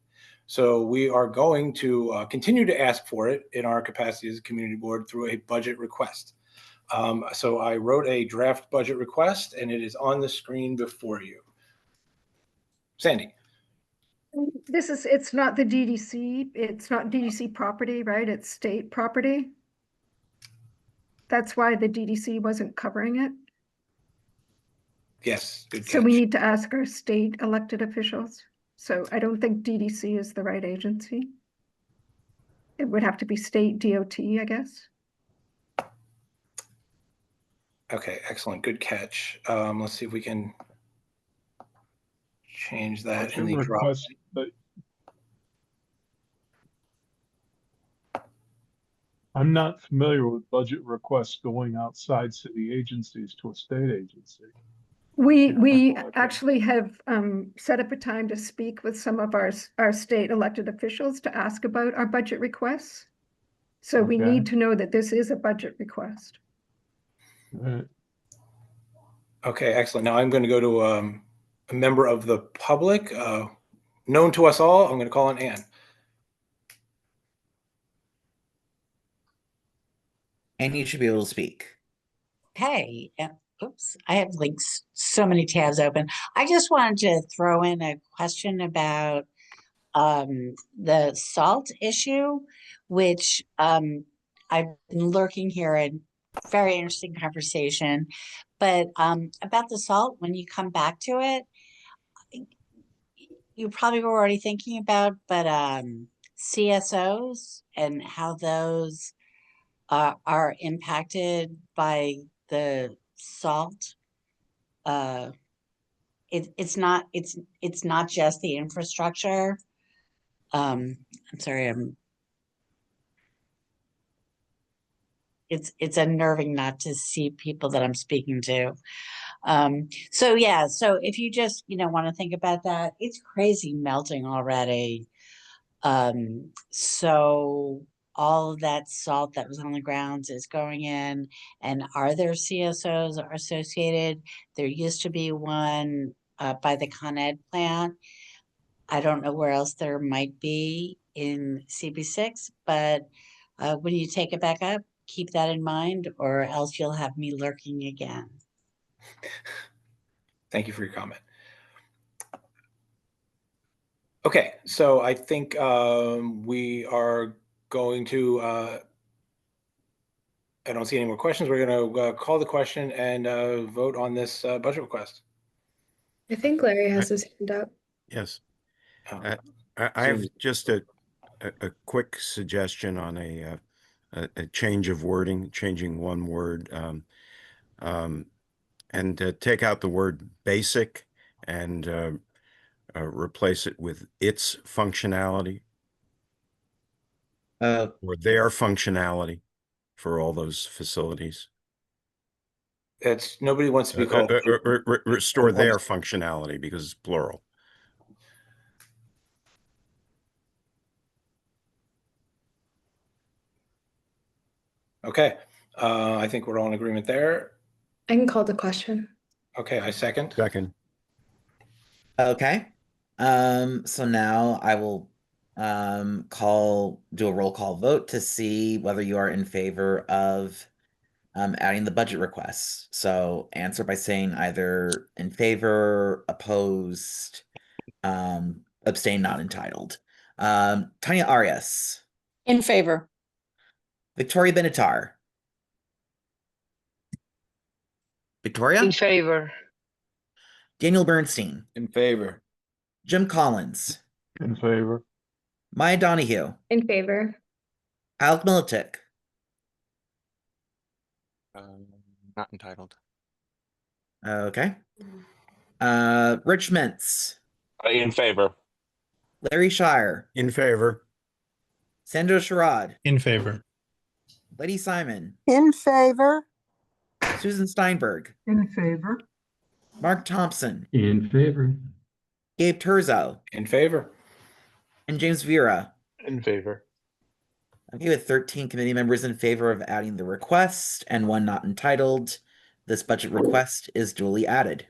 So we are going to continue to ask for it in our capacity as a community board through a budget request. So I wrote a draft budget request, and it is on the screen before you. Sandy.
It's not the DDC, it's not DDC property, right? It's state property. That's why the DDC wasn't covering it.
Yes, good
So
catch.
we need to ask our state elected officials. So I don't think DDC is the right agency. It would have to be state DOT, I guess.
Okay, excellent. Good catch. Let's see if we can change that in
Budget
the drop.
request, but I'm not familiar with budget requests going outside city agencies to a state agency.
We actually have set up a time to speak with some of our state elected officials to ask about our budget requests. So we
Okay.
need to know that this is a budget request.
Okay, excellent. Now I'm going to go to a member of the public, known to us all. I'm going to call on Ann.
And you should be able to speak.
Hey, oops, I have like so many tabs open. I just wanted to throw in a question about the salt issue, which I've been lurking here in very interesting conversation. But about the salt, when you come back to it, you probably were already thinking about, but CSOs and how those are impacted by the salt. It's not just the infrastructure. I'm sorry, it's unnerving not to see people that I'm speaking to. So yeah, so if you just want to think about that, it's crazy melting already. So all of that salt that was on the grounds is going in, and are there CSOs associated? There used to be one by the Con Ed plant. I don't know where else there might be in CB6, but when you take it back up, keep that in mind, or else you'll have me lurking again.
Thank you for your comment. Okay, so I think we are going to, I don't see any more questions. We're going to call the question and vote on this budget request.
I think Larry has his hand up.
Yes.
Oh,
I have just a quick suggestion on a change of wording, changing one word, and take out the word basic and replace it with its functionality or their functionality for all those facilities.
It's nobody wants to be called.
Restore their functionality because it's plural.
Okay, I think we're all in agreement there.
I can call the question.
Okay, I second.
Second.
Okay. So now I will do a roll call vote to see whether you are in favor of adding the budget requests. So answer by saying either in favor, opposed, abstain, not entitled. Tanya Arias.
In favor.
Victoria Benatar. Victoria?
In favor.
Daniel Bernstein.
In favor.
Jim Collins.
In favor.
Maya Donahue.
In favor.
Alec Militic.
Not entitled.
Okay. Rich Mintz.
In favor.
Larry Shire.
In favor.
Sandra Sherrod.
In favor.
Lady Simon.
In favor.
Susan Steinberg.
In favor.
Mark Thompson.
In favor.
Gabe Turzo.
In favor.
And James Vera.
In favor.
Okay, with 13 committee members in favor of adding the request and one not entitled, this budget request is duly added.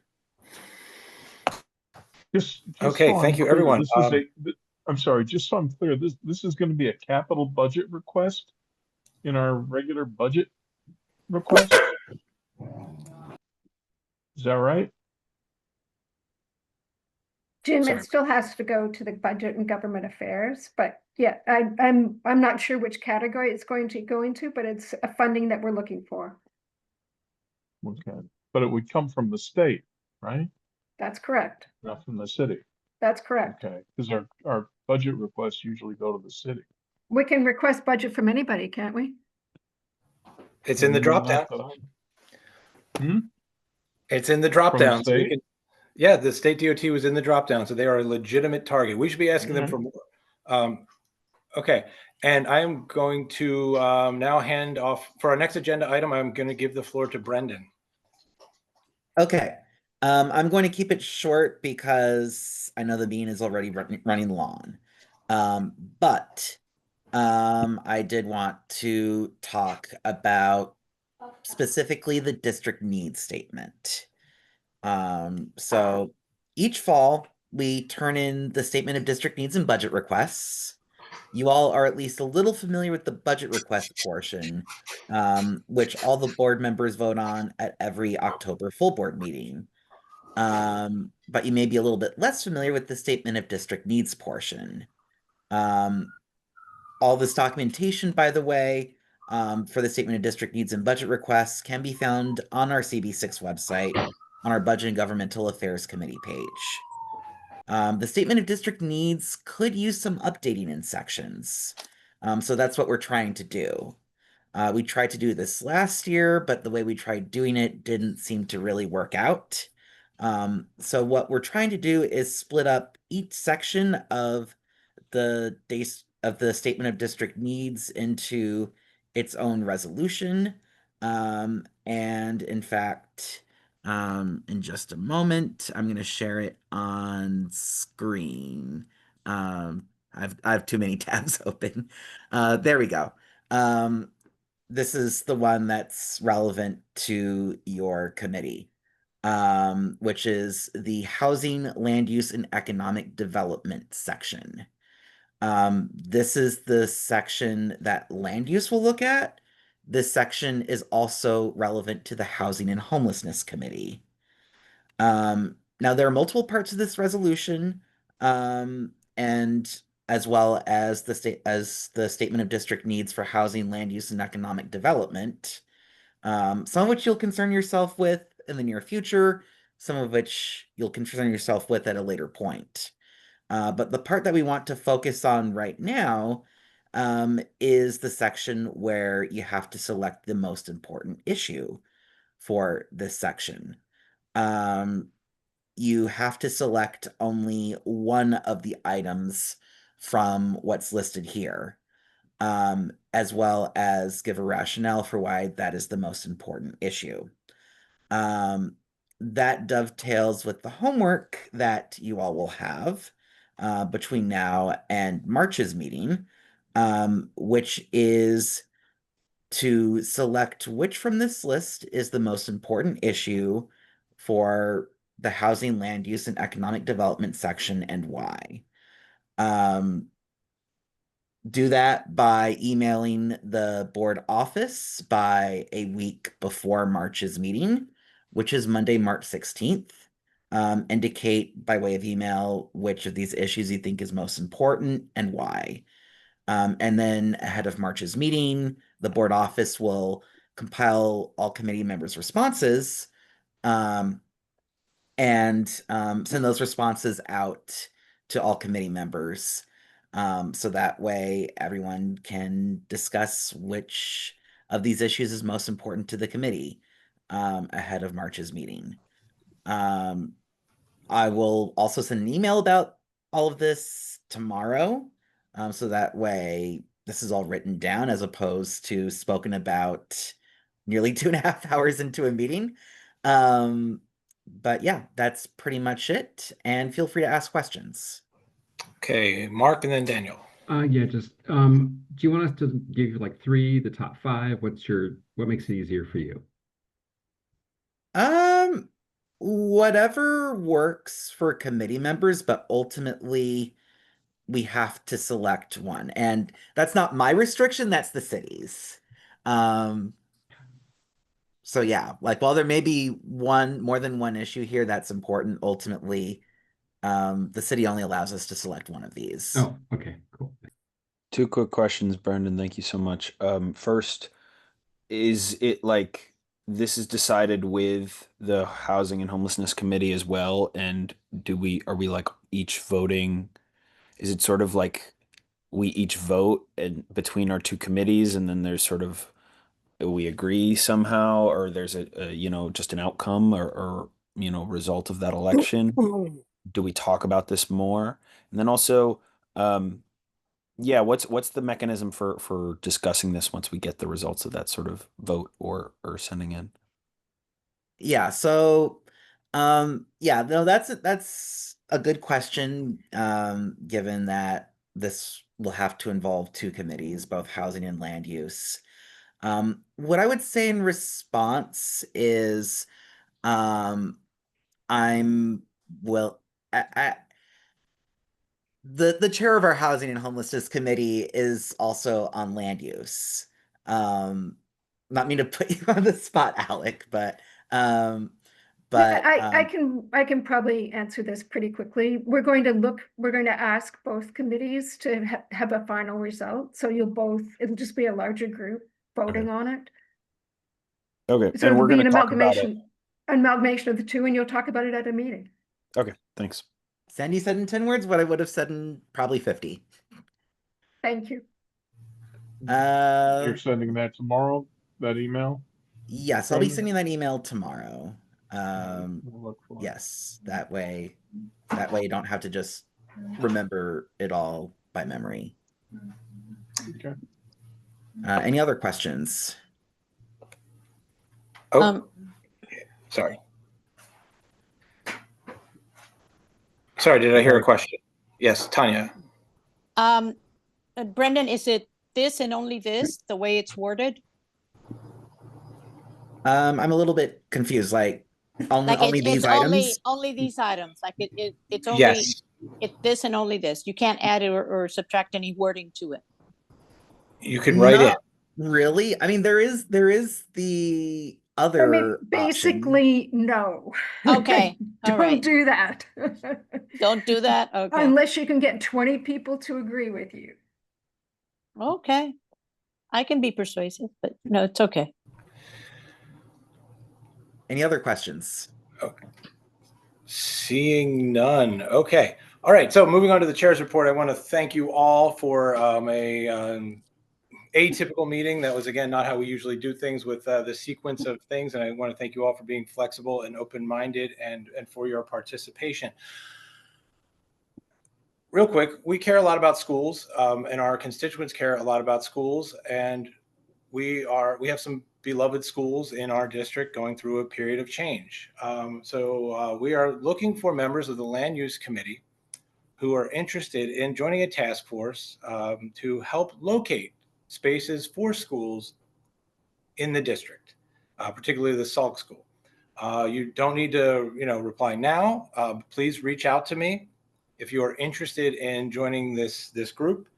Just
Okay,
so
thank
I'm
you,
clear,
everyone.
This is I'm sorry, just so I'm clear, this is going to be a capital budget request in our regular budget request? Is that right?
Jim,
Sorry.
it still has to go to the Budget and Government Affairs, but yeah, I'm not sure which category it's going to go into, but it's a funding that we're looking for.
Okay, but it would come from the state. right?
That's correct.
Not from the city.
That's correct.
Okay, because our budget requests usually go to the city.
We can request budget from anybody, can't we?
It's in the drop down. It's in the drop
From the
down. So we
state?
can, yeah, the state DOT was in the drop down, so they are a legitimate target. We should be asking them
Okay.
for more. Okay, and I am going to now hand off for our next agenda item. I'm going to give the floor to Brendan.
Okay. I'm going to keep it short because I know the meeting is already running long. But I did want to talk about specifically the district needs statement. So each fall, we turn in the statement of district needs and budget requests. You all are at least a little familiar with the budget request portion, which all the board members vote on at every October full board meeting. But you may be a little bit less familiar with the statement of district needs portion. All this documentation, by the way, for the statement of district needs and budget requests can be found on our CB6 website on our Budget and Governmental Affairs Committee page. The statement of district needs could use some updating in sections. So that's what we're trying to do. We tried to do this last year, but the way we tried doing it didn't seem to really work out. So what we're trying to do is split up each section of the statement of district needs into its own resolution. And in fact, in just a moment, I'm going to share it on screen. I have too many tabs open. There we go. This is the one that's relevant to your committee, which is the Housing, Land Use, and Economic Development section. This is the section that land use will look at. This section is also relevant to the Housing and Homelessness Committee. Now there are multiple parts of this resolution, and as well as the statement of district needs for housing, land use, and economic development. Some of which you'll concern yourself with in the near future, some of which you'll concern yourself with at a later point. But the part that we want to focus on right now is the section where you have to select the most important issue for this section. You have to select only one of the items from what's listed here, as well as give a rationale for why that is the most important issue. That dovetails with the homework that you all will have between now and March's meeting, which is to select which from this list is the most important issue for the housing, land use, and economic development section and why. Do that by emailing the board office by a week before March's meeting, which is Monday, March 16th. Indicate by way of email which of these issues you think is most important and why. And then ahead of March's meeting, the board office will compile all committee members' responses and send those responses out to all committee members. So that way everyone can discuss which of these issues is most important to the committee ahead of March's meeting. I will also send an email about all of this tomorrow. So that way this is all written down as opposed to spoken about nearly 2.5 hours into a meeting. But yeah, that's pretty much it. And feel free to ask questions.
Okay, Mark and then Daniel.
Yeah, just do you want us to give you like three, the top five? What makes it easier for you?
Whatever works for committee members, but ultimately we have to select one. And that's not my restriction, that's the city's. So yeah, like while there may be more than one issue here that's important, ultimately, the city only allows us to select one of these.
Oh, okay, cool.
Two quick questions, Brendan. Thank you so much. First, is it like this is decided with the Housing and Homelessness Committee as well? And are we like each voting? Is it sort of like we each vote and between our two committees, and then there's sort of we agree somehow, or there's just an outcome or result of that election? Do we talk about this more? And then also, yeah, what's the mechanism for discussing this once we get the results of that sort of vote or sending in?
Yeah, so yeah, no, that's a good question, given that this will have to involve two committees, both housing and land use. What I would say in response is um I'm well the chair of our housing and homelessness committee is also on land use. Um Not mean to put you on the spot, Alec, but um
Yeah,
but
I can probably answer this pretty quickly. We're going to ask both committees to have a final result. So it'll just be a larger group voting on it.
Okay,
So
and
it'll
we're
be
going
an
to talk about it.
amalgamation of the two, and you'll talk about it at a meeting.
Okay, thanks.
Sandy said in 10 words what I would have said in probably 50.
Thank you.
You're sending that tomorrow, that email?
Yes, I'll be sending that email tomorrow.
Look
Yes, that way you don't have to just remember it all by memory.
Okay.
Any other questions?
Oh, sorry. Sorry, did I hear a question? Yes, Tanya.
Brendan, is it this and only this, the way it's worded?
I'm a little bit confused. Like only these
it's
items?
only these items. Like it's only
Yes.
it's this and only this. You can't add or subtract any wording to it.
You could write it.
Not really. I mean, there is the other
basically, no.
Okay. All right.
Don't do that.
Don't do that. Okay.
Unless you can get 20 people to agree with you.
Okay. I can be persuasive, but no, it's okay.
Any other questions?
Okay. Seeing none. Okay. All right. So moving on to the chair's report, I want to thank you all for atypical meeting. That was, again, not how we usually do things with the sequence of things. And I want to thank you all for being flexible and open-minded and for your participation. Real quick, we care a lot about schools, and our constituents care a lot about schools. And we have some beloved schools in our district going through a period of change. So we are looking for members of the Land Use Committee who are interested in joining a task force to help locate spaces for schools in the district, particularly the Salk School. You don't need to, reply now. Please reach out to me if you are interested in joining this group,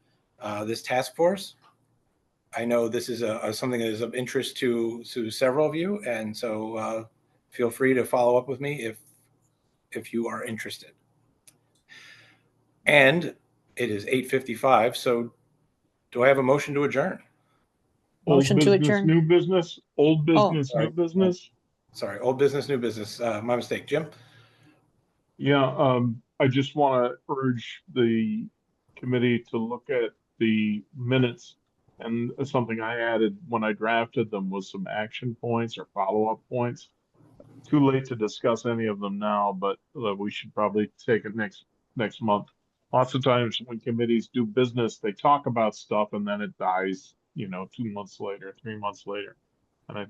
this task force. I know this is something that is of interest to several of you, and so feel free to follow up with me if you are interested. And it is 8:55, so do I have a motion to adjourn?
Motion
old
to
business,
adjourn.
new business, old business,
sorry.
new business.
Sorry, old business, new business. My mistake, Jim.
Yeah, I just want to urge the committee to look at the minutes, and something I added when I drafted them was some action points or follow-up points. Too late to discuss any of them now, but we should probably take it next month. Lots of times when committees do business, they talk about stuff and then it dies, 2 months later, 3 months later. And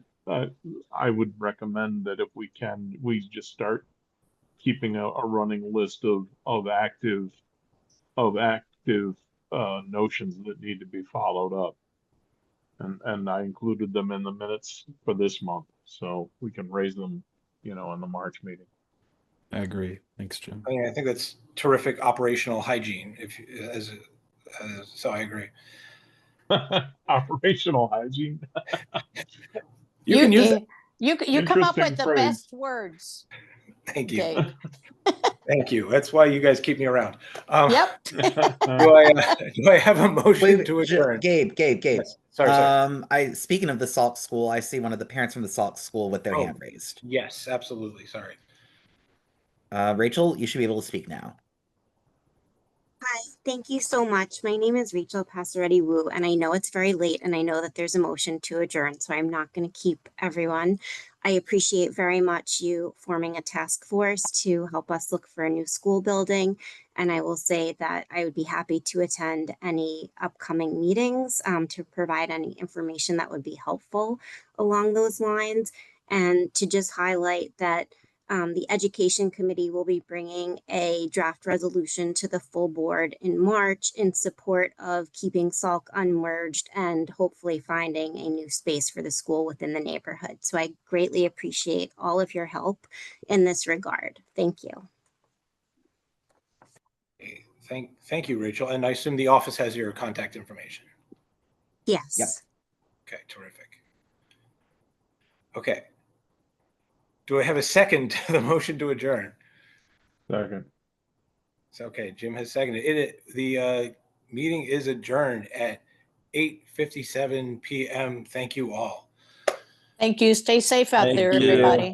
I would recommend that if we can, we just start keeping a running list of active notions that need to be followed up. And I included them in the minutes for this month, so we can raise them, in the March meeting.
I agree. Thanks, Jim.
I think that's terrific operational hygiene. So I agree.
Operational hygiene.
You can use it.
You come up
Interesting
with the
phrase.
best words.
Thank you.
Dave.
Thank you. That's why you guys keep me around.
Yep.
Do I have a motion to adjourn?
Gabe.
Yes. Sorry.
Speaking of the Salk School, I see one of the parents from the Salk School with their
Oh.
hand raised.
Yes, absolutely. Sorry.
Rachel, you should be able to speak now.
Hi, thank you so much. My name is Rachel Passaretti Wu, and I know it's very late, and I know that there's a motion to adjourn, so I'm not going to keep everyone. I appreciate very much you forming a task force to help us look for a new school building, and I will say that I would be happy to attend any upcoming meetings to provide any information that would be helpful along those lines, and to just highlight that the Education Committee will be bringing a draft resolution to the full board in March in support of keeping Salk unmerged and hopefully finding a new space for the school within the neighborhood. So I greatly appreciate all of your help in this regard. Thank you.
Thank you, Rachel. And I assume the office has your contact information.
Yes.
Yep.
Okay, terrific. Okay. Do I have a second to the motion to adjourn?
Second.
So, okay, Jim has seconded. The meeting is adjourned at 8:57 p.m. Thank you all.
Thank you. Stay safe out
Thank
there,
you.
everybody.